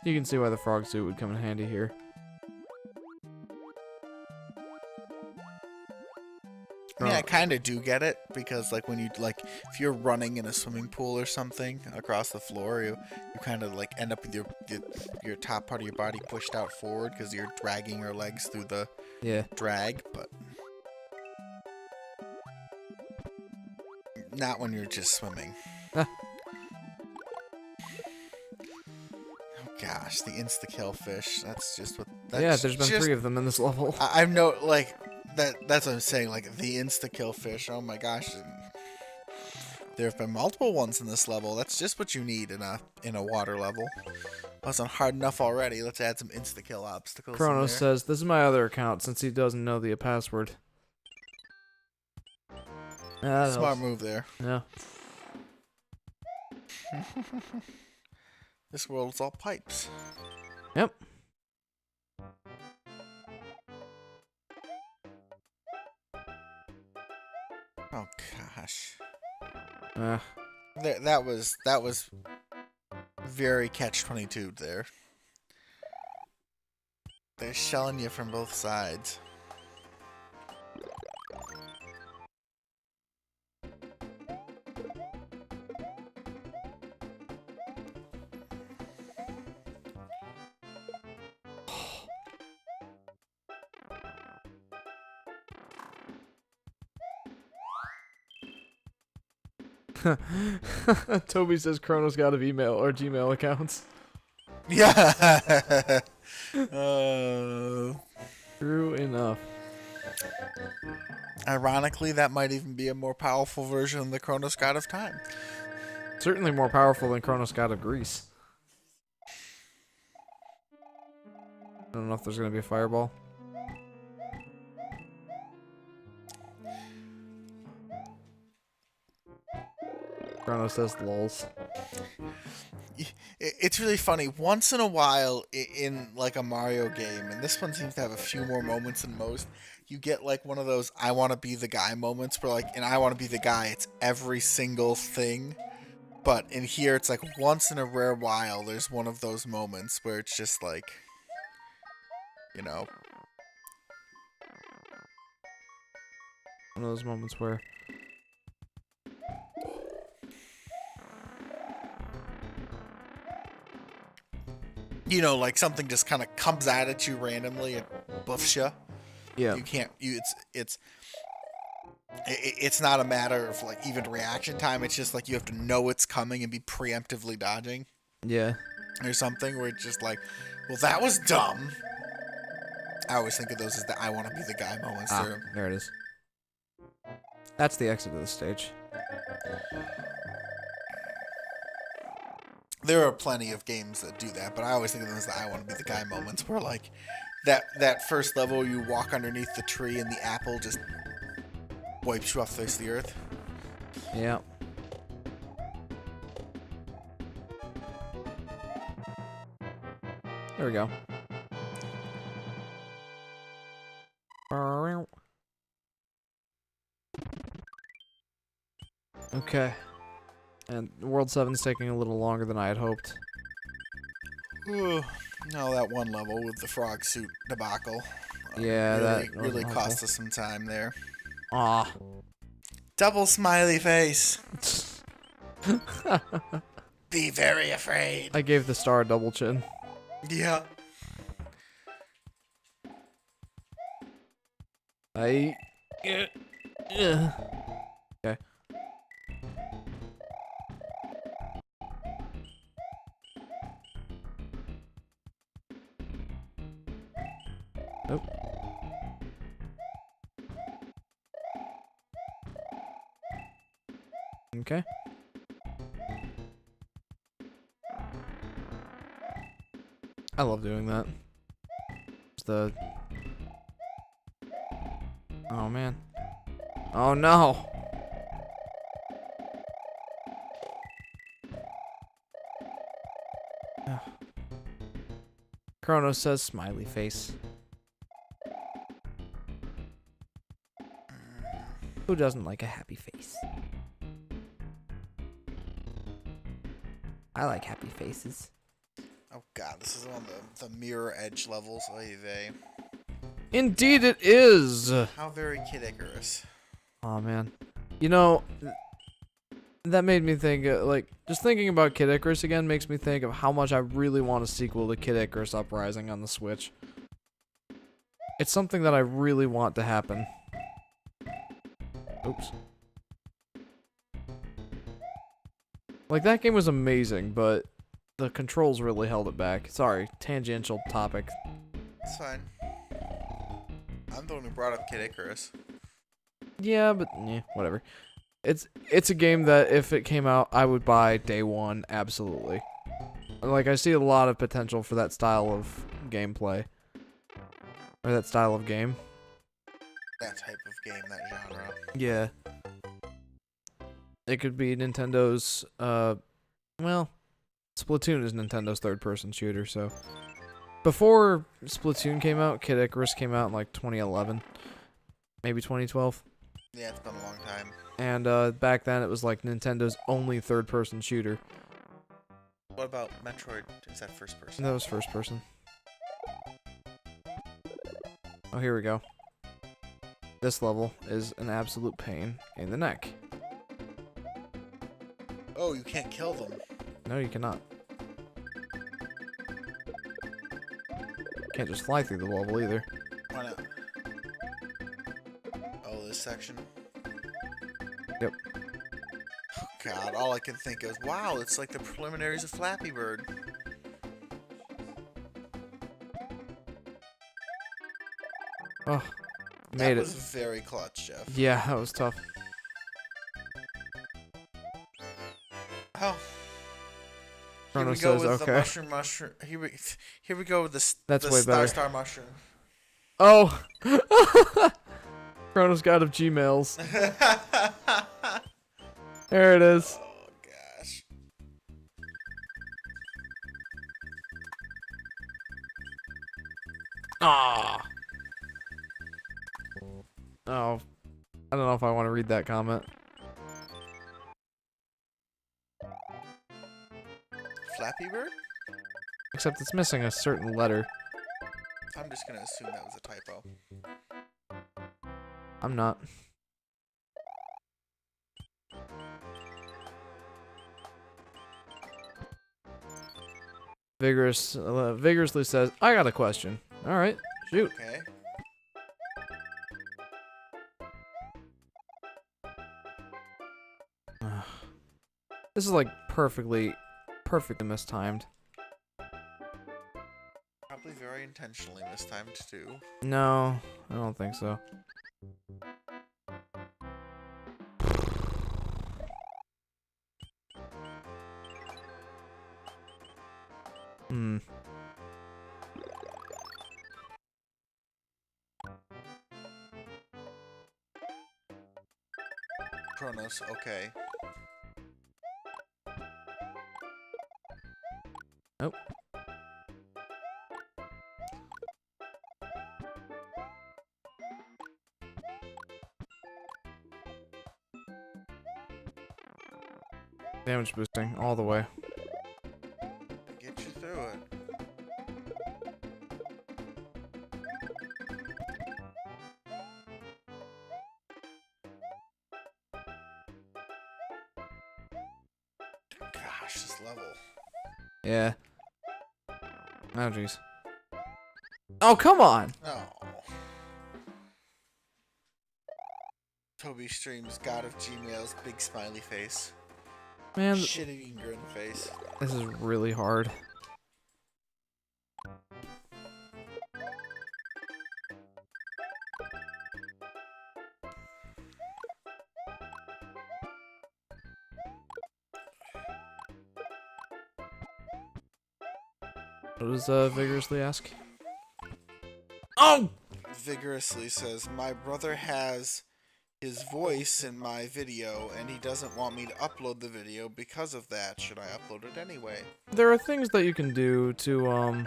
You can see why the frog suit would come in handy here. I mean, I kind of do get it because, like, when you if you're running in a swimming pool or something across the floor, you kind of like end up with your top part of your body pushed out forward because you're dragging your legs through the drag, but not when you're just swimming. Ah. Oh gosh, the insta-kill fish. That's just what. Yeah, there's been 3 of them in this level. I know, like. That's what I'm saying, like, the insta-kill fish, oh my gosh. There have been multiple ones in this level. That's just what you need in a water level. Wasn't hard enough already. Let's add some insta-kill obstacles. Chronos says, this is my other account since he doesn't know the password. Smart move there. Yeah. This world is all pipes. Yep. Oh gosh. That was very catch-22 there. They're shelling you from both sides. Toby says Chronos got of email or Gmail accounts. Yeah. True enough. Ironically, that might even be a more powerful version of the Chronos God of Time. Certainly more powerful than Chronos God of Greece. I don't know if there's gonna be a fireball. Chronos says lols. It's really funny. Once in a while in like a Mario game, and this one seems to have a few more moments than most, you get like one of those I want to be the guy moments where like, and I want to be the guy, it's every single thing. But in here, it's like once in a rare while, there's one of those moments where it's just like, you know. One of those moments where... You know, like something just kind of comes at you randomly and buffs you. Yeah. You can't. It's not a matter of like even reaction time. It's just like you have to know it's coming and be preemptively dodging. Yeah. Or something where it's just like, well, that was dumb. I always think of those as the I want to be the guy moments. Ah, there it is. That's the exit of the stage. There are plenty of games that do that, but I always think of them as the I want to be the guy moments where like that first level you walk underneath the tree and the apple just wipes you off the face of the earth. Yeah. There we go. Okay. And World 7's taking a little longer than I had hoped. Ooh, no, that one level with the frog suit debacle. Yeah, that really cost us some time there. Ah. Double smiley face. Be very afraid. I gave the star a double chin. Yeah. Okay. Nope. Okay. I love doing that. It's the... Oh, man. Oh, no! Chronos says smiley face. Who doesn't like a happy face? I like happy faces. Oh god, this is one of the mirror edge levels. Oy vey. Indeed it is! How very Kid Icarus. Oh man, you know, that made me think. Like, just thinking about Kid Icarus again makes me think of how much I really want a sequel to Kid Icarus Uprising on the Switch. It's something that I really want to happen. Oops. Like, that game was amazing, but the controls really held it back. Sorry, tangential topic. It's fine. I'm the one who brought up Kid Icarus. Yeah, but yeah, whatever. It's a game that if it came out, I would buy day one, absolutely. Like, I see a lot of potential for that style of gameplay. Or that style of game. That type of game, that genre. Yeah. It could be Nintendo's, well, Splatoon is Nintendo's third-person shooter, so. Before Splatoon came out, Kid Icarus came out in, like, 2011. Maybe 2012. Yeah, it's been a long time. And, back then, it was, like, Nintendo's only third-person shooter. What about Metroid? Is that first person? That was first-person. Oh, here we go. This level is an absolute pain in the neck. Oh, you can't kill them. No, you cannot. Can't just fly through the level either. Why not? Oh, this section? Yep. Oh, God, all I can think is, wow, it's like the preliminaries of Flappy Bird. Oh, That made was it. very clutch, Jeff. Yeah, that was tough. Oh. Here Chrono we go says, with okay. the mushroom. Here we go with That's the way better. star mushroom. Oh! Chrono's God of Gmails. There it is. Oh, gosh. Ah. Oh. I don't know if I want to read that comment. Flappy Bird? Except it's missing a certain letter. I'm just gonna assume that was a typo. I'm not. Vigorously says, I got a question. Alright, shoot. Okay. This is like perfectly mistimed. Probably very intentionally mistimed too. No, I don't think so. Hmm. Kronos, okay. Nope. Damage boosting all the way. Get you through it. Gosh, this level. Yeah. Oh jeez. Oh come on. Oh. Toby streams God of Gmail's big smiley face. Man, Shit-eating grin face. this is really hard. What does vigorously ask? Oh! Vigorously says, my brother has his voice in my video and he doesn't want me to upload the video because of that. Should I upload it anyway? There are things that you can do to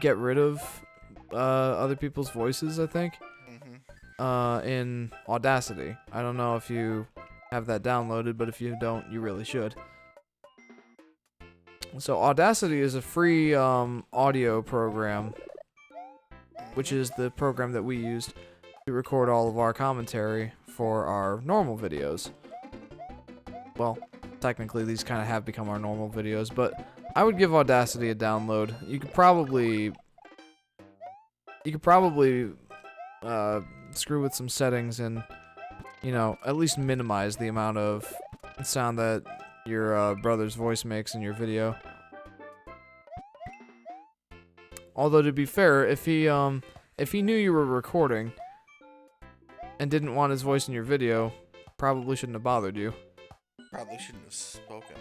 get rid of other people's voices, I think. In Audacity. I don't know if you have that downloaded, but if you don't, you really should. So Audacity is a free audio program, which is the program that we used. to record all of our commentary for our normal videos. Well, technically these kind of have become our normal videos, but I would give Audacity a download. You could probably screw with some settings and, you know, at least minimize the amount of sound that your brother's voice makes in your video. Although, to be fair, if he knew you were recording and didn't want his voice in your video, probably shouldn't have bothered you. Probably shouldn't have spoken.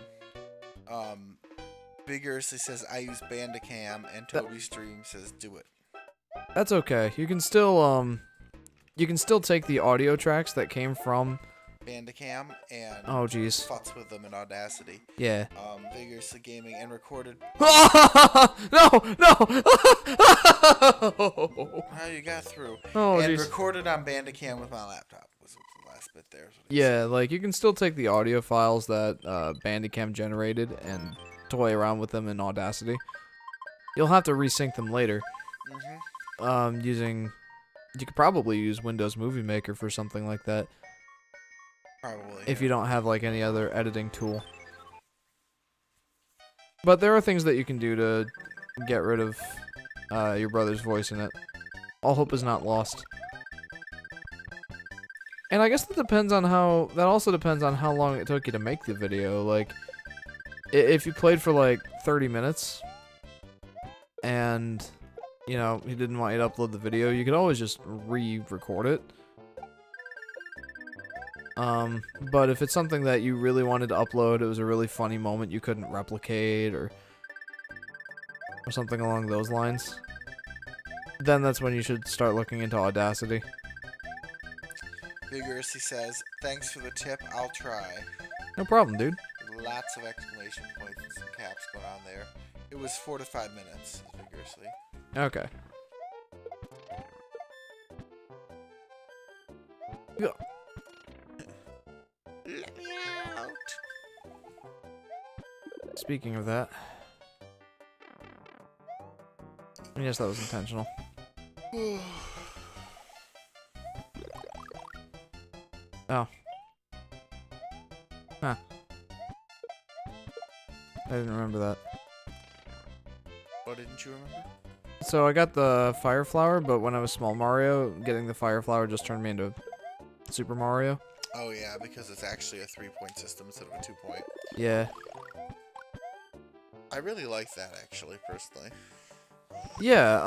Vigorously says I use Bandicam, and Toby Stream says do it. That's okay. You can still take the audio tracks that came from Bandicam and oh jeez. futz with them in Audacity. Yeah. Vigorously Gaming and recorded. No! How you got through? Oh and jeez. recorded on Bandicam with my laptop was the last bit there. Yeah, like you can still take the audio files that Bandicam generated and toy around with them in Audacity. You'll have to resync them later. Mm-hmm. You could probably use Windows Movie Maker for something like that. Probably. If you don't have like any other editing tool. But there are things that you can do to get rid of your brother's voice in it. All hope is not lost. And I guess that also depends on how long it took you to make the video. Like, if you played for like 30 minutes and, you know, he didn't want you to upload the video, you could always just re-record it. But if it's something that you really wanted to upload, it was a really funny moment you couldn't replicate or something along those lines, then that's when you should start looking into Audacity. Vigorously says, thanks for the tip, I'll try. No problem, dude. Lots of exclamation points and some caps going on there. It was 4 to 5 minutes, Vigorously. Okay. Yeah. Let me out. Speaking of that, yes, that was intentional. Oh. Huh. I didn't remember that. What didn't you remember? So I got the Fire Flower, but when I was Small Mario, getting the Fire Flower just turned me into Super Mario. Oh yeah, because it's actually a 3-point system instead of a 2-point. Yeah. I really like that, actually, personally. Yeah,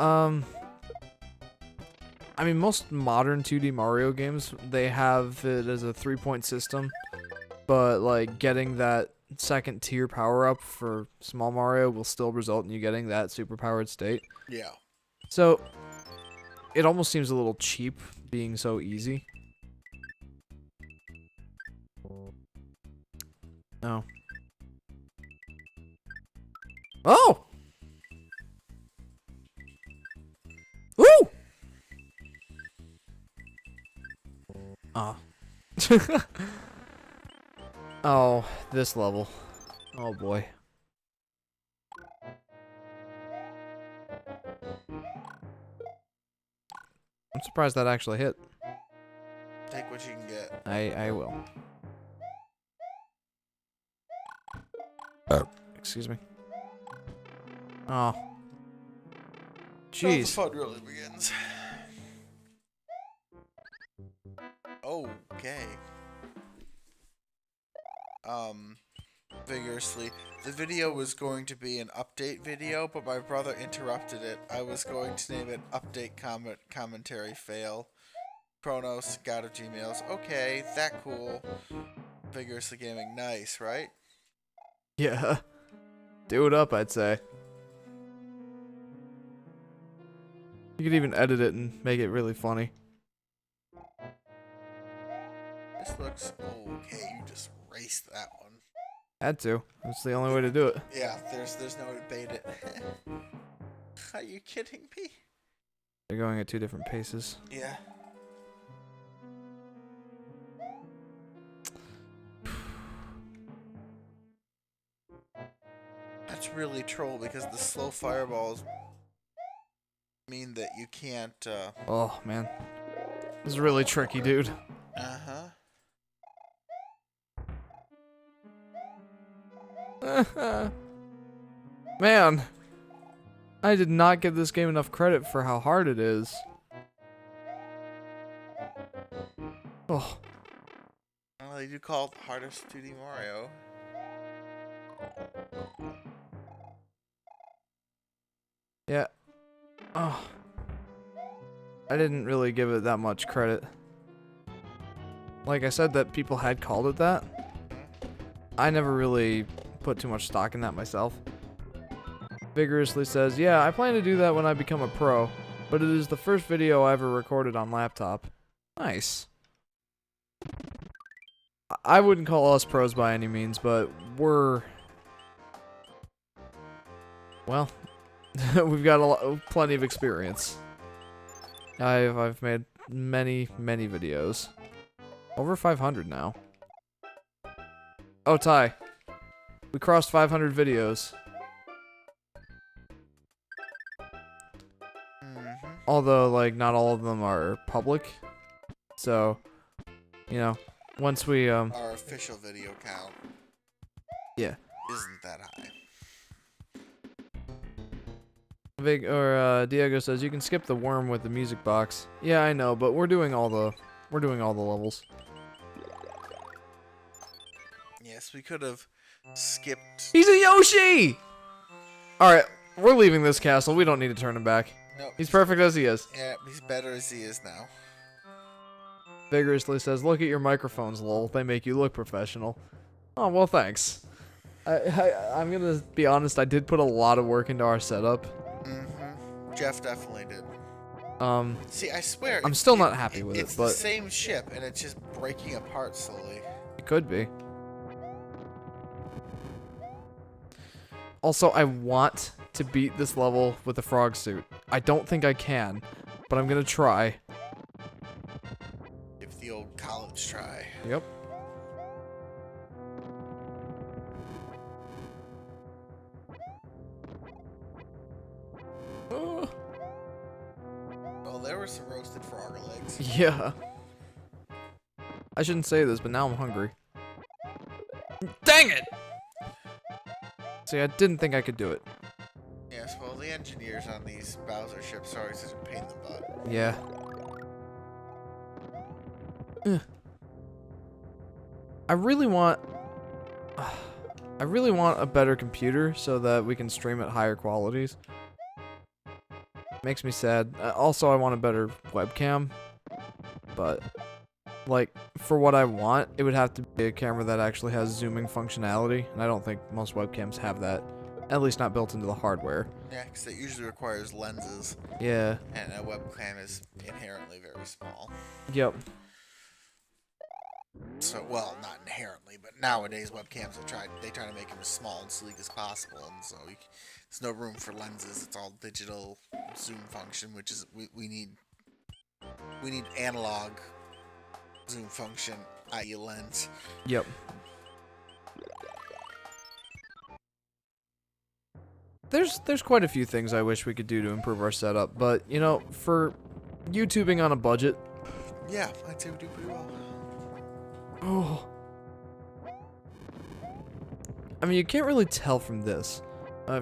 I mean, most modern 2D Mario games, they have it as a 3-point system, but, like, getting that second tier power-up for Small Mario will still result in you getting that super-powered state. Yeah. So, it almost seems a little cheap being so easy. Oh. Oh! Ooh! Oh. Oh, this level. Oh boy. I'm surprised that actually hit. Take what you can get. I will. Excuse me. Oh. Now the Jeez. fun really begins. Okay. Vigorously. The video was going to be an update video, but my brother interrupted it. I was going to name it Update Commentary Fail. Chronos, God of Gmails. Okay, that cool. Vigorously Gaming. Nice, right? Yeah. Do it up, I'd say. You could even edit it and make it really funny. This looks okay. You just raced that one. Had to. That's the only way to do it. Yeah, there's no way to bait it. Are you kidding me? They're going at 2 different paces. Yeah. That's really troll because the slow fireballs mean that you can't, Oh, man. This is really tricky, dude. Man, I did not give this game enough credit for how hard it is. Oh. Well, they do call it the hardest 2D Mario. Yeah. Oh. I didn't really give it that much credit. Like I said that people had called it that. I never really put too much stock in that myself. Vigorously says, yeah, I plan to do that when I become a pro, but it is the first video I ever recorded on laptop. Nice. I wouldn't call us pros by any means, but we're... Well, we've got plenty of experience. I've made many videos. Over 500 now. Oh, Ty. We crossed 500 videos. Although, like, not all of them are public. So, you know, once we, Our official video count. Yeah. Isn't that high. Diego says, you can skip the worm with the music box. Yeah, I know, but we're doing all the levels. Yes, we could have skipped. He's a Yoshi! Alright, we're leaving this castle. We don't need to turn him back. Nope. He's perfect as he is. Yeah, he's better as he is now. Vigorously says, look at your microphones, lol. They make you look professional. Oh, well, thanks. I'm gonna be honest, I did put a lot of work into our setup. Jeff definitely did. See, I swear. I'm still not happy with it, it's but... the same ship, and it's just breaking apart slowly. It could be. Also, I want to beat this level with a frog suit. I don't think I can, but I'm gonna try. Give the old college try. Yep. Well, there were some roasted frog legs. Yeah. I shouldn't say this, but now I'm hungry. Dang it! See, I didn't think I could do it. Yes, well, the engineers on these Bowser ships are always such a pain in the butt. Yeah. Ugh. I really want a better computer so that we can stream at higher qualities. Makes me sad. Also, I want a better webcam, but like for what I want, it would have to be a camera that actually has zooming functionality, and I don't think most webcams have that. At least not built into the hardware. Yeah, because it usually requires lenses. Yeah. And a webcam is inherently very small. Yep. So, well, not inherently, but nowadays webcams they try to make them as small and sleek as possible, and so there's no room for lenses. It's all digital zoom function, which is we need analog zoom function, i.e. lens. Yep. There's quite a few things I wish we could do to improve our setup, but you know, for YouTubing on a budget. Yeah, I'd say we do pretty well. Oh. I mean, you can't really tell from this,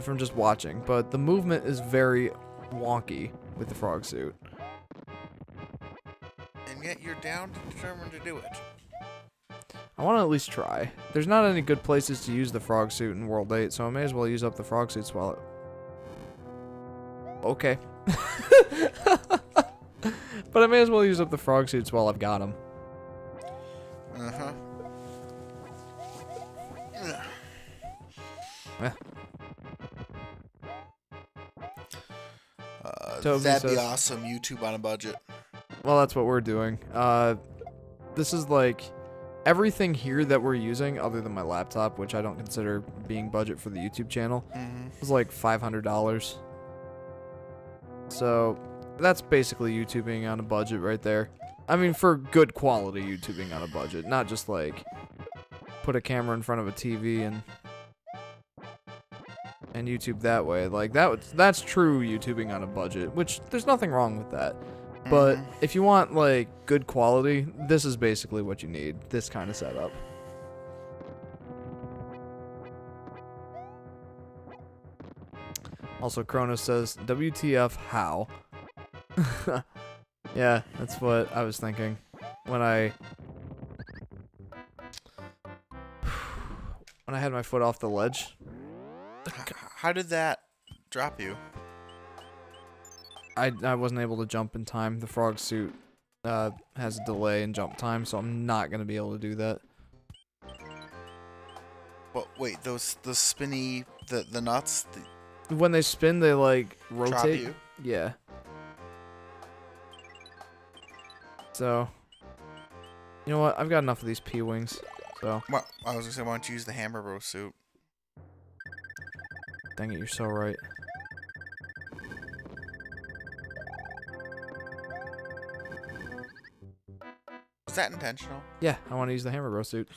from just watching, but the movement is very wonky with the frog suit. And yet you're down and determined to do it. I want to at least try. There's not any good places to use the frog suit in World 8, so I may as well use up the frog suits while it... Okay. But I may as well use up the frog suits while I've got them. Uh-huh. Eh. That'd be says- awesome. YouTube on a budget. Well, that's what we're doing. This is like... Everything here that we're using, other than my laptop, which I don't consider being budget for the YouTube channel, is like $500. So, that's basically YouTubing on a budget right there. I mean, for good quality YouTubing on a budget, not just like put a camera in front of a TV and YouTube that way. Like that's true YouTubing on a budget, which there's nothing wrong with that. But Mhm. if you want like good quality, this is basically what you need. This kind of setup. Also, Kronos says, WTF, how? Yeah, that's what I was thinking when I had my foot off the ledge. How did that drop you? I wasn't able to jump in time. The frog suit has a delay in jump time, so I'm not gonna be able to do that. Well, wait, the spinny the nuts When they spin, they like drop rotate. you. Yeah. So, you know what? I've got enough of these P-wings. So, Well, I was gonna say, why don't you use the hammer bro suit? dang it, you're so right. Was that intentional? Yeah, I want to use the hammer bro suit.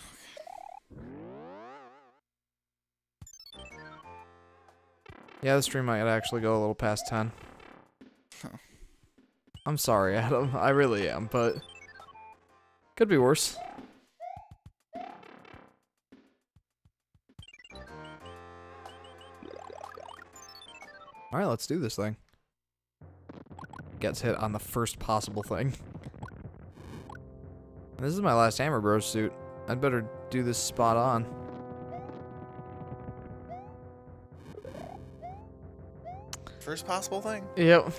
Yeah, the stream might actually go a little past 10. I'm sorry, Adam. I really am, but could be worse. Alright, let's do this thing. Gets hit on the first possible thing. This is my last Hammer Bros suit. I'd better do this spot on. First possible thing? Yep.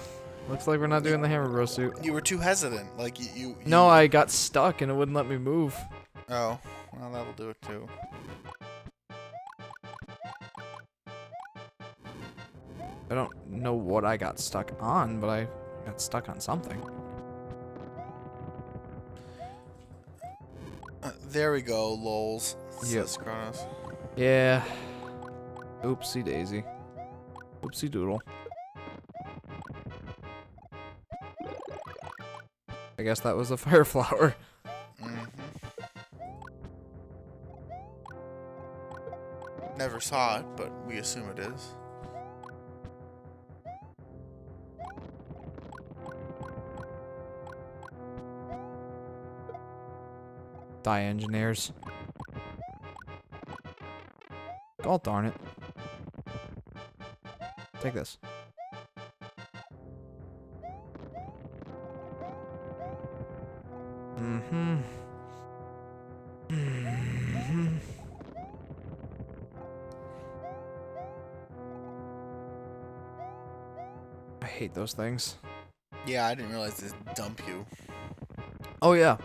Looks like we're not doing the Hammer Bros suit. You were too hesitant. Like, you No, I got stuck and it wouldn't let me move. Oh, well, that'll do it too. I don't know what I got stuck on, but I got stuck on something. There we go, lols. Yep. Says Kronos. Yeah. Oopsie daisy. Oopsie doodle. I guess that was a fire flower. Never saw it, but we assume it is. Die engineers. God darn it. Take this. Mm-hmm. Mm-hmm. I hate those things. Yeah, I didn't realize this dump you. Oh yeah.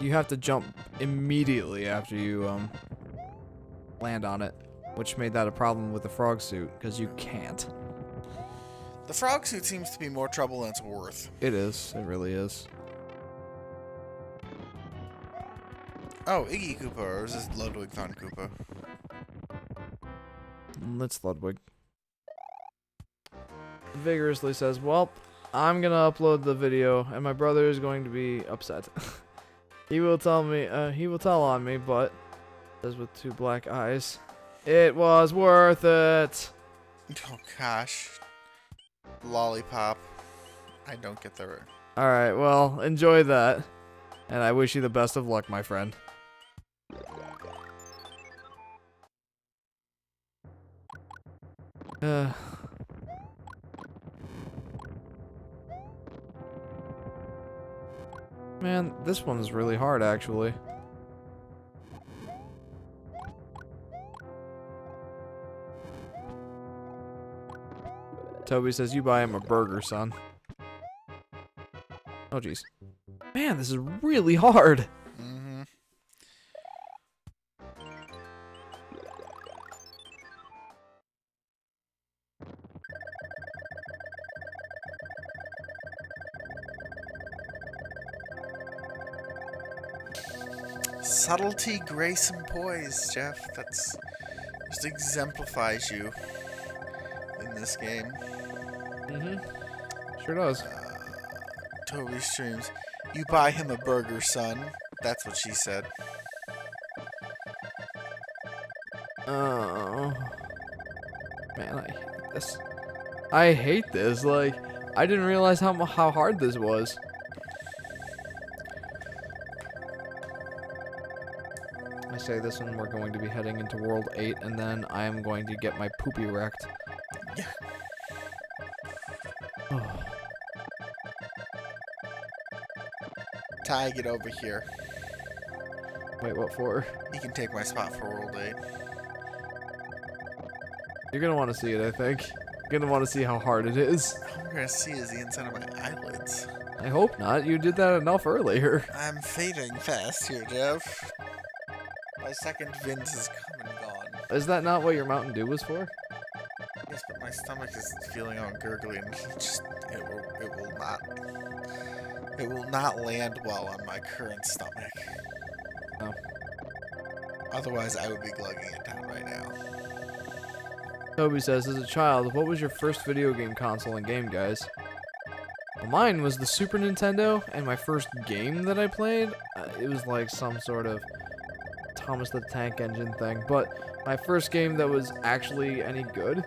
You have to jump immediately after you land on it, which made that a problem with the frog suit because you can't. The frog suit seems to be more trouble than it's worth. It is. It really is. Oh, Iggy Koopa, or is this Ludwig von Koopa? It's Ludwig. Vigorously says, "Well, I'm gonna upload the video, and my brother is going to be upset. He will tell me. He will tell on me, but says with two black eyes, it was worth it." Oh gosh. Lollipop. I don't get the right. All right. Well, enjoy that, and I wish you the best of luck, my friend. Man, this one is really hard, actually. Toby says, "You buy him a burger, son." Oh, jeez. Man, this is really hard. Mm-hmm. Subtlety, grace, and poise, Jeff. That's just exemplifies you in this game. Sure does. Toby streams. You buy him a burger, son. That's what she said. Oh. Man, I hate this. I hate this. Like, I didn't realize how hard this was. I say this when we're going to be heading into World 8, and then I am going to get my poopy wrecked. Yeah. Ty, get over here. Wait, what for? You can take my spot for World 8. You're gonna want to see it, I think. You're gonna want to see how hard it is. All I'm gonna see is the inside of my eyelids. I hope not. You did that enough earlier. I'm fading fast here, Jeff. My second Vince has come and gone. Is that not what your Mountain Dew was for? Yes, but my stomach is feeling all gurgly and it will not land well on my current stomach. No. Otherwise, I would be glugging it down right now. Toby says, as a child, what was your first video game console and game, guys? Well, mine was the Super Nintendo, and my first game that I played, it was like some sort of Thomas the Tank Engine thing, but my first game that was actually any good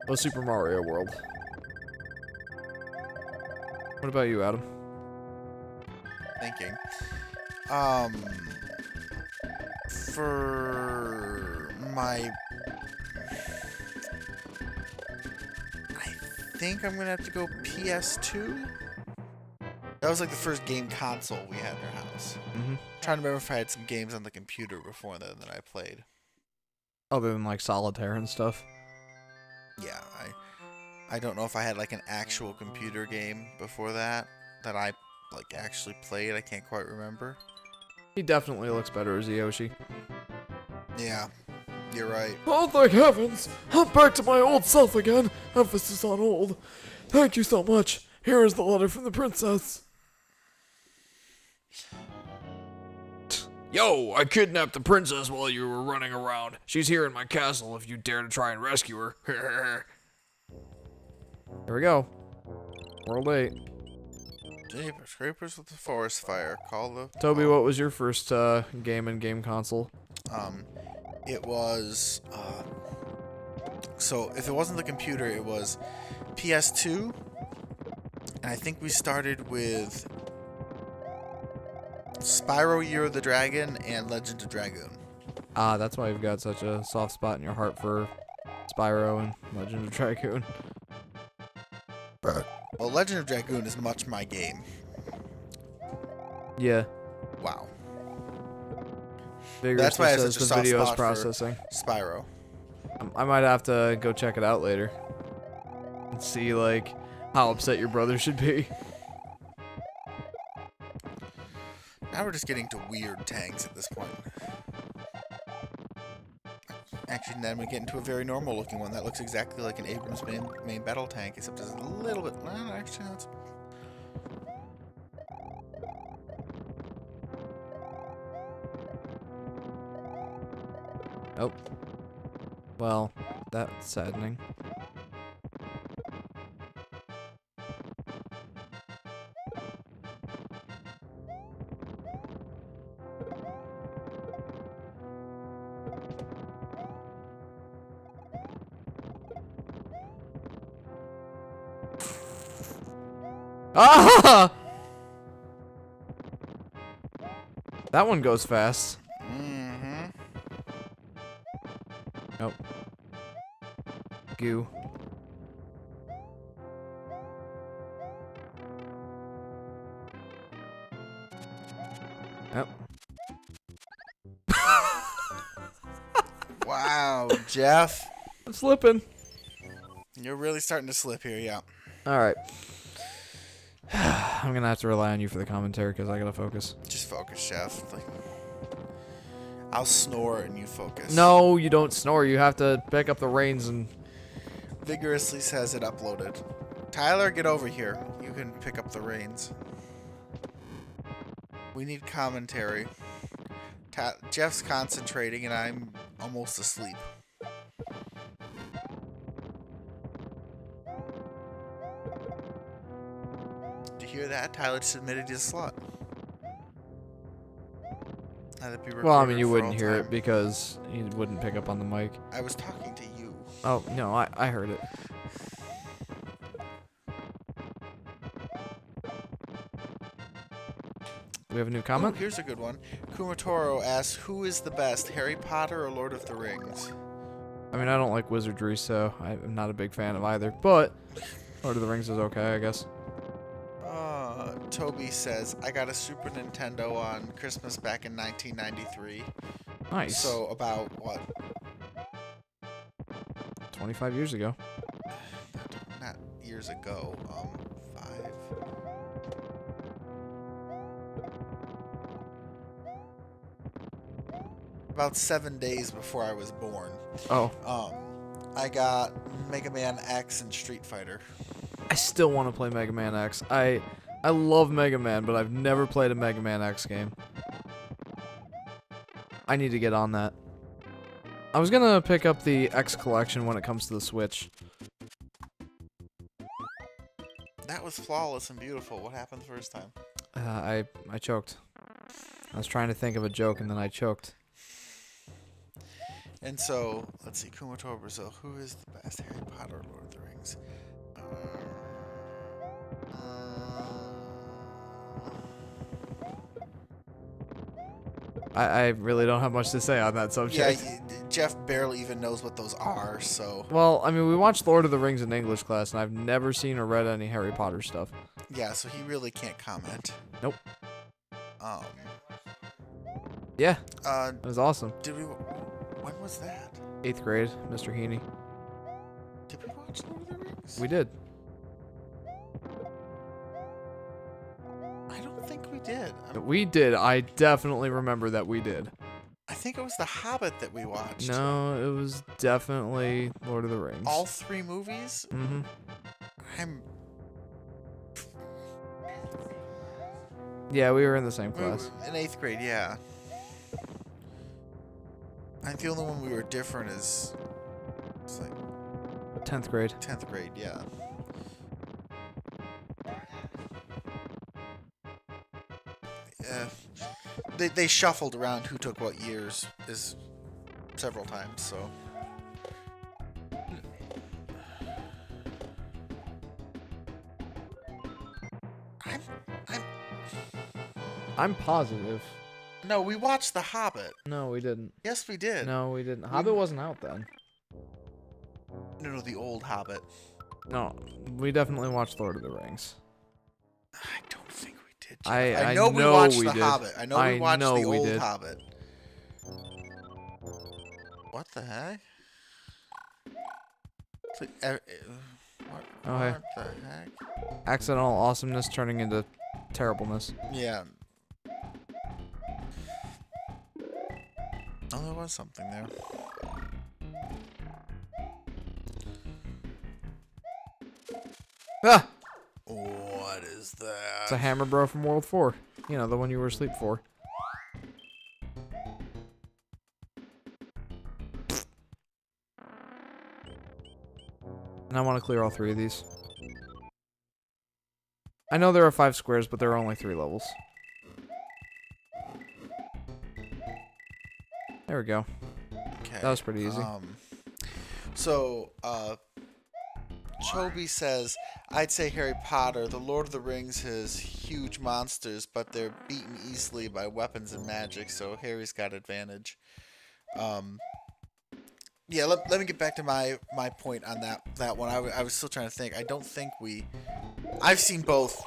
was Super Mario World. What about you, Adam? Thinking. For my... I think I'm gonna have to go PS2. That was like the first game console we had in our house. Mm-hmm. Trying to remember if I had some games on the computer before then that I played. Other than like solitaire and stuff. Yeah, I don't know if I had like an actual computer game before that I like actually played. I can't quite remember. He definitely looks better as Yoshi. Yeah, you're right. Oh, thank heavens! I'm back to my old self again. Emphasis on old. Thank you so much. Here is the letter from the princess. Yo, I kidnapped the princess while you were running around. She's here in my castle if you dare to try and rescue her. Here we go. World 8. Jeepers creepers with the forest fire. Call the... Toby, what was your first game and game console? It was... so, if it wasn't the computer, it was PS2. And I think we started with Spyro Year of the Dragon and Legend of Dragoon. Ah, that's why you've got such a soft spot in your heart for Spyro and Legend of Dragoon. Well, Legend of Dragoon is much my game. Yeah. Wow. That's why says the video's processing. Spyro. I might have to go check it out later. And see, like, how upset your brother should be. Now we're just getting to weird tanks at this point. Actually, then we get into a very normal looking one that looks exactly like an Abrams main battle tank, except it's a little bit... Well, actually, that's... Oh. Well, that's saddening. Ah! That one goes fast. Mm-hmm. Nope. Goo. Yep. Wow, Jeff. I'm slipping. You're really starting to slip here, yeah. Alright. I'm gonna have to rely on you for the commentary because I gotta focus. Just focus, Jeff. Like, I'll snore and you focus. No, you don't snore. You have to pick up the reins and... Vigorously says it uploaded. Tyler, get over here. You can pick up the reins. We need commentary. Jeff's concentrating and I'm almost asleep. Did you hear that? Tyler just admitted his slot. Well, I mean, you wouldn't hear it because he wouldn't pick up on the mic. I was talking to you. Oh, no, I heard it. We have a new Oh, comment. here's a good one. Kumatoro asks, who is the best, Harry Potter or Lord of the Rings? I mean, I don't like wizardry, so I'm not a big fan of either. But Lord of the Rings is okay, I guess. Toby says, I got a Super Nintendo on Christmas back in 1993. Nice. So about, what? 25 years ago. Not years ago. 5. About 7 days before I was born. Oh, I got Mega Man X and Street Fighter. I still want to play Mega Man X. I love Mega Man, but I've never played a Mega Man X game. I need to get on that. I was gonna pick up the X collection when it comes to the Switch. That was flawless and beautiful. What happened the first time? I choked. I was trying to think of a joke and then I choked. And so, let's see, Kumatora Brazil, who is the best, Harry Potter or Lord of the Rings? I really don't have much to say on that Yeah, subject. Jeff barely even knows what those are, so... Well, I mean, we watched Lord of the Rings in English class, and I've never seen or read any Harry Potter stuff. Yeah, so he really can't comment. Nope. Um... Yeah, Uh, it was awesome. did we... When was that? 8th grade, Mr. Heaney. Did we watch Lord of the Rings? We did. I don't think we did. We did. I definitely remember that we did. I think it was The Hobbit that we watched. No, it was definitely Lord of the Rings. All 3 movies? Mm-hmm. I'm... Yeah, we were in the same class. In 8th grade, yeah. I think the only one we were different is... It's like 10th grade. 10th grade, yeah. Yeah. They shuffled around who took what years is several times, so... I'm... I'm positive. No, we watched The Hobbit. No, we didn't. Yes, we did. No, we didn't. Hobbit wasn't out then. No, the old Hobbit. No, we definitely watched Lord of the Rings. I don't think we did. Jeff. I know we know watched we The did. Hobbit. I know I we watched know the we old did. Hobbit. What the heck? What, Oh, hey. what the heck? Accidental awesomeness turning into terribleness. Yeah. Oh, there was something there. Ah! What is that? It's a hammer bro from World 4. You know, the one you were asleep for. And I want to clear all 3 of these. I know there are 5 squares, but there are only 3 levels. There we go. Okay. That was pretty easy. So, Chobi says, I'd say Harry Potter. The Lord of the Rings has huge monsters, but they're beaten easily by weapons and magic, so Harry's got advantage. Yeah, let me get back to my point on that one. I was still trying to think. I don't think I've seen both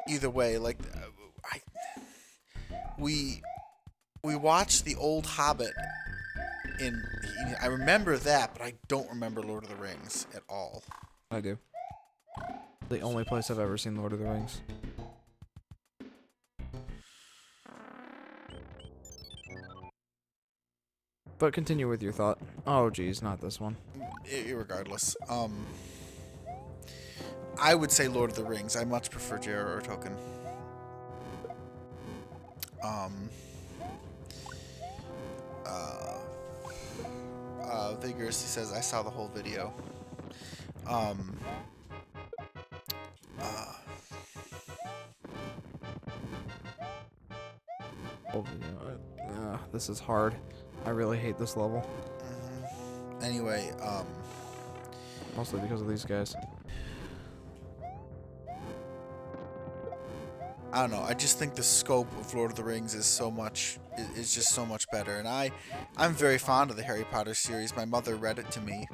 either way. Like, we watched the old Hobbit I remember that, but I don't remember Lord of the Rings at all. I do. The only place I've ever seen Lord of the Rings. But continue with your thought. Oh, geez, not this one. Irregardless, I would say Lord of the Rings. I much prefer J.R.R. Tolkien. Vigorously says, I saw the whole video. Whole video. This is hard. I really hate this level. Anyway, Mostly because of these guys. I don't know. I just think the scope of Lord of the Rings is so much is just so much better, and I'm very fond of the Harry Potter series. My mother read it to me,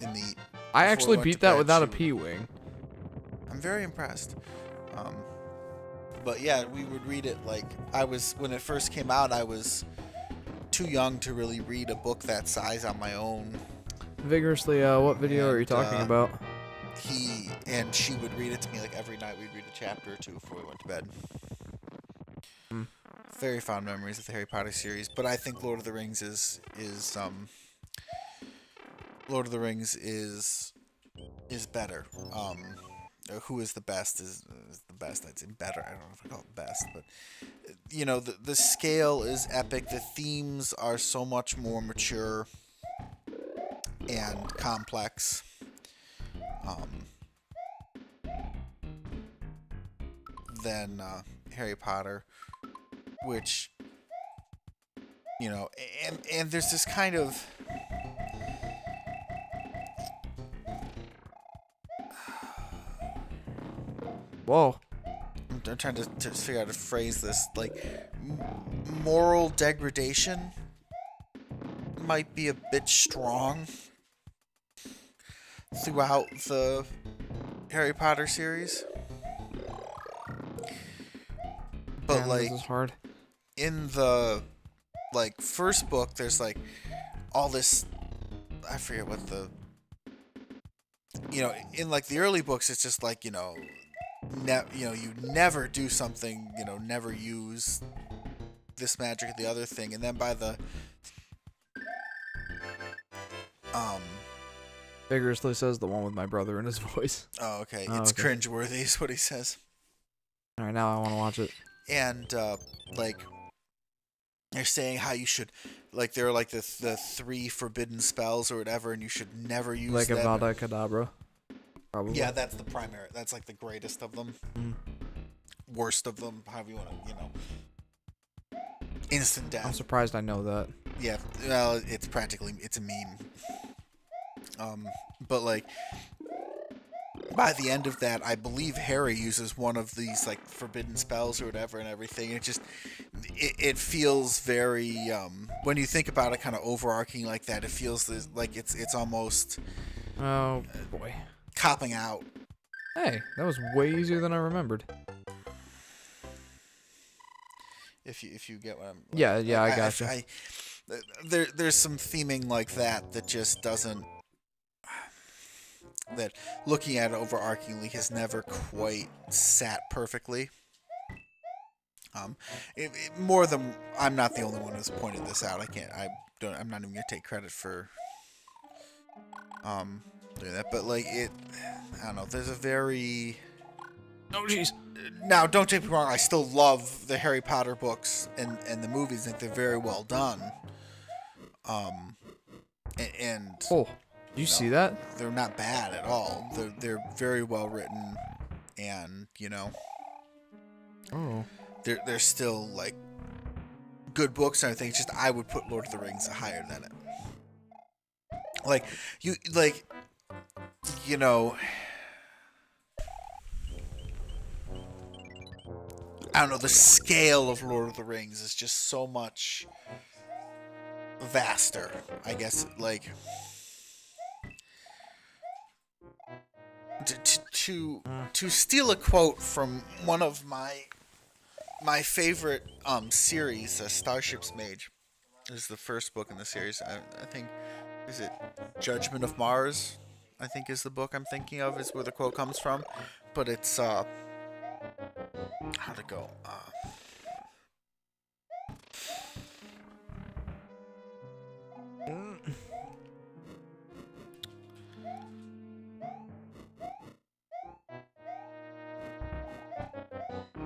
in the I before we actually went to beat that bed, without she a would- P-wing. I'm very impressed. Um, but yeah, we would read it like I was when it first came out. I was too young to really read a book that size on my own. Vigorously, what video are you And, talking about? He and she would read it to me like every night. We'd read a chapter or two before we went to bed. Hmm. Very fond memories of the Harry Potter series, but I think Lord of the Rings is Lord of the Rings is better. Who is the best is the best. I'd say better. I don't know if I call it best, but you know the scale is epic. The themes are so much more mature and complex. Um, than Harry Potter, which you know, and there's this kind of Whoa. I'm trying to figure out how to phrase this like moral degradation might be a bit strong throughout the Harry Potter series, but Man, like this is hard. in the like first book there's like all this I forget what the you know in like the early books it's just like you you never do something, never use this magic or the other thing, and then by the Vigorously says the one with my brother in his voice. oh okay, Oh, it's okay. cringeworthy is what he says. All right, now I want to watch it. And like they're saying how you should like there are like the three forbidden spells or whatever, and you should never use Like a them. Vada Kedavra. Probably. Yeah, that's the primary. That's like the greatest of them. Mm. Worst of them, however you want to, instant death. I'm surprised I know that. Yeah, well, it's a meme. But like by the end of that, I believe Harry uses one of these like forbidden spells or whatever and everything. It feels very when you think about it, kind of overarching like that. It feels like it's almost Oh boy. copping out. Hey, that was way easier than I remembered. If you get what I'm. Yeah, I gotcha. There's some theming like that just doesn't. That looking at it overarchingly has never quite sat perfectly. More than I'm not the only one who's pointed this out. I'm not even gonna take credit for doing that. But like I don't know. There's a very Oh jeez. now. Don't take me wrong. I still love the Harry Potter books and the movies. I think they're very well done. And Oh, did you see that? they're not bad at all. They're very well written, and Oh. they're still like good books and everything. It's just I would put Lord of the Rings higher than it. Like I don't know, the scale of Lord of the Rings is just so much vaster, I guess. Like to steal a quote from one of my favorite series, Starship's Mage. This is the first book in the series. I think is it Judgment of Mars? I think is the book I'm thinking of. Is where the quote comes from, but it's how'd it go?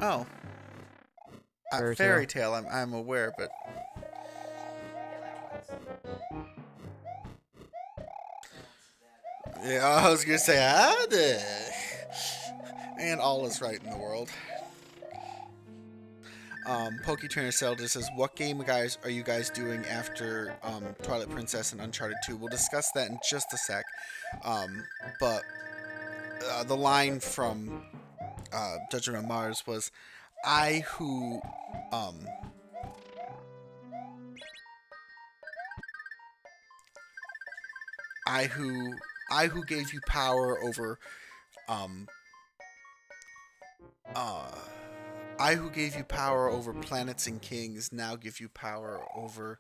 Oh, fairy tale. I'm aware, but yeah, I was gonna say and all is right in the world. PokeTrainer Zelda says, "What game, guys, are you guys doing after Twilight Princess and Uncharted 2?" We'll discuss that in just a sec. But the line from Judgment on Mars was I who um I who I who gave you power over um uh I who gave you power over planets and kings now give you power over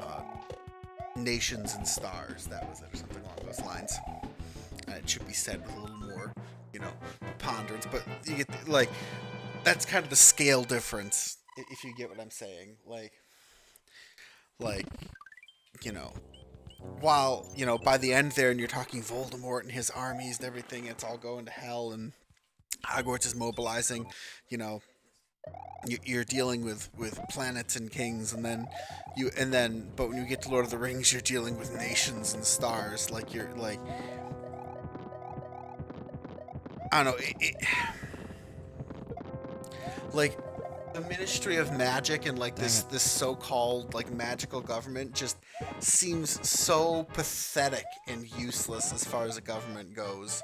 uh, nations and stars. That was it, or something along those lines. And it should be said with a little more, ponderance. But you get like that's kind of the scale difference, if you get what I'm saying. Like you know, while by the end there, and you're talking Voldemort and his armies and everything, it's all going to hell, and Hogwarts is mobilizing. You know, you're dealing with planets and kings, but when you get to Lord of the Rings, you're dealing with nations and stars. Like you're like, I don't know, like the Ministry of Magic and like this so-called like magical government just seems so pathetic and useless as far as a government goes.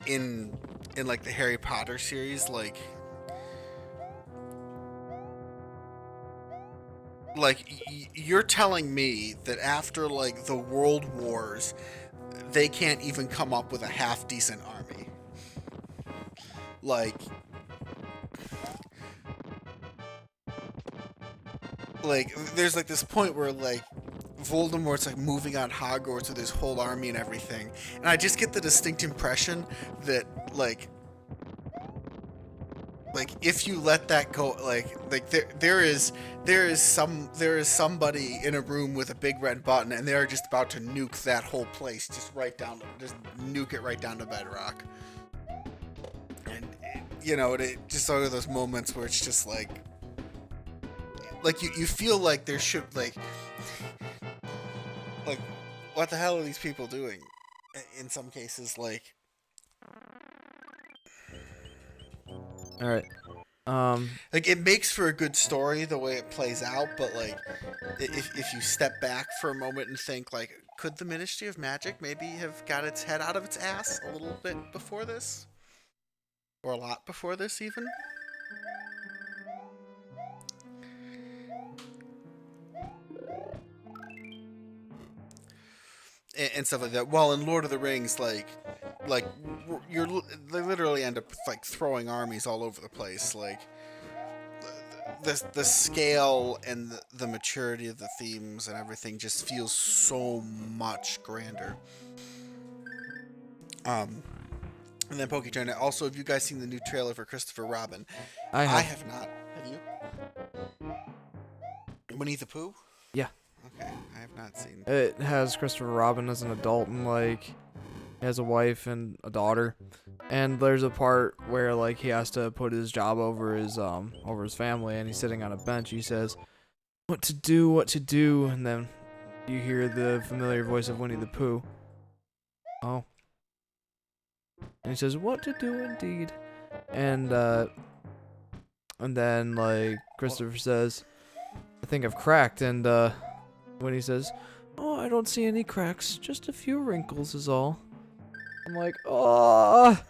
In like the Harry Potter series, you're telling me that after like the World Wars, they can't even come up with a half decent army. Like there's like this point where like Voldemort's like moving on Hogwarts with his whole army and everything, and I just get the distinct impression that like if you let that go, there is somebody in a room with a big red button, and they're just about to nuke that whole place, just nuke it right down to bedrock. And it just one of those moments where it's just like you feel like there should like what the hell are these people doing? In some cases, like. All right. Like it makes for a good story the way it plays out, but like if you step back for a moment and think like, could the Ministry of Magic maybe have got its head out of its ass a little bit before this, or a lot before this even? And stuff like that. Well, in Lord of the Rings, they literally end up like throwing armies all over the place. Like the scale and the maturity of the themes and everything just feels so much grander. And then Poketrainer. Also, have you guys seen the new trailer for Christopher Robin? I have not. Have you? Winnie the Pooh? Yeah. Okay, I have not seen. It has Christopher Robin as an adult, and like he has a wife and a daughter. And there's a part where like he has to put his job over his family, and he's sitting on a bench. He says, what to do," and then you hear the familiar voice of Winnie the Pooh. Oh. And he says, "What to do indeed." And then like Christopher says, "I think I've cracked," and when he says, "Oh, I don't see any cracks, just a few wrinkles is all." I'm like, oh.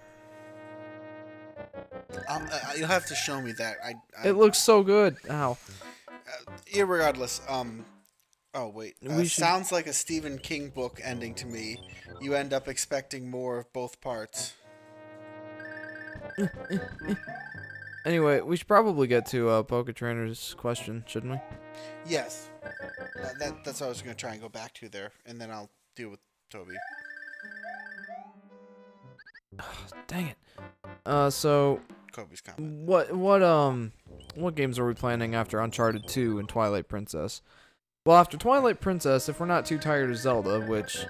You'll have to show me that. It looks so good. Ow. Irregardless, oh wait. Sounds like a Stephen King book ending to me. You end up expecting more of both parts. Anyway, we should probably get to Poketrainer's question, shouldn't we? Yes. That's what I was going to try and go back to there, and then I'll deal with Toby. Dang it. So Kobe's comment. what games are we planning after Uncharted 2 and Twilight Princess? Well, after Twilight Princess, if we're not too tired of Zelda, which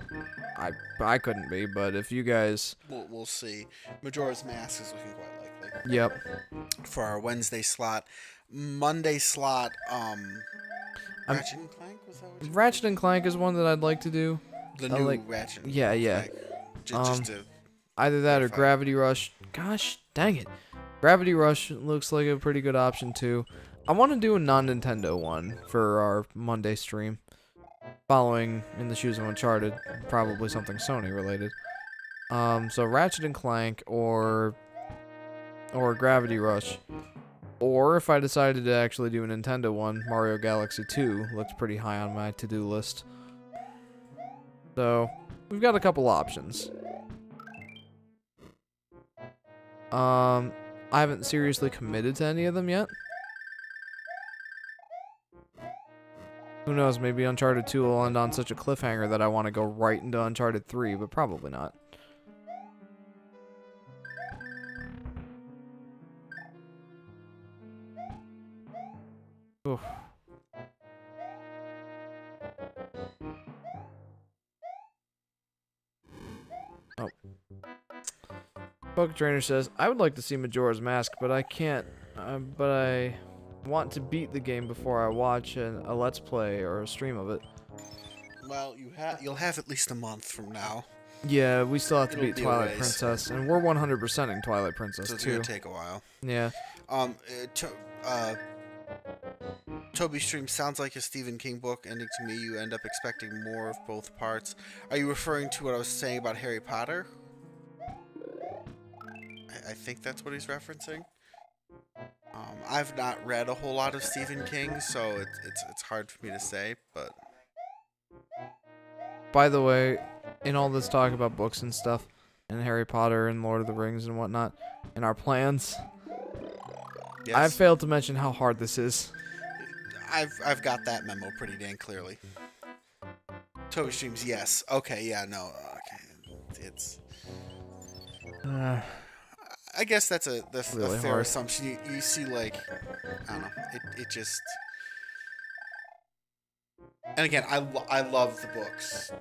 I couldn't be, but if you guys... We'll see. Majora's Mask is looking quite likely. Yep. For our Wednesday slot. Monday slot, Ratchet and Clank? Was that what Ratchet and Clank is one that I'd like to do. The new Ratchet and yeah. Clank. Just to... Either that or Gravity Rush. Gosh, dang it. Gravity Rush looks like a pretty good option, too. I want to do a non-Nintendo one for our Monday stream. Following in the shoes of Uncharted. Probably something Sony related. So Ratchet and Clank or Gravity Rush. Or if I decided to actually do a Nintendo one, Mario Galaxy 2 looks pretty high on my to-do list. So, we've got a couple options. I haven't seriously committed to any of them yet. Who knows, maybe Uncharted 2 will end on such a cliffhanger that I want to go right into Uncharted 3, but probably not. Oof. Oh. Poke Trainer says, I would like to see Majora's Mask, but I can't. But I want to beat the game before I watch a Let's Play or a stream of it. Well, you'll have at least a month from now. Yeah, we still have to It'll beat be a Twilight ways. Princess, and we're 100%ing Twilight Princess So it's too. gonna take a while. Yeah. Toby Stream sounds like a Stephen King book ending to me. You end up expecting more of both parts. Are you referring to what I was saying about Harry Potter? I think that's what he's referencing. I've not read a whole lot of Stephen King, so it's hard for me to say, but... By the way, in all this talk about books and stuff, and Harry Potter and Lord of the Rings and whatnot, and our plans, Yes. I've failed to mention how hard this is. I've got that memo pretty dang clearly. Toby Streams, yes. Okay, yeah, no. Okay, it's... I guess that's a Really fair hard. assumption. You see, like, I don't know. It just... And again, I love the books.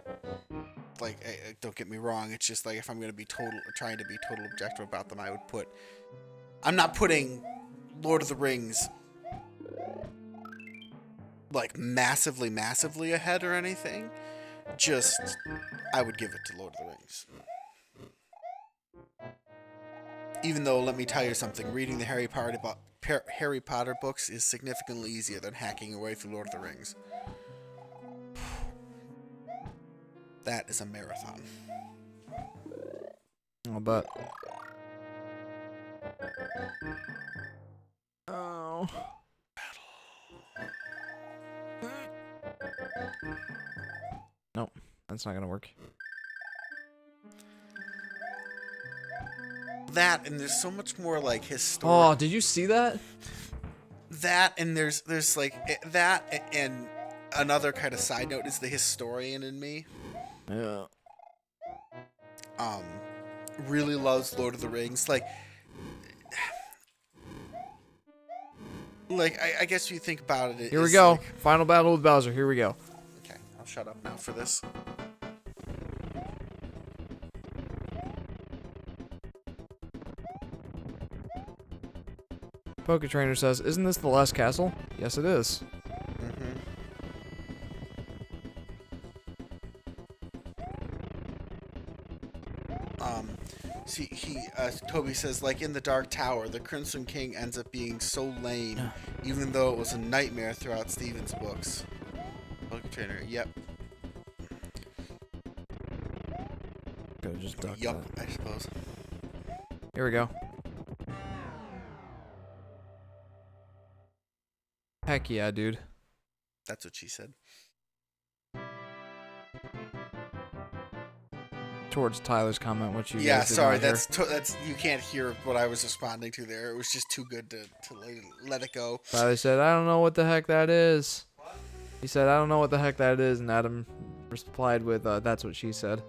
Like, don't get me wrong. It's just like if I'm gonna be trying to be total objective about them, I would put. I'm not putting Lord of the Rings like massively ahead or anything. Just I would give it to Lord of the Rings. Even though, let me tell you something, reading the Harry Potter books is significantly easier than hacking your way through Lord of the Rings. That is a marathon. I'll bet. Oh. Nope, that's not gonna work. That, and there's so much more like Oh, historic. did you see that? That, and there's like that, and another kind of side note is the historian in me. Yeah. Really loves Lord of the Rings. Like I guess if you think about it. Here we it's go. like- Final battle with Bowser. Here we go. okay, I'll shut up now for this. Poke Trainer says, isn't this the last castle? Yes, it is. See, Toby says, like in the Dark Tower, the Crimson King ends up being so lame, even though it was a nightmare throughout Stephen's books. Poke Trainer, yep. Gotta just duck Yup, that. I suppose. Here we go. Heck yeah, dude. That's what she said. Towards Tyler's comment, which you Yeah, guys did sorry, not hear. that's you can't hear what I was responding to there. It was just too good to let it go. Tyler said, I don't know what the heck that is. He said, I don't know what the heck that is, and Adam replied with, that's what she said.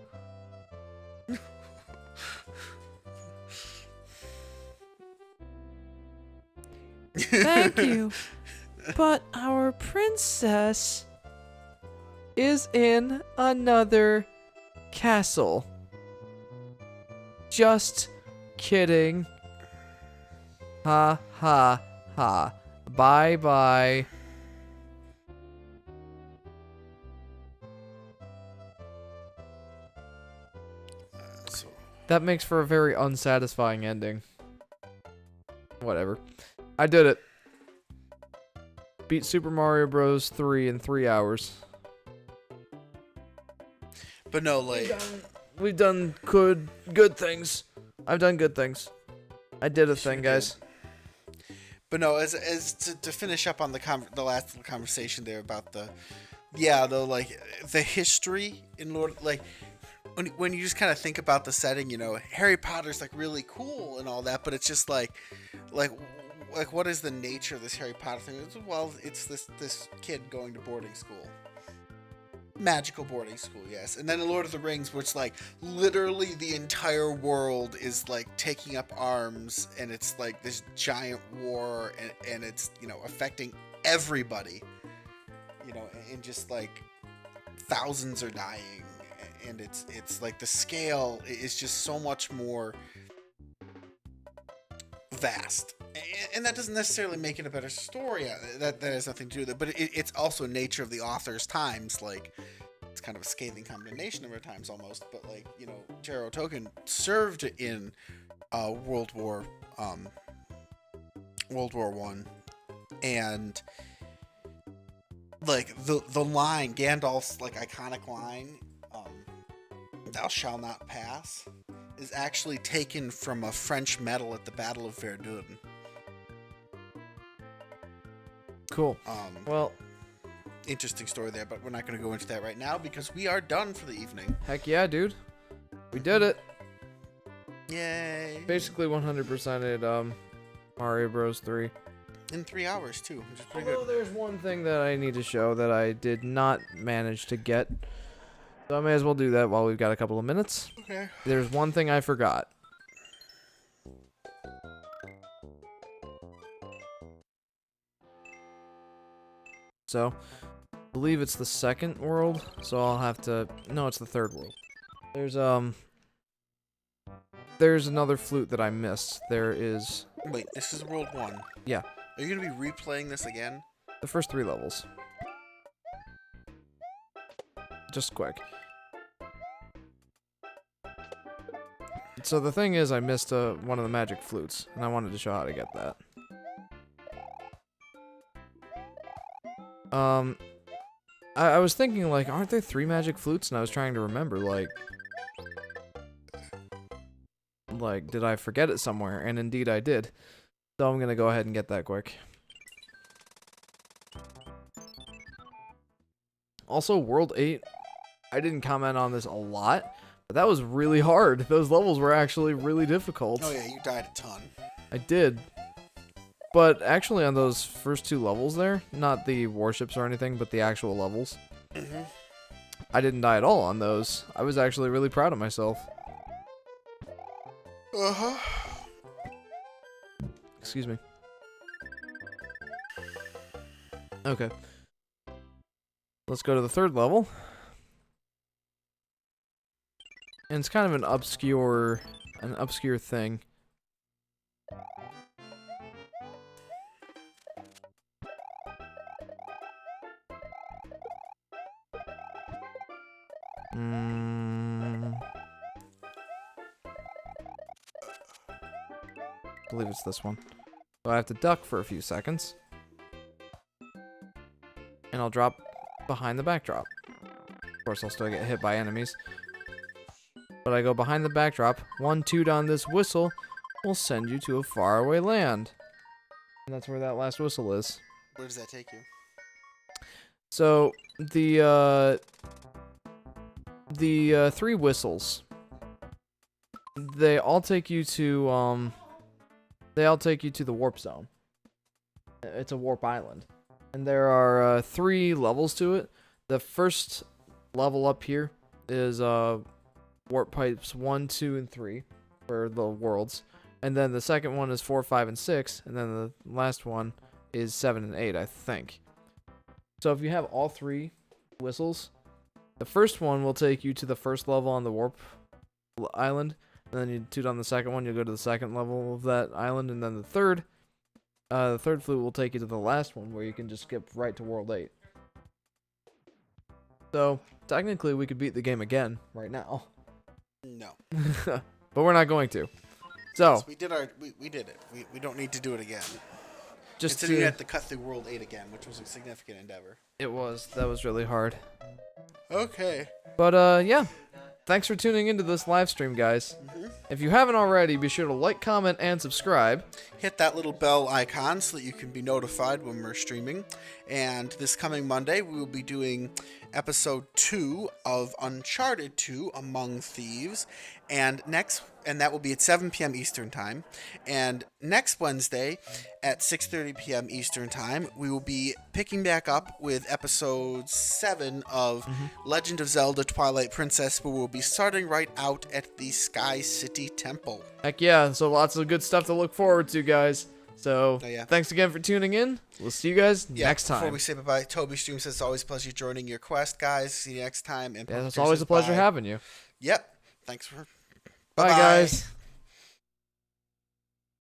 Thank you. But our princess is in another castle. Just kidding. Ha ha ha. Bye bye. So That makes for a very unsatisfying ending. Whatever. I did it. Beat Super Mario Bros. 3 in 3 hours. but no, like we've done good things. I've done good things. I did a thing, Sure guys. But no, as to finish up on the last little conversation there about the like the history in Lord, like when you just kind of think about the setting, you know, Harry Potter's like really cool and all that, but it's just like what is the nature of this Harry Potter thing? Well, it's this kid going to boarding school. Magical boarding school, yes. And then in Lord of the Rings, where it's like literally the entire world is like taking up arms, and it's like this giant war, and it's, you know, affecting everybody, you know, and just like thousands are dying, and it's like the scale is just so much more vast, and that doesn't necessarily make it a better story. That has nothing to do with it, but it's also nature of the author's times. Like, it's kind of a scathing condemnation of our times almost, but like, you know, J.R.R. Tolkien served in World War One, and like the line, Gandalf's like iconic line, "Thou shalt not pass," is actually taken from a French medal at the Battle of Verdun. Cool. Well, Interesting story there, but we're not going to go into that right now because we are done for the evening. heck yeah, dude. We did it. Yay! Basically 100%ed Mario Bros. 3. In 3 hours too, which is pretty Although good. there's one thing that I need to show that I did not manage to get. So I may as well do that while we've got a couple of minutes. Okay. There's one thing I forgot. So, I believe it's the second world, so I'll have to... No, it's the third world. There's another flute that I missed. There is Wait, this is World 1. Yeah. Are you going to be replaying this again? the first 3 levels. Just quick. So the thing is, I missed one of the magic flutes, and I wanted to show how to get that. I was thinking, like, aren't there 3 magic flutes? And I was trying to remember, like, did I forget it somewhere? And indeed I did. So I'm gonna go ahead and get that quick. Also, World 8, I didn't comment on this a lot, but that was really hard. Those levels were actually really difficult. Oh yeah, you died a ton. I did. But actually on those first 2 levels there, not the warships or anything, but the actual levels, Mm-hmm. I didn't die at all on those. I was actually really proud of myself. Uh-huh. Excuse me. Okay. Let's go to the 3rd level. And it's kind of an obscure thing. I believe it's this one. So I have to duck for a few seconds. And I'll drop behind the backdrop. Of course, I'll still get hit by enemies. But I go behind the backdrop. 1 toot on this whistle will send you to a faraway land. And that's where that last whistle is. Where does that take you? So, the 3 whistles, they all take you to the warp zone. It's a warp island. And there are 3 levels to it. The first level up here is warp pipes 1, 2, and 3 for the worlds. And then the second one is 4, 5, and 6. And then the last one is 7 and 8, I think. So if you have all 3 whistles, the first one will take you to the first level on the warp island. And then you toot on the second one, you'll go to the second level of that island. And then the third flute will take you to the last one, where you can just skip right to World 8. So, technically, we could beat the game again right now. No. But we're not going to. So, Yes, we did it. We don't need to do it again. just Instead, you had to cut through World 8 again, which was a significant endeavor. that was really hard. Okay. But, yeah. thanks for tuning into this live stream, guys. If you haven't already, be sure to like, comment, and subscribe. Hit that little bell icon so that you can be notified when we're streaming. And this coming Monday, we will be doing episode 2 of Uncharted 2 Among Thieves. And that will be at 7 p.m. Eastern Time. And next Wednesday at 6:30 p.m. Eastern Time, we will be picking back up with episode 7 of Legend of Zelda Twilight Princess, where we'll be starting right out at the Sky City Temple. Heck yeah, so lots of good stuff to look forward to, guys. So, Oh, yeah. thanks again for tuning in. We'll see you guys next Before time. we say bye-bye, Toby Stream says it's always a pleasure joining your quest, guys. See you next time. And Yeah, it's Poker always says a pleasure bye. having you. Yep. Thanks for... Bye, Bye-bye. guys.